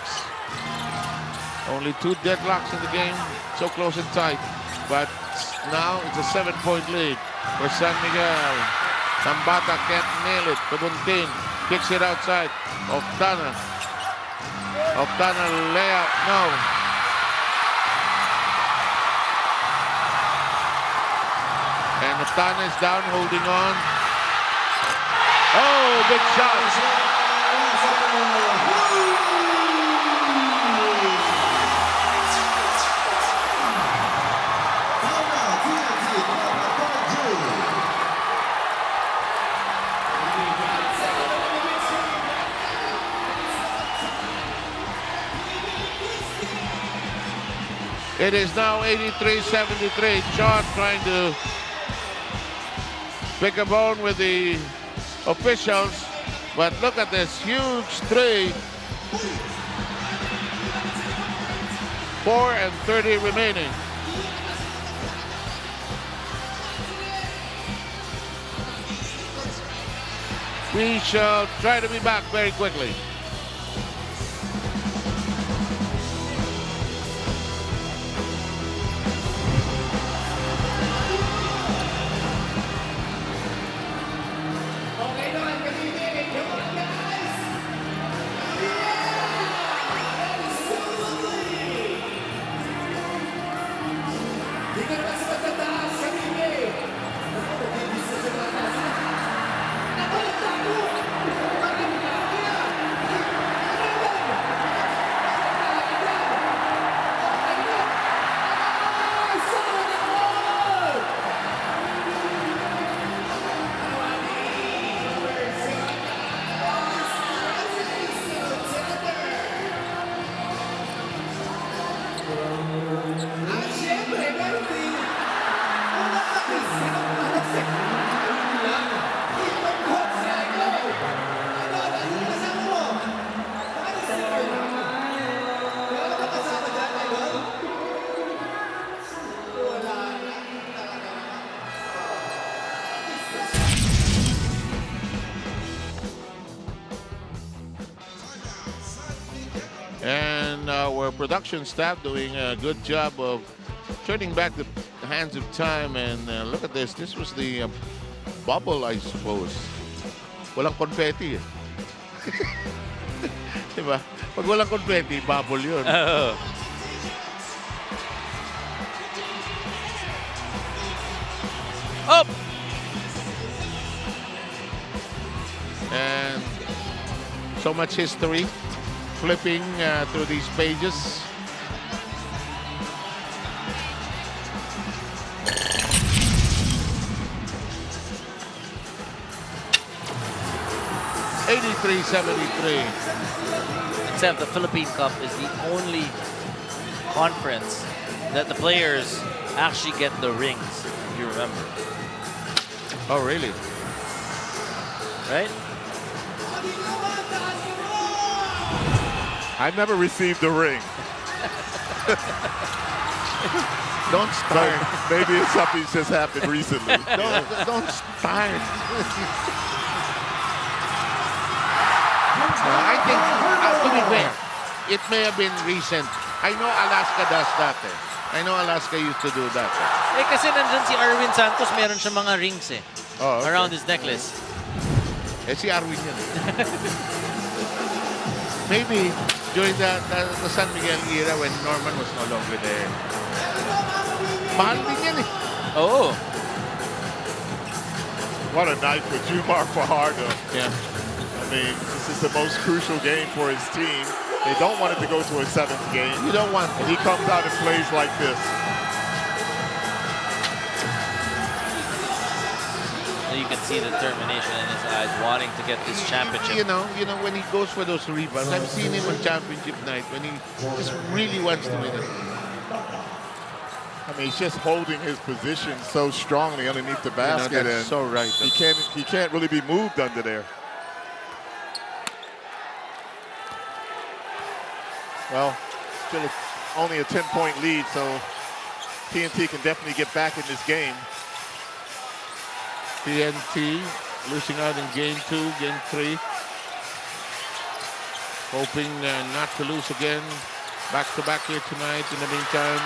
Only 2 deadlocks in the game. So close and tight. But now it's a 7-point lead for San Miguel. Nambata can't nail it. Cobuntin kicks it outside. Octana layup. No. And Octana is down, holding on. Oh, big shot. It is now 83-73. Sean trying to pick a bone with the officials. But look at this huge 3. 4:30 remaining. We shall try to be back very quickly. production staff doing a good job of turning back the hands of time. And look at this. This was the bubble, I suppose. Walang confetti. Diba? Pag walang confetti, bubble yun. Up! And so much history flipping through these pages. $83-73. Except the Philippine Cup is the only conference that the players actually get the rings, if you remember. Oh, really? Right? I never received a ring. Don't start. Maybe it's something's just happened recently. Don't start. I think, to be fair, it may have been recent. I know Alaska does that. I know Alaska used to do that. Eh kasi nandyan si Arwin Santos, meron siya mga rings eh. Oh, okay. Around his necklace. Eh si Arwin yan. Maybe during the San Miguel era when Norman was no longer there. Mahal din yan eh. Oh. What a night for Jumar Fajardo. Yeah. I mean, this is the most crucial game for his team. They don't want it to go to a 7th game. You don't want it. And he comes out and plays like this. So you can see the determination in his eyes, wanting to get this championship. You know, when he goes for those rebounds, I've seen him on championship night when he just really wants to win it. I mean, he's just holding his position so strongly underneath the basket. That's so right. He can't really be moved under there. Well, still only a 10-point lead, so TNT can definitely get back in this game. TNT losing out in game 2, game 3. Hoping not to lose again. Back-to-back here tonight. In the meantime,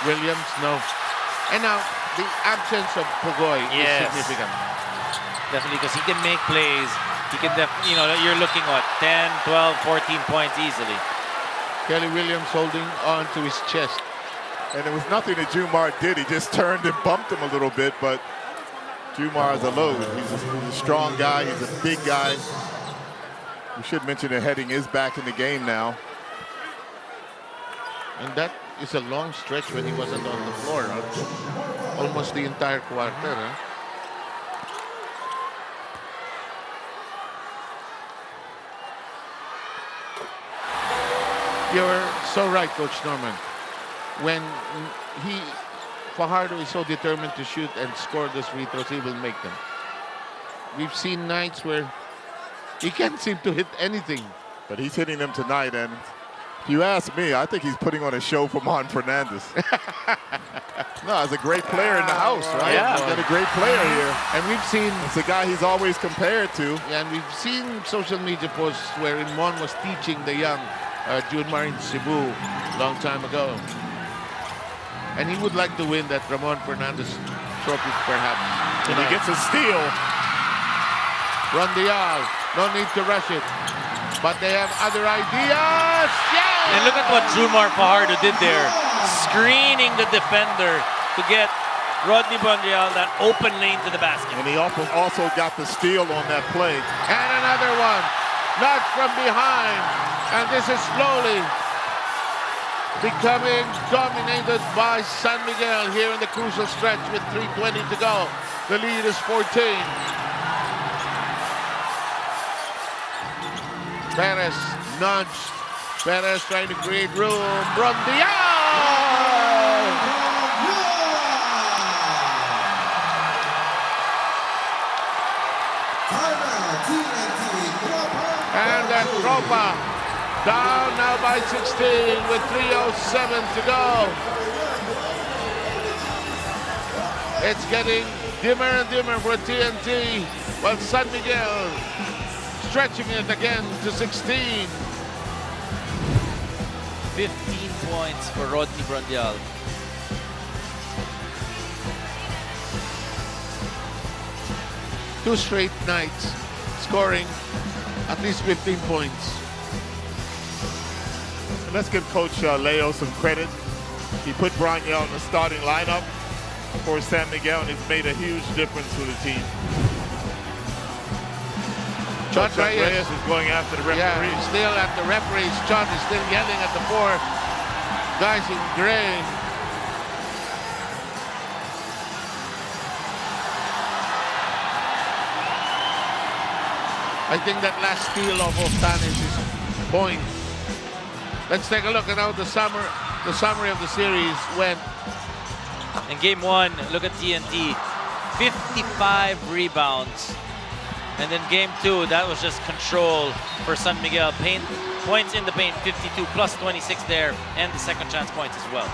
Williams, no. And now, the absence of Pugoy is significant. Definitely, because he can make plays. He can, you're looking at 10, 12, 14 points easily. Kelly Williams holding on to his chest. And there was nothing that Jumar did. He just turned and bumped him a little bit, but Jumar is a load. He's a strong guy. He's a big guy. We should mention that Heading is back in the game now. And that is a long stretch when he wasn't on the floor. Almost the entire quarter. Huh? You're so right, Coach Norman. When Fajardo is so determined to shoot and score those free throws, he will make them. We've seen nights where he can't seem to hit anything. But he's hitting them tonight, and if you ask me, I think he's putting on a show for Mon Fernandez. No, he's a great player in the house, right? Yeah. He's got a great player here. And we've seen... It's a guy he's always compared to. Yeah, and we've seen social media posts wherein Mon was teaching the young Junmar in Cebu a long time ago. And he would like to win that Ramon Fernandez trophy, perhaps. And he gets a steal. Rondial, no need to rush it. But they have other ideas. Yeah! And look at what Jumar Fajardo did there. Screening the defender to get Rodney Bondial that open lane to the basket. And he also got the steal on that play. And another one. Not from behind. And this is slowly becoming dominated by San Miguel here in the crucial stretch with 3:20 to go. The lead is 14. Perez nudged. Perez trying to create room. Rondial! And then Tropa down now by 16 with 3:07 to go. It's getting dimmer and dimmer for TNT, while San Miguel stretching it again to 16. 15 points for Rodney Brondial. Two straight nights scoring at least 15 points. And let's give Coach Leo some credit. He put Brondial in the starting lineup for San Miguel, and it's made a huge difference for the team. Chot Reyes is going after the referee. Yeah, he's still at the referees. Chot is still yelling at the four guys in gray. I think that last steal of Otanis is point. Let's take a look at how the summary of the series went. In game 1, look at TNT. 55 rebounds. And then game 2, that was just control for San Miguel. Points in the paint, 52 plus 26 there, and the second chance points as well.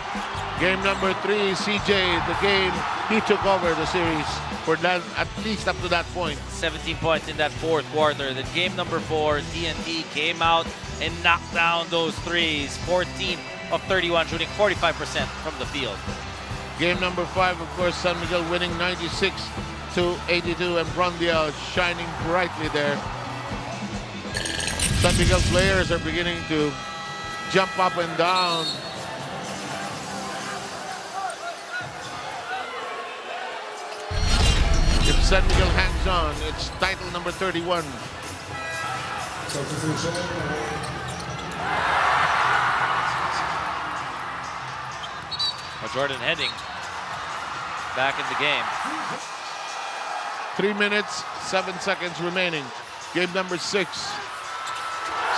Game number 3, CJ, the game he took over the series for that, at least up to that point. 17 points in that fourth quarter. Then game number 4, TNT came out and knocked down those threes. 14 of 31, shooting 45% from the field. Game number 5, of course, San Miguel winning 96-82, and Brondial shining brightly there. San Miguel players are beginning to jump up and down. If San Miguel hangs on, it's title number 31. Jordan Heading back in the game. 3 minutes, 7 seconds remaining. Game number 6.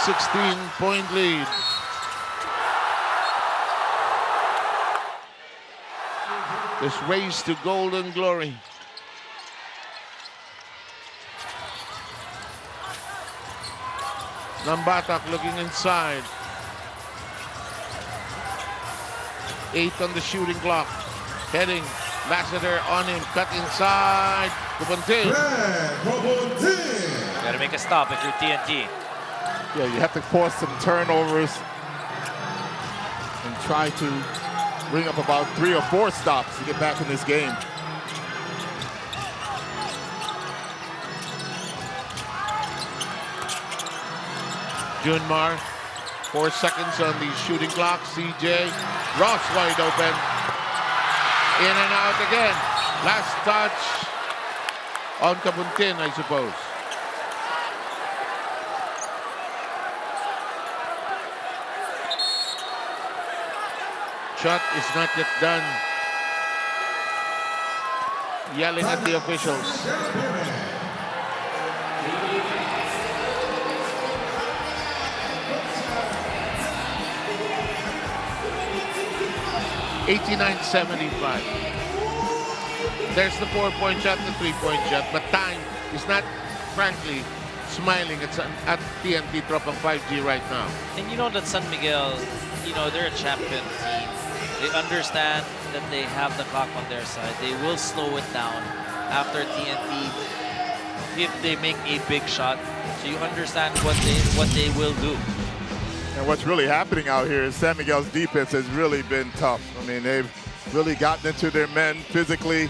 16-point lead. This race to golden glory. Nambatak looking inside. 8 on the shooting clock. Heading. Lassiter on him. Cut inside. Kubuntin. Gotta make a stop if you're TNT. Yeah, you have to force some turnovers and try to bring up about 3 or 4 stops to get back in this game. Junmar, 4 seconds on the shooting clock. CJ, Ross wide open. In and out again. Last touch on Kabuntin, I suppose. Shot is not yet done. Yelling at the officials. $89-75. There's the 4-point shot, the 3-point shot, but time is not, frankly, smiling at TNT Tropang 5G right now. And you know that San Miguel, you know, they're a champion team. They understand that they have the clock on their side. They will slow it down after TNT if they make a big shot. So you understand what they will do. And what's really happening out here is San Miguel's defense has really been tough. I mean, they've really gotten into their men physically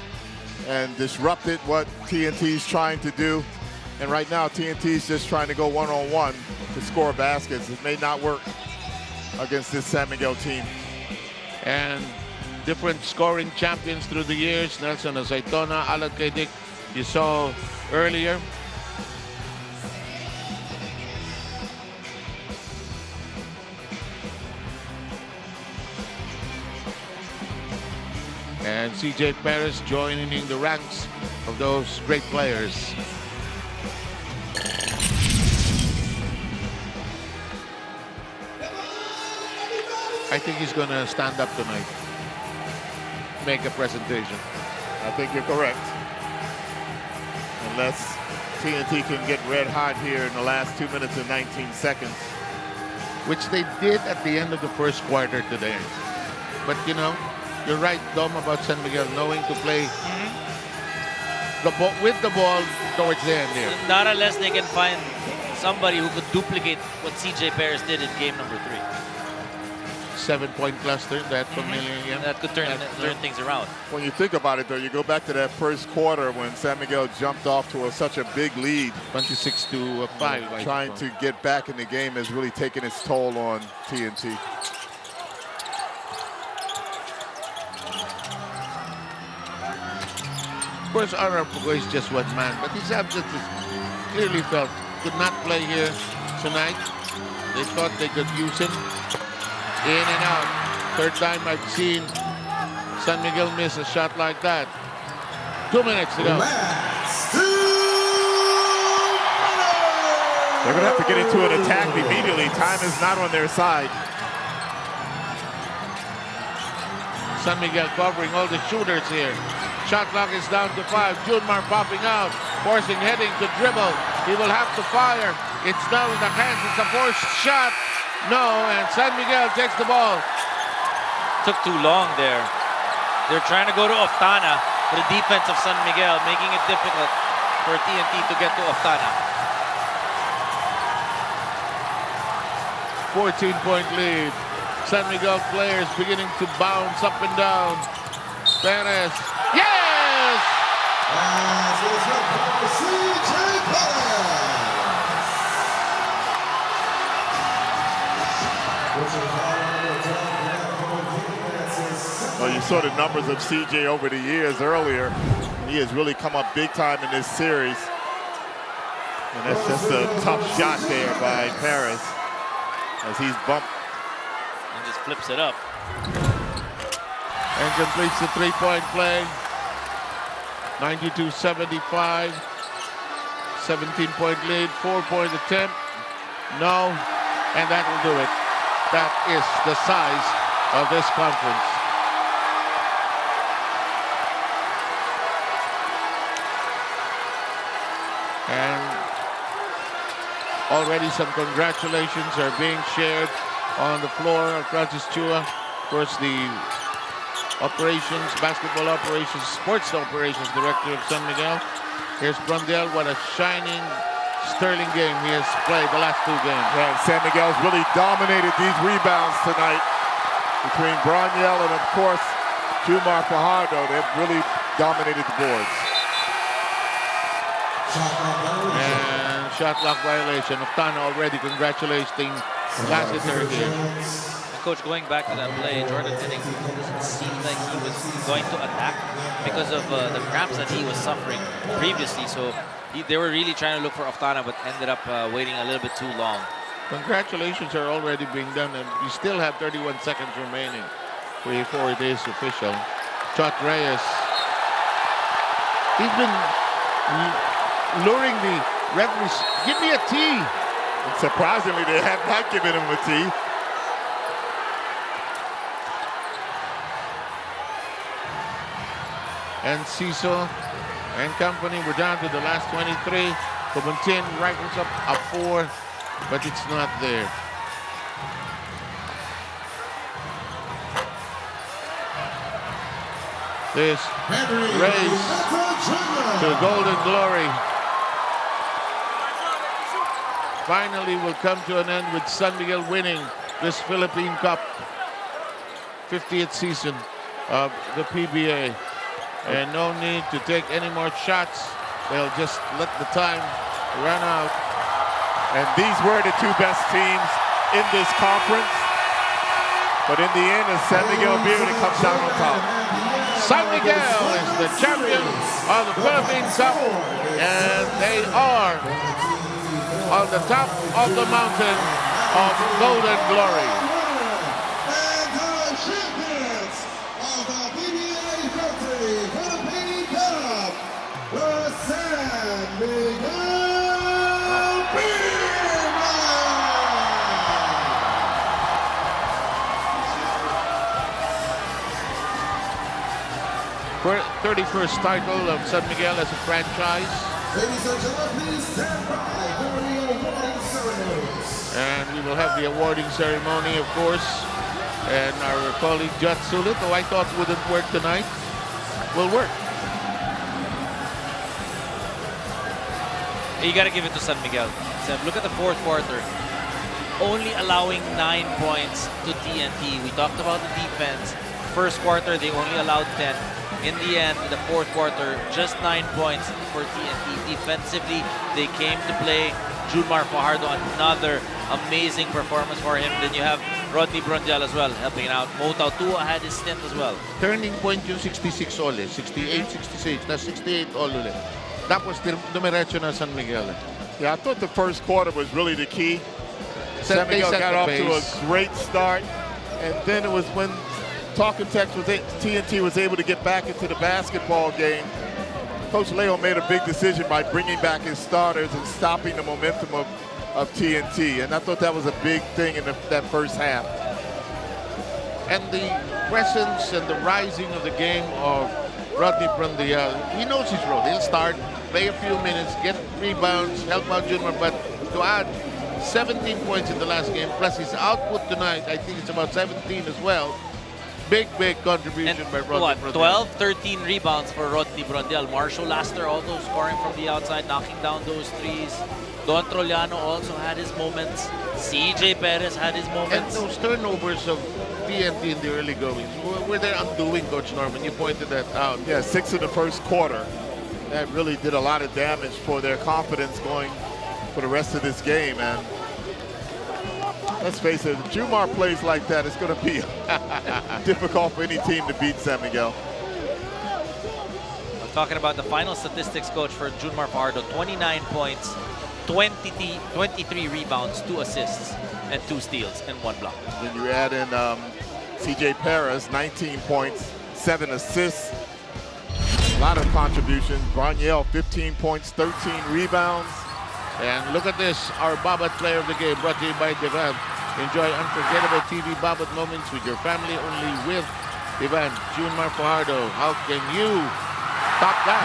and disrupted what TNT's trying to do. And right now, TNT's just trying to go one-on-one to score baskets. It may not work against this San Miguel team. And different scoring champions through the years. Nelson Azaitona, Alan Kedic, you saw earlier. And CJ Perez joining the ranks of those great players. I think he's going to stand up tonight, make a presentation. I think you're correct. Unless TNT can get red hot here in the last 2 minutes and 19 seconds. Which they did at the end of the first quarter today. But, you know, you're right, Dom, about San Miguel knowing to play with the ball towards the end here. Not unless they can find somebody who could duplicate what CJ Perez did in game number 3. 7-point cluster. That familiar again? That could turn things around. When you think about it, though, you go back to that first quarter when San Miguel jumped off to such a big lead. 26-5. Trying to get back in the game has really taken its toll on TNT. Of course, Arapuco is just one man, but his absence is clearly felt. Could not play here tonight. They thought they could use him. In and out. Third time I've seen San Miguel miss a shot like that. 2 minutes to go. They're going to have to get into an attack immediately. Time is not on their side. San Miguel covering all the shooters here. Shot clock is down to 5. Junmar popping out, forcing heading to dribble. He will have to fire. It's now in the hands. It's a forced shot. No, and San Miguel takes the ball. Took too long there. They're trying to go to Oftana for the defense of San Miguel, making it difficult for TNT to get to Oftana. 14-point lead. San Miguel players beginning to bounce up and down. Perez. Yes! Well, you saw the numbers of CJ over the years earlier. He has really come up big time in this series. And that's just a tough shot there by Perez as he's bumped. And just flips it up. And completes the three-point play. 92-75. 17-point lead, 4-point attempt. No, and that will do it. That is the size of this conference. And already some congratulations are being shared on the floor of Francis Chua. Of course, the operations, basketball operations, sports operations director of San Miguel. Here's Brondel. What a shining, sterling game he has played the last two games. Yeah, San Miguel's really dominated these rebounds tonight between Broniel and, of course, Jumar Fajardo. They've really dominated the boards. And shot clock violation. Oftana already congratulating Lassiter here. And Coach, going back to that play, Jordan Tinning doesn't seem like he was going to attack because of the cramps that he was suffering previously. So they were really trying to look for Oftana, but ended up waiting a little bit too long. Congratulations are already being done, and you still have 31 seconds remaining before it is official. Chot Reyes. He's been luring the referees. Give me a tee. And surprisingly, they have not given him a tee. And Ciso and company, we're down to the last 23. Comontin rifles up a 4, but it's not there. This race to golden glory finally will come to an end with San Miguel winning this Philippine Cup 50th season of the PBA. And no need to take any more shots. They'll just let the time run out. And these were the two best teams in this conference. But in the end, it's San Miguel Beer that comes down on top. San Miguel is the champion of the Philippine Cup, and they are on the top of the mountain of golden glory. And the champions of the PBA 50 Philippine Cup, the San Miguel For 31st title of San Miguel as a franchise. Ladies and gentlemen, please stand by for the awarding ceremonies. And we will have the awarding ceremony, of course. And our colleague Jud Sulit, who I thought wouldn't work tonight, will work. You got to give it to San Miguel. Seb, look at the fourth quarter. only allowing 9 points to TNT. We talked about the defense. First quarter, they only allowed 10. In the end, in the fourth quarter, just 9 points for TNT. Defensively, they came to play. Junmar Fajardo, another amazing performance for him. Then you have Rodney Brondial as well, helping out. Motau Tua had his stint as well. Turning point yung 66 ulit. 68, 66. Na 68 all ulit. Tapos dumiretso na San Miguel. Yeah, I thought the first quarter was really the key. San They Miguel set got the off to a pace. great start, and then it was when Talking Tex was TNT was able to get back into the basketball game. Coach Leo made a big decision by bringing back his starters and stopping the momentum of TNT, and I thought that was a big thing in that first half. And the presence and the rising of the game of Rodney Brondial, he knows his role. He'll start, play a few minutes, get rebounds, help out Junmar, but to add 17 points in the last game, plus his output tonight, I think it's about 17 as well. Big contribution by Rodney Brondial. 12, 13 rebounds for Rodney Brondial. Marshall Laster also scoring from the outside, knocking down those threes. Don Troliano also had his moments. CJ Perez had his And moments. those turnovers of TNT in the early goings were their undoing, Coach Norman. You pointed that out. Yeah, 6 in the first quarter. That really did a lot of damage for their confidence going for the rest of this game. And let's face it, if Junmar plays like that, it's going to be difficult for any team to beat San Miguel. I'm talking about the final statistics, Coach, for Junmar Fajardo. 29 points, 23 rebounds, 2 assists, and 2 steals, and 1 block. Then you add in CJ Perez, 19 points, 7 assists. A lot of contributions. Broniel, 15 points, 13 rebounds. And look at this, our Babat player of the game, brought to you by Divan. Enjoy unforgettable TV Babat moments with your family, only with Divan. Junmar Fajardo, how can you top that?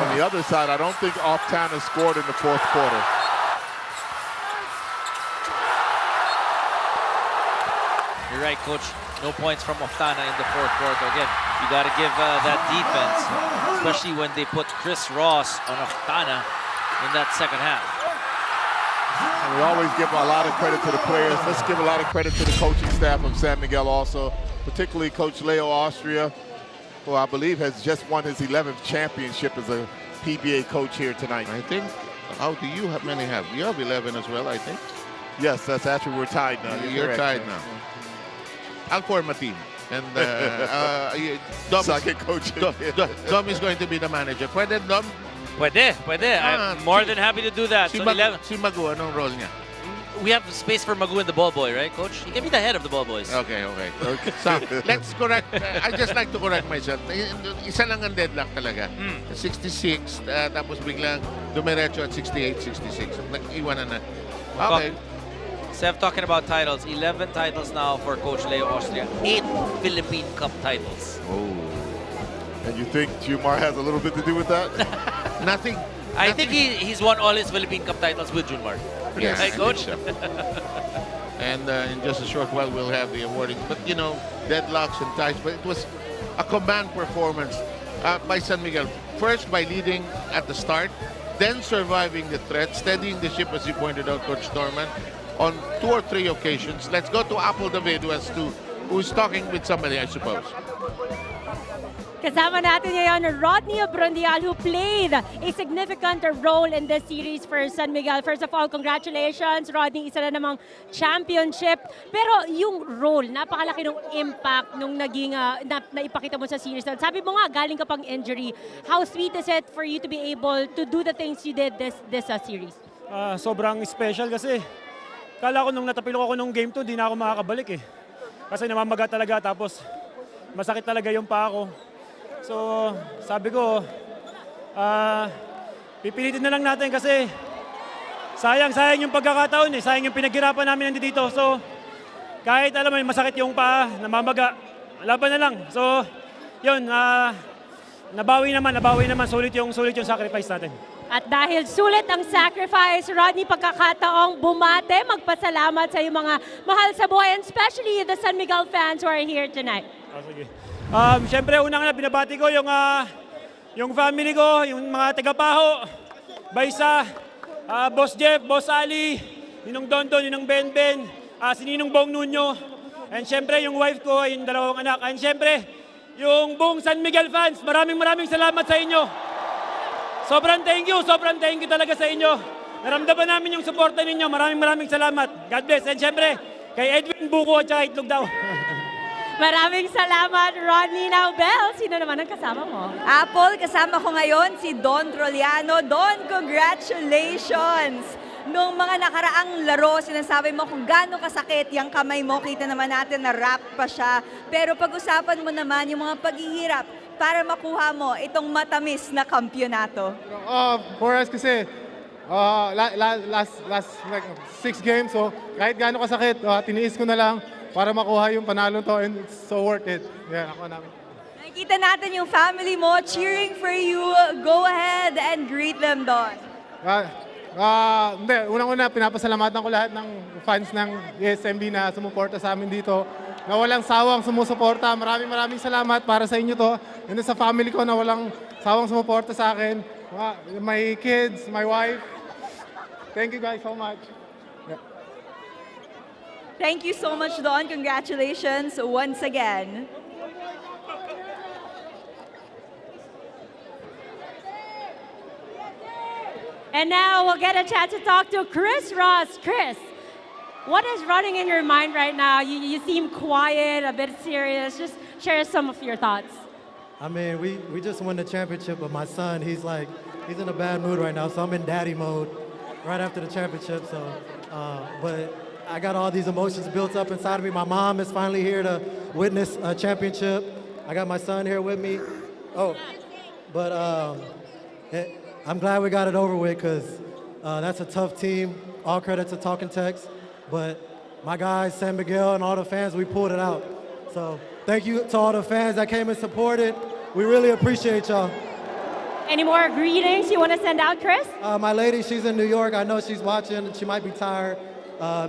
On the other side, I don't think Oftana scored in the fourth quarter. You're right, Coach. No points from Oftana in the fourth quarter. Again, you got to give that defense, especially when they put Chris Ross on Oftana in that second half. And we always give a lot of credit to the players. Let's give a lot of credit to the coaching staff of San Miguel also, particularly Coach Leo Austria, who I believe has just won his 11th championship as a PBA coach here tonight. I think, how do you have many have? You have 11 as well, I think. Yes, that's actually, we're tied now. You're tied now. I'll form a team. And Dom is going to be the manager. Pwede, Dom? Pwede. I'm more than happy to do that. Si, So si Magu, anong role niya? we have space for Magu and the ball boy, right, Coach? He can be the head of the ball boys. Okay. So, let's correct. I just like to correct myself. Isa lang ang deadlock talaga. 66, tapos biglang dumiretso at 68, 66. Nag-iwanan na. Okay. Sev talking about titles. 11 titles now for Coach Leo Austria. 8 Philippine Cup titles. Oh. And you think Junmar has a little bit to do with that? Nothing. I think he's won all his Philippine Cup titles with Junmar. Yes, Right, Coach? I think so. And in just a short while, we'll have the awarding. But, you know, deadlocks and ties. But it was a command performance by San Miguel. First, by leading at the start, then surviving the threat, steadying the ship, as you pointed out, Coach Norman, on 2 or 3 occasions. Let's go to Apple David, who's talking with somebody, I suppose. Kasama natin ngayon Rodney Brondial, who played a significant role in this series for San Miguel. First of all, congratulations, Rodney, isa na namang championship. Pero yung role, napakalaki ng impact nung naging naipakita mo sa series. Sabi mo nga, galing ka pang injury. How sweet is it for you to be able to do the things you did this series? Sobrang special kasi kala ko nung natapilok ako nung game 2, di na ako makakabalik eh. Kasi namamaga talaga, tapos masakit talaga yung paa ko. So, sabi ko, pipilitin na lang natin kasi sayang yung pagkakataon eh. Sayang yung pinaghirapan namin nandito. So, kahit alam mo masakit yung paa, namamaga, laban na lang. So, yun, nabawi naman. Sulit yung sacrifice natin. At dahil sulit ang sacrifice, Rodney, pagkakataong bumate, magpasalamat sa iyong mga mahal sa buhay, and especially the San Miguel fans who are here tonight. Sige. Siyempre, unang binabati ko yung family ko, yung mga taga-Paho, Baisa, Boss Jeff, Boss Ali, Ninong Dondon, Ninong Benben, si Ninong Bong Nunyo, and syempre yung wife ko, yung dalawang anak, and syempre yung buong San Miguel fans, maraming salamat sa inyo. Sobrang thank you talaga sa inyo. Naramdaman namin yung suporta ninyo, maraming salamat. God bless, and syempre kay Edwin Buko at saka Itlog daw. Maraming salamat, Rodney. Now, Belle, sino naman ang kasama mo? Apple, kasama ko ngayon si Don Troliano. Don, congratulations! Noong mga nakaraang laro, sinasabi mo kung gaano kasakit yung kamay mo. Kita naman natin na wrap pa siya. Pero pag-usapan mo naman yung mga paghihirap para makuha mo itong matamis na kampyonato. For us kasi, last like 6 games, so kahit gaano kasakit, tiniis ko na lang para makuha yung panalo to, and it's so worth it. Yeah, ako namin. Nakikita natin yung family mo cheering for you. Go ahead and greet them, Don. Hindi, unang-una, pinapasalamatan ko lahat ng fans ng ESMB na sumuporta sa amin dito, na walang sawang sumusuporta. Maraming salamat para sa inyo to. And sa family ko na walang sawang sumuporta sa akin. My kids, my wife. Thank you guys so much. Thank you so much, Don. Congratulations once again. And now we'll get a chance to talk to Chris Ross. Chris, what is running in your mind right now? You seem quiet, a bit serious. Just share some of your thoughts. I mean, we just won the championship, but my son, he's in a bad mood right now, so I'm in daddy mode right after the championship. So, but I got all these emotions built up inside of me. My mom is finally here to witness a championship. I got my son here with me. I'm glad we got it over with because that's a tough team. All credit to Talking Tex. But my guys, San Miguel, and all the fans, we pulled it out. So thank you to all the fans that came and supported. We really appreciate y'all. Any more greetings you want to send out, Chris? My lady, she's in New York. I know she's watching. She might be tired.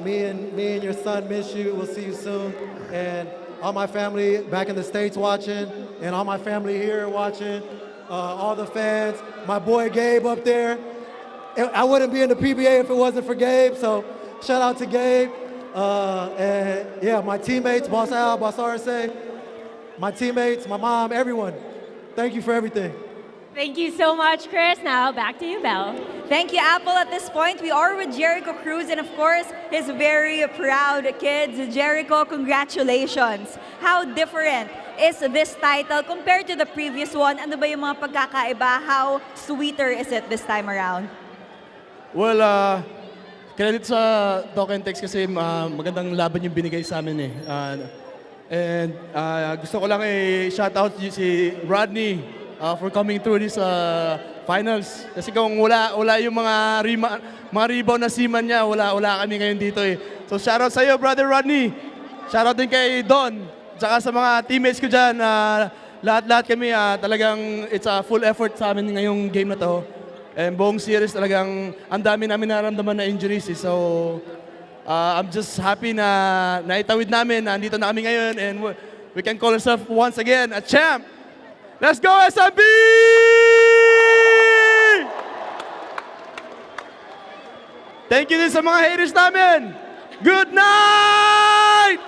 Me and your son miss you. We'll see you soon. And all my family back in the States watching, and all my family here watching. All the fans, my boy Gabe up there. I wouldn't be in the PBA if it wasn't for Gabe, so shout out to Gabe. And yeah, my teammates, Boss Al, Boss RSA, my teammates, my mom, everyone. Thank you for everything. Thank you so much, Chris. Now back to you, Belle. Thank you, Apple. At this point, we are with Jericho Cruz and, of course, his very proud kids. Jericho, congratulations. How different is this title compared to the previous one? Ano ba yung mga pagkakaiba? How sweeter is it this time around? Well, credit sa Talking Tex kasi magandang laban yung binigay sa amin eh. And gusto ko lang shout out si Rodney for coming through this finals. Kasi kung wala yung mga rebound na seaman niya, wala kami ngayon dito eh. So shout out sa iyo, brother Rodney. Shout out din kay Don. Tsaka sa mga teammates ko dyan, lahat kami talagang it's a full effort sa amin ngayong game na to. And buong series talagang ang dami namin naramdaman na injuries. So I'm just happy na naitawid namin, nandito na kami ngayon, and we can call ourselves once again a champ. Let's go SMB! Thank you din sa mga haters namin. Good night!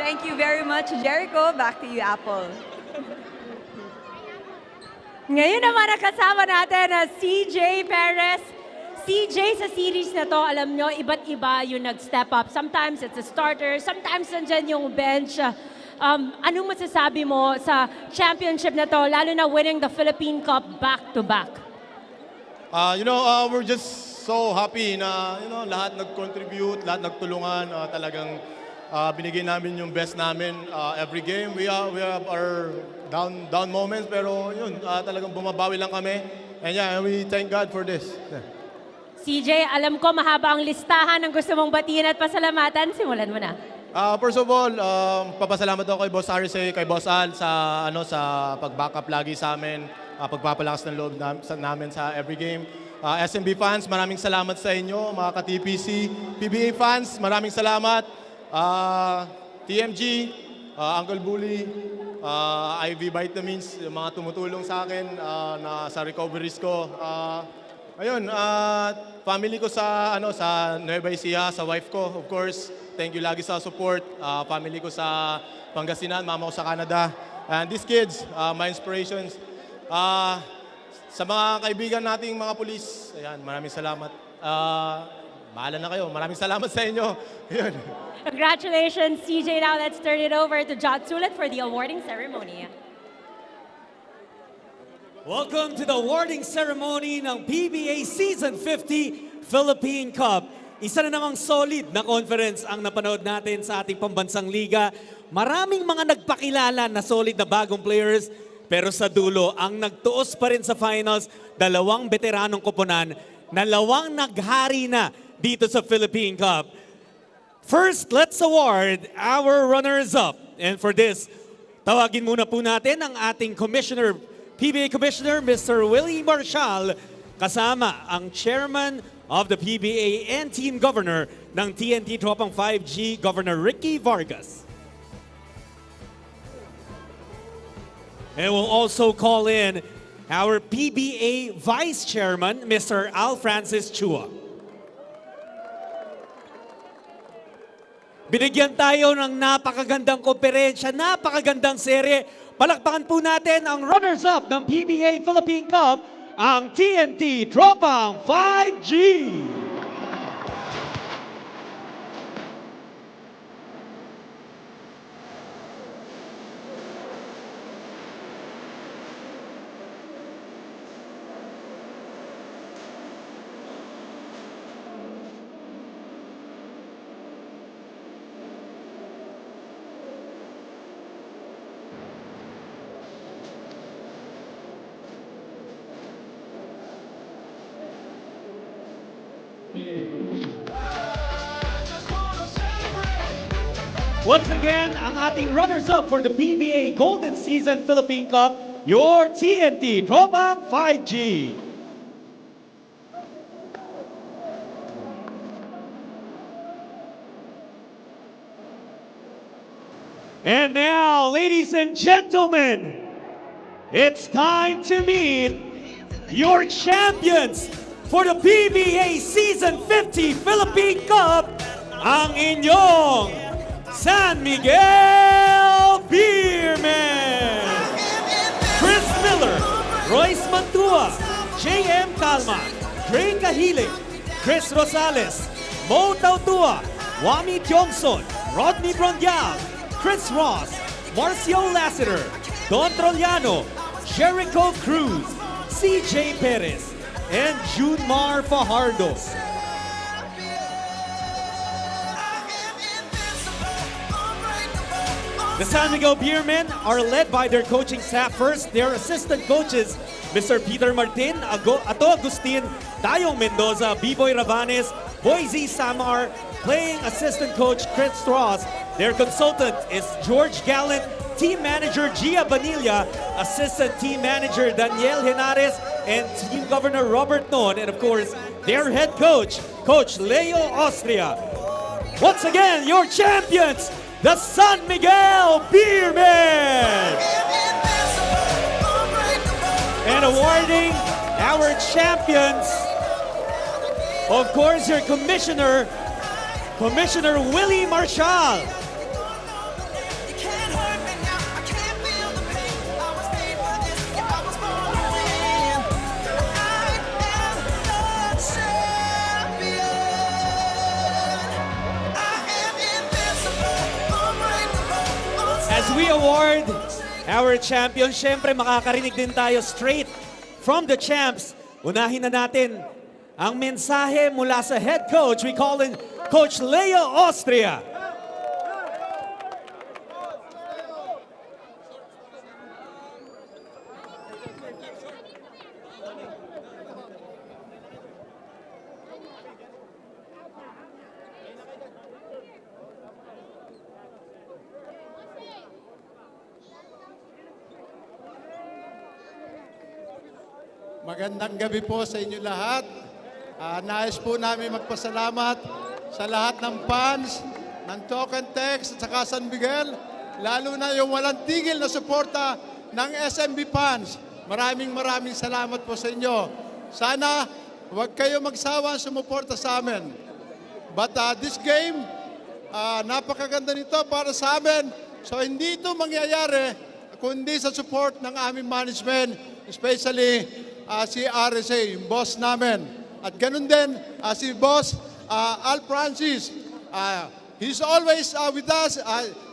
Thank you very much, Jericho. Back to you, Apple. Ngayon naman nakasama natin na CJ Perez. CJ, sa series na to, alam nyo, iba't iba yung nag-step up. Sometimes it's a starter, sometimes nandyan yung bench. Anong masasabi mo sa championship na to, lalo na winning the Philippine Cup back-to-back? We're just so happy na lahat nag-contribute, lahat nagtulungan, talagang binigay namin yung best namin every game. We have our down moments, pero yun, talagang bumabawi lang kami. And yeah, we thank God for this. Yeah. CJ, alam ko mahaba ang listahan ng gusto mong batiin at pasalamatan. Simulan mo na. First of all, papasalamat ako kay Boss RSA, kay Boss Al sa pag-backup lagi sa amin, pagpapalakas ng loob namin sa every game. SMB fans, maraming salamat sa inyo, mga ka-TPC. PBA fans, maraming salamat. TMG, Uncle Bully, IV Vitamins, mga tumutulong sa akin sa recoveries ko. Ayun, family ko sa sa Nueva Ecija, sa wife ko, of course. Thank you lagi sa support. Family ko sa Pangasinan, mama ko sa Canada. And these kids, my inspirations. Sa mga kaibigan nating mga pulis, ayan, maraming salamat. Bahala na kayo. Maraming salamat sa inyo. Ayun. Congratulations, CJ. Now let's turn it over to John Sulit for the awarding ceremony. Welcome to the awarding ceremony ng PBA Season 50 Philippine Cup. Isa na namang solid na conference ang napanood natin sa ating pambansang liga. Maraming mga nagpakilala na solid na bagong players, pero sa dulo, ang nagtuos pa rin sa finals, 2 veteranong koponan na 2 naghari na dito sa Philippine Cup. First, let's award our runners-up. And for this, tawagin muna po natin ang ating commissioner, PBA Commissioner Mr. Willie Marshall, kasama ang Chairman of the PBA and Team Governor ng TNT Tropang 5G, Governor Ricky Vargas. And we'll also call in our PBA Vice Chairman, Mr. Al Francis Chua. Binigyan tayo ng napakagandang komperensya, napakagandang serye. Palakpakan po natin ang runners-up ng PBA Philippine Cup, ang TNT Tropang 5G. Once again, ang ating runners-up for the PBA Golden Season Philippine Cup, your TNT Tropang 5G. And now, ladies and gentlemen, it's time to meet your champions for the PBA Season 50 Philippine Cup, ang inyong San Miguel Beermen! Chris Miller, Royce Mantua, J.M. Calma, Dre Cahilig, Chris Rosales, Mo Tautua, Wami Tiongson, Rodney Brondial, Chris Ross, Marcio Lassiter, Don Troliano, Jericho Cruz, CJ Perez, and Junmar Fajardo. The San Miguel Beermen are led by their coaching staff. First, their assistant coaches, Mr. Peter Martin, Ato Agustin, Dayong Mendoza, B-Boy Ravanes, Boise Samar, playing assistant coach Chris Ross. Their consultant is George Gallant, team manager Gia Banilla, assistant team manager Daniel Henares, and team governor Robert Non, and of course, their head coach, Coach Leo Austria. Once again, your champions, the San Miguel Beermen! And awarding our champions, of course, your commissioner, Commissioner Willie Marshall. As we award our champions, syempre makakarinig din tayo straight from the champs. Unahin na natin ang mensahe mula sa head coach. We call in Coach Leo Austria. Magandang gabi po sa inyo lahat. Nais po namin magpasalamat sa lahat ng fans ng Token Text at saka San Miguel, lalo na yung walang tigil na suporta ng SMB fans. Maraming salamat po sa inyo. Sana huwag kayo magsawa sumuporta sa amin. But this game, napakaganda nito para sa amin. So hindi ito mangyayari kundi sa support ng aming management, especially si RSA, yung boss namin. At ganun din si Boss Al Francis. He's always with us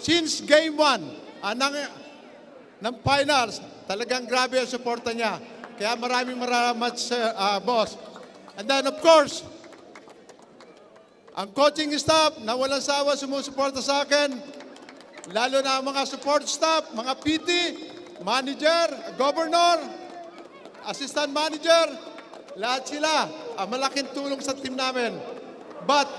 since game 1 ng finals. Talagang grabe ang suporta niya. Kaya maraming boss. And then of course, ang coaching staff na walang sawa sumusuporta sa akin, lalo na ang mga support staff, mga PT, manager, governor, assistant manager, lahat sila, malaking tulong sa team namin. But,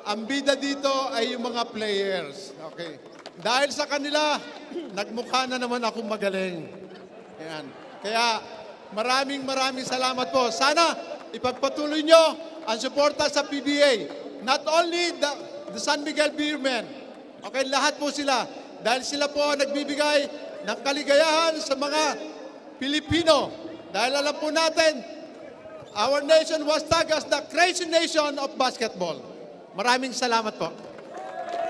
ang bida dito ay yung mga players. Okay. Dahil sa kanila, nagmukha na naman akong magaling. Yan. Kaya, maraming salamat po. Sana, ipagpatuloy nyo ang suporta sa PBA. Not only the San Miguel Beermen. Okay, lahat po sila. Dahil sila po nagbibigay ng kaligayahan sa mga Pilipino. Dahil alam po natin, our nation was tagged as the crazy nation of basketball. Maraming salamat po.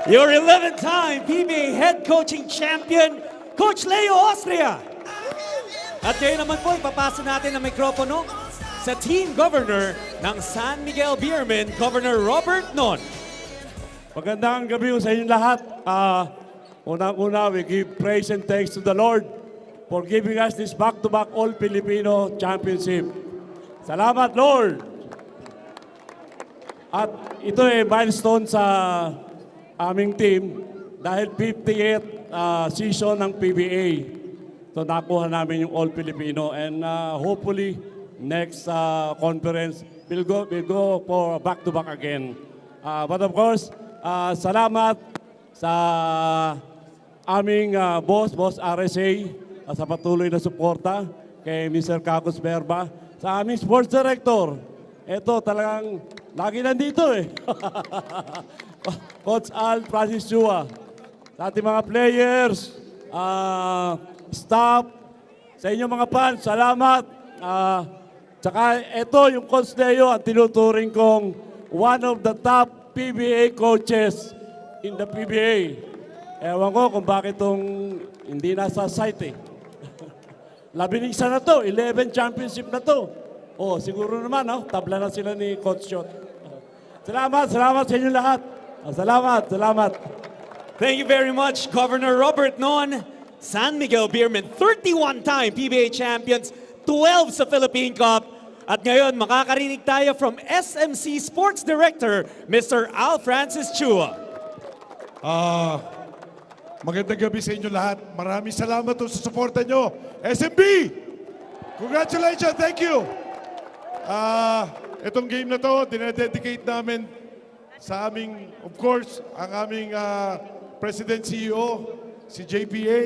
Your 11th-time PBA head coaching champion, Coach Leo Austria. At ngayon naman po, ipapasa natin ang mikropono sa team governor ng San Miguel Beermen, Governor Robert Non. Magandang gabi sa inyong lahat. Unang-una, we give praise and thanks to the Lord for giving us this back-to-back All-Filipino Championship. Salamat, Lord! At ito ay milestone sa aming team dahil 50th season ng PBA. So nakuha namin yung All-Filipino and hopefully next conference we'll go for back-to-back again. But of course, salamat sa aming boss RSA, sa patuloy na suporta kay Mr. Cacos Berba, sa aming sports director. Ito talagang lagi nandito eh. Coach Al Francis Chua. Sa ating mga players, staff, sa inyong mga fans, salamat. Tsaka ito yung Coach Leo, ang tinuturing kong one of the top PBA coaches in the PBA. Ewan ko kung bakit itong hindi nasa site eh. 11 na to, 11 championship na to. Oh, siguro naman, tabla na sila ni Coach Shot. Salamat sa inyo lahat. Salamat. Thank you very much, Governor Robert Non. San Miguel Beermen, 31-time PBA champions, 12 sa Philippine Cup. At ngayon, makakarinig tayo from SMC Sports Director, Mr. Al Francis Chua. Magandang gabi sa inyo lahat. Maraming salamat sa suporta nyo. SMB! Congratulations! Thank you! Itong game na to, dinededicate namin sa aming, of course, ang aming President CEO, si JPA,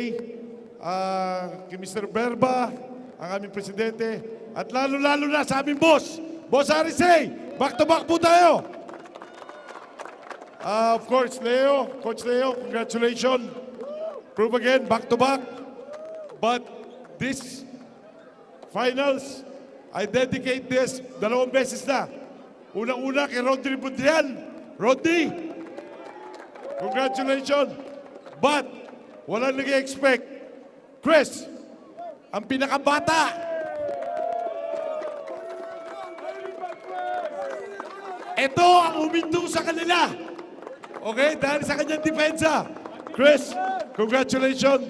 kay Mr. Berba, ang aming Presidente, at lalo-lalo na sa aming boss, Boss Arisay! Back-to-back po tayo! Of course, Coach Leo, congratulations. Prove again, back-to-back. But this finals, I dedicate this 2 beses na. Unang-una kay Rodney Budrian. Rodney, congratulations. But, walang nag-expect. Chris, ang pinakabata. Ito ang umintong sa kanila. Okay, dahil sa kanyang depensa. Chris, congratulations.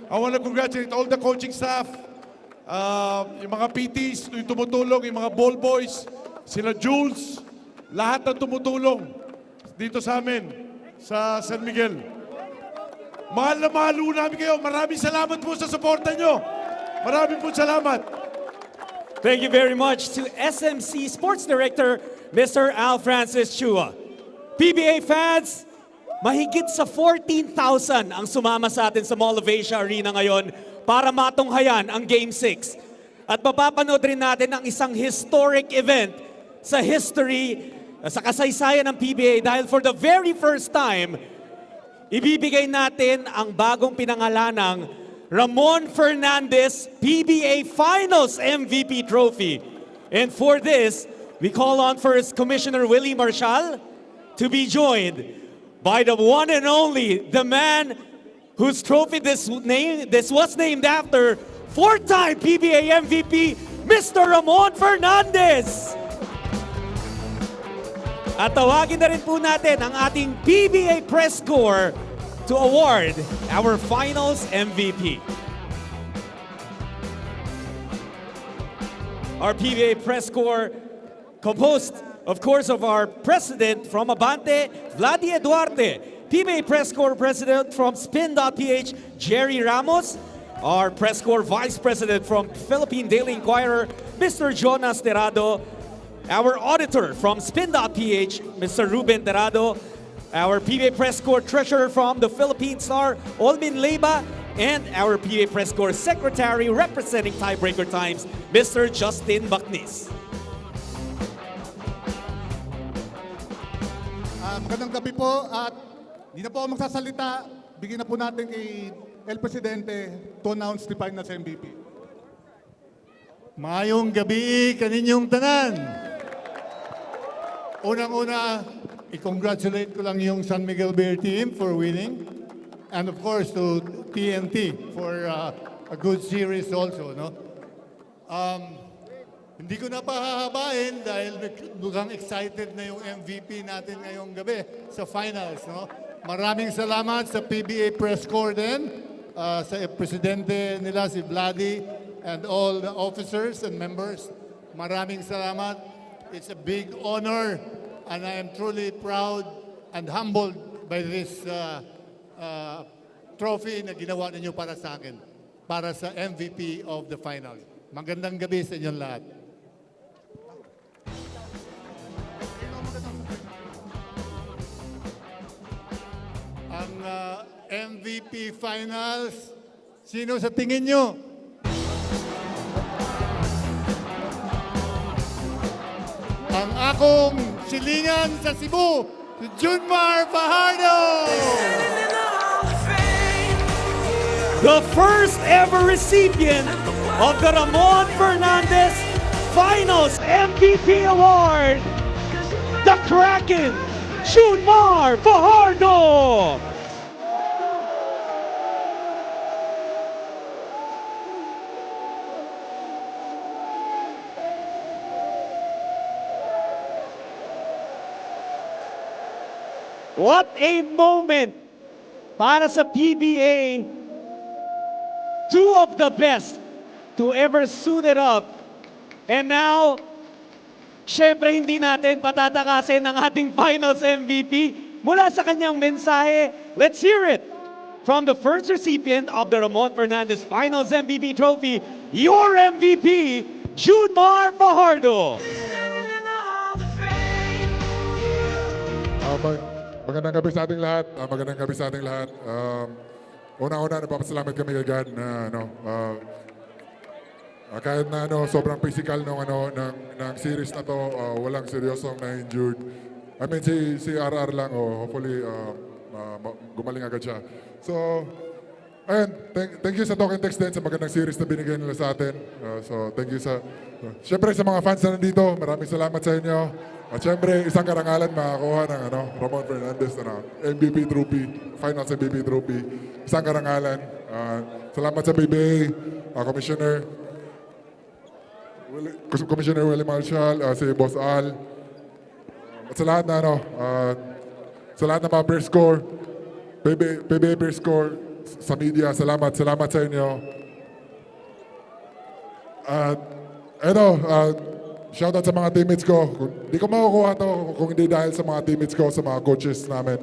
I want to congratulate all the coaching staff, yung mga PTs, yung tumutulong, yung mga ball boys, sila Jules, lahat ng tumutulong dito sa amin, sa San Miguel. Mahal na mahal namin kayo. Maraming salamat po sa suporta nyo. Maraming po salamat. Thank you very much to SMC Sports Director, Mr. Al Francis Chua. PBA fans, mahigit sa 14,000 ang sumama sa atin sa Mall of Asia Arena ngayon para matunghayan ang Game 6. At mapapanood rin natin ang isang historic event sa history, sa kasaysayan ng PBA dahil for the very first time, ibibigay natin ang bagong pinangalanang Ramon Fernandez PBA Finals MVP Trophy. And for this, we call on first Commissioner Willie Marshall to be joined by the one and only, the man whose trophy this was named after, four-time PBA MVP, Mr. Ramon Fernandez. At tawagin na rin po natin ang ating PBA Press Corps to award our Finals MVP. Our PBA Press Corps composed, of course, of our president from Abante, Vladi Eduarte, PBA Press Corps president from Spin.ph, Jerry Ramos, our Press Corps vice president from Philippine Daily Inquirer, Mr. Jonas Terado, our auditor from Spin.ph, Mr. Ruben Terado, our PBA Press Corps treasurer from the Philippine Star, Olmin Leyba, and our PBA Press Corps secretary representing Tiebreaker Times, Mr. Justin Bacnis. Magandang gabi po at hindi na po ako magsasalita. Bigyan na po natin kay El Presidente to announce the Finals MVP. Mayong gabi kaninyong tanan. Unang-una, i-congratulate ko lang yung San Miguel Beer team for winning. And of course to TNT for a good series also. No? Hindi ko na pahahabain dahil mukhang excited na yung MVP natin ngayong gabi sa finals. No? Maraming salamat sa PBA Press Corps din, sa presidente nila si Vladi and all the officers and members. Maraming salamat. It's a big honor and I am truly proud and humbled by this trophy na ginawa ninyo para sa akin, para sa MVP of the final. Magandang gabi sa inyong lahat. Ang MVP Finals, sino sa tingin nyo? Ang akong silingan sa Cebu, si Junmar Fajardo! The first ever recipient of the Ramon Fernandez Finals MVP Award, the Kraken, Junmar Fajardo! What a moment para sa PBA. Two of the best to ever suit it up. And now, syempre hindi natin patatakasin ang ating Finals MVP mula sa kanyang mensahe. Let's hear it from the first recipient of the Ramon Fernandez Finals MVP trophy, your MVP, Junmar Fajardo. Magandang gabi sa ating lahat. Magandang gabi sa ating lahat. Una-una, napapasalamat kami kay God na kahit na sobrang physical ng series na to, walang seryosong na-injured. I mean, si RR lang, hopefully gumaling agad siya. So, ayun, thank you sa Token Text din sa magandang series na binigay nila sa atin. So, thank you sa... Siyempre, sa mga fans na nandito, maraming salamat sa inyo. At siyempre, isang karangalan makakuha ng Ramon Fernandez MVP trophy, Finals MVP trophy. Isang karangalan. Salamat sa PBA, Commissioner Willie Marshall, si Boss Al. At sa lahat na sa lahat ng mga press corps, PBA press corps, sa media, salamat sa inyo. At shoutout sa mga teammates ko. Hindi ko makukuha to kung hindi dahil sa mga teammates ko, sa mga coaches namin.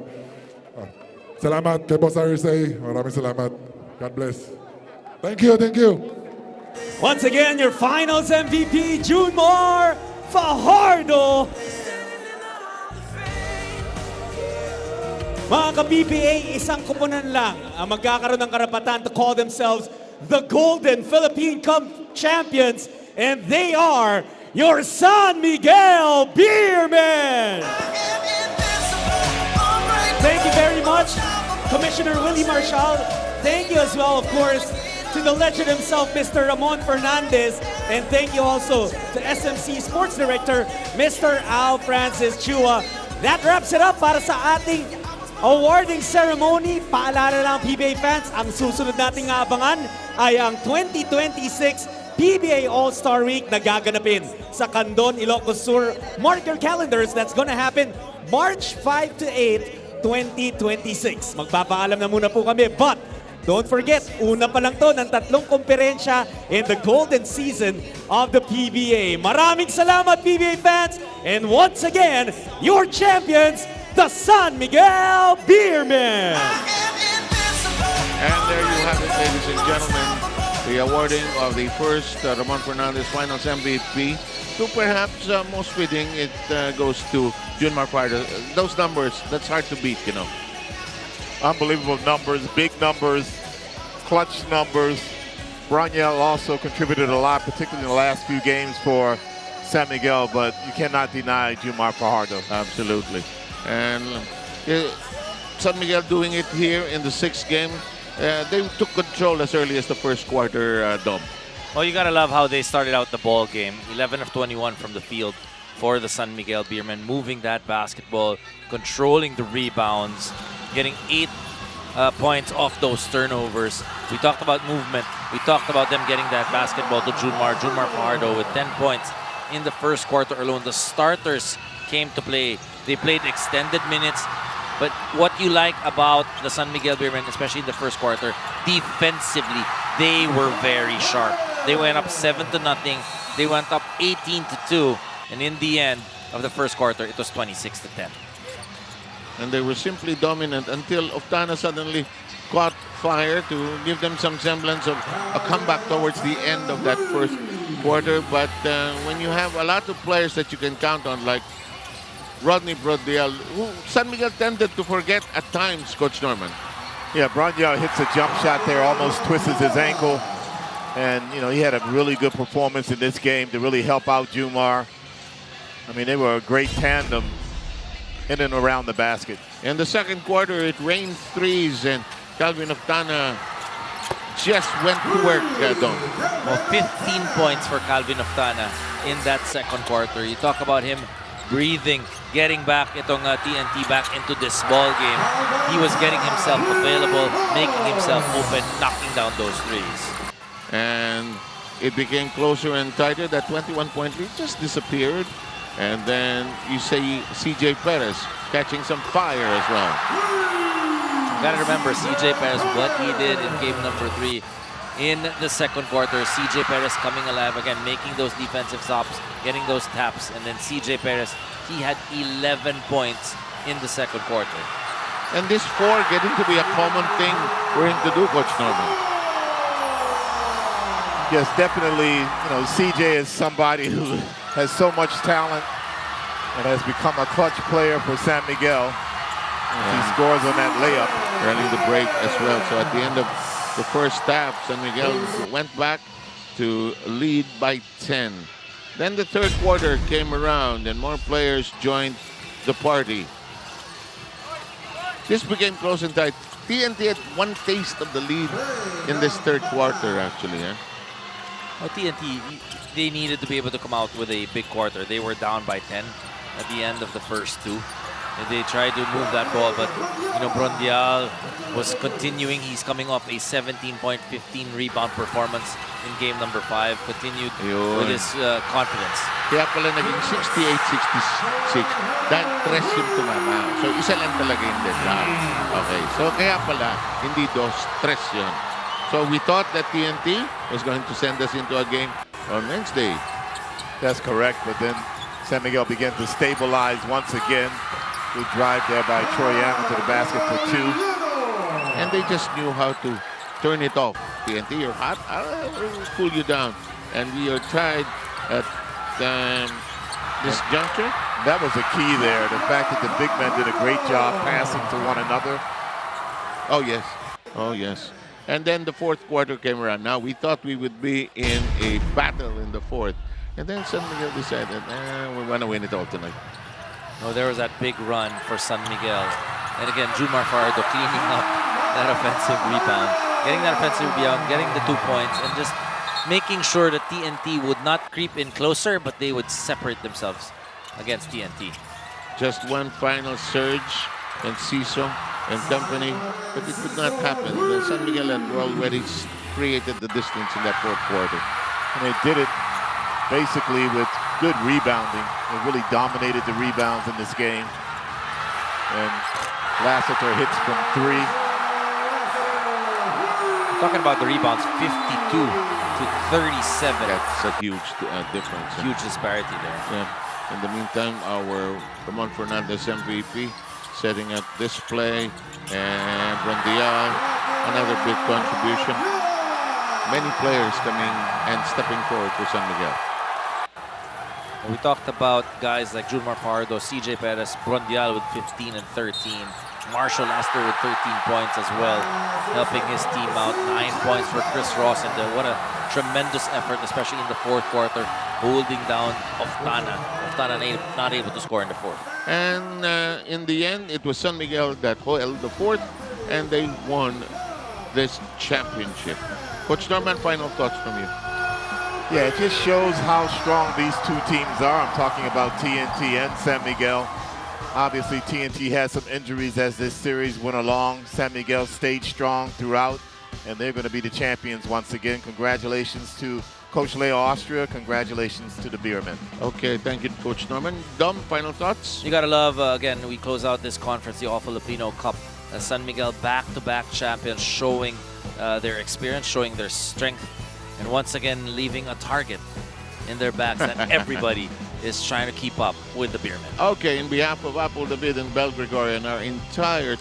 Salamat kay Boss RSA. Maraming salamat. God bless. Thank you. Once again, your Finals MVP, Junmar Fajardo. Mga ka-PBA, isang kupunan lang ang magkakaroon ng karapatan to call themselves the Golden Philippine Cup Champions, and they are your San Miguel Beermen! Thank you very much, Commissioner Willie Marshall. Thank you as well, of course, to the legend himself, Mr. Ramon Fernandez. And thank you also to SMC Sports Director, Mr. Al Francis Chua. That wraps it up para sa ating awarding ceremony. Paalala lang PBA fans, ang susunod nating aabangan ay ang 2026 PBA All-Star Week na gaganapin sa Candon, Ilocos Sur. Mark your calendars, that's gonna happen March 5 to 8, 2026. Magpapaalam na muna po kami, but don't forget, una pa lang to ng 3 komperensya in the golden season of the PBA. Maraming salamat PBA fans, and once again, your champions, the San Miguel Beermen. And there you have it, ladies and gentlemen, the awarding of the first Ramon Fernandez Finals MVP. To perhaps most fitting, it goes to Junmar Fajardo. Those numbers, that's hard to beat, you know. Unbelievable numbers, big numbers, clutch numbers. Broniel also contributed a lot, particularly in the last few games for San Miguel, but you cannot deny Junmar Fajardo. Absolutely. And San Miguel doing it here in the 6th game. They took control as early as the first quarter, Dom. Well, you gotta love how they started out the ball game. 11 of 21 from the field for the San Miguel Beermen, moving that basketball, controlling the rebounds, getting 8 points off those turnovers. We talked about movement. We talked about them getting that basketball to Junmar Fajardo with 10 points in the first quarter alone. The starters came to play. They played extended minutes. But what you like about the San Miguel Beermen, especially in the first quarter, defensively, they were very sharp. They went up 7-0. They went up 18-2. And in the end of the first quarter, it was 26-10. And they were simply dominant until Oftana suddenly caught fire to give them some semblance of a comeback towards the end of that first quarter. But when you have a lot of players that you can count on, like Rodney Brodiel, who San Miguel tended to forget at times, Coach Norman. Yeah, Broniel hits a jump shot there, almost twists his ankle. And, you know, he had a really good performance in this game to really help out Junmar. I mean, they were a great tandem in and around the basket. In the second quarter, it rained threes, and Calvin Oftana just went to work, Don. Well, 15 points for Calvin Oftana in that second quarter. You talk about him breathing, getting back itong TNT back into this ball game. He was getting himself available, making himself open, knocking down those threes. And it became closer and tighter. That 21-point lead just disappeared. And then you see CJ Perez catching some fire as well. You gotta remember CJ Perez, what he did in game number 3 in the second quarter. CJ Perez coming alive again, making those defensive stops, getting those taps. And then CJ Perez, he had 11 points in the second quarter. And this 4 getting to be a common thing for him to do, Coach Norman. Yes, definitely, you know, CJ is somebody who has so much talent and has become a clutch player for San Miguel. He scores on that layup. Early the break as well. So at the end of the first half, San Miguel went back to lead by 10. Then the third quarter came around and more players joined the party. This became close and tight. TNT had one taste of the lead in this third quarter, actually. Well, TNT, they needed to be able to come out with a big quarter. They were down by 10 at the end of the first 2. And they tried to move that ball, but you know, Brondial was continuing. He's coming off a 17-point, 15 rebound performance in game number 5. Continued with his confidence. Kaya pala naging 68-66 dahil tres yung tumama. So isa lang talaga yung deadline. Okay, so kaya pala hindi 2, 3 yun. So we thought that TNT was going to send us into a game on Wednesday. That's correct, but then San Miguel began to stabilize once again. Good drive there by Troyano to the basket for 2. And they just knew how to turn it off. TNT, you're hot, I'll cool you down. And we are tried at this juncture. That was the key there, the fact that the big men did a great job passing to one another. Oh, yes. Oh, yes. And then the fourth quarter came around. Now, we thought we would be in a battle in the fourth. And then San Miguel decided, we want to win it all tonight. Oh, there was that big run for San Miguel. And again, Junmar Fajardo cleaning up that offensive rebound. Getting that offensive rebound, getting the 2 points, and just making sure that TNT would not creep in closer, but they would separate themselves against TNT. Just one final surge and Ciso and company, but it could not happen. San Miguel had already created the distance in that fourth quarter. And they did it basically with good rebounding. They really dominated the rebounds in this game. And Lassiter hits from 3. Talking about the rebounds, 52 to 37. That's a huge difference. Huge disparity there. Yeah. In the meantime, our Ramon Fernandez MVP setting up this play, and Brondial, another big contribution. Many players coming and stepping forward for San Miguel. We talked about guys like Junmar Fajardo, CJ Perez, Brondial with 15 and 13. Marshall Lester with 13 points as well, helping his team out. 9 points for Chris Ross, and what a tremendous effort, especially in the fourth quarter, holding down Oftana. Oftana not able to score in the fourth. And in the end, it was San Miguel that held the fourth, and they won this championship. Coach Norman, final thoughts from you. Yeah, it just shows how strong these two teams are. I'm talking about TNT and San Miguel. Obviously, TNT has some injuries as this series went along. San Miguel stayed strong throughout, and they're going to be the champions once again. Congratulations to Coach Leo Austria. Congratulations to the Beermen. Okay, thank you, Coach Norman. Dom, final thoughts? You gotta love, again, we close out this conference, the All Filipino Cup. San Miguel back-to-back champions, showing their experience, showing their strength, and once again leaving a target in their backs that everybody is trying to keep up with the Beermen. Okay, in behalf of Apple David and Bel Gregorian, our entire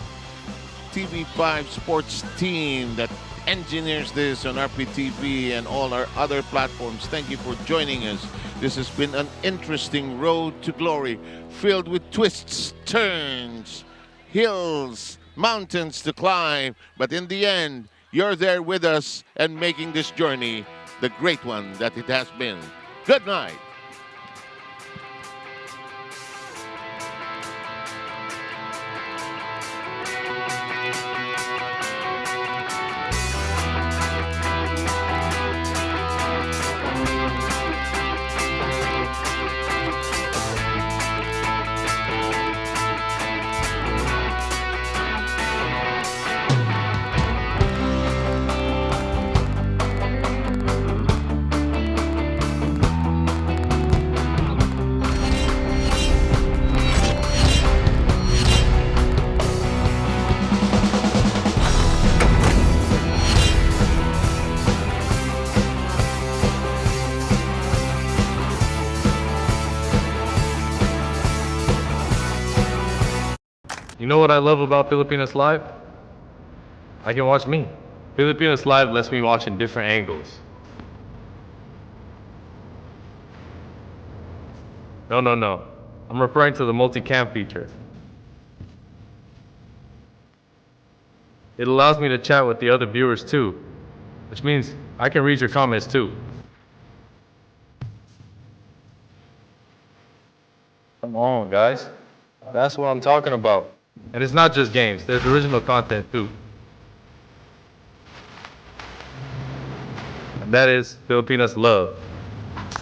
TV5 sports team that engineers this on RPTV and all our other platforms, thank you for joining us. This has been an interesting road to glory, filled with twists, turns, hills, mountains to climb, but in the end, you're there with us and making this journey the great one that it has been. Good night. You know what I love about Filipinas Live? I can watch me. Filipinas Live lets me watch in different angles. No. I'm referring to the multi-cam feature. It allows me to chat with the other viewers too, which means I can read your comments too. Come on, guys. That's what I'm talking about. And it's not just games, there's original content too. And that is Filipinas Love.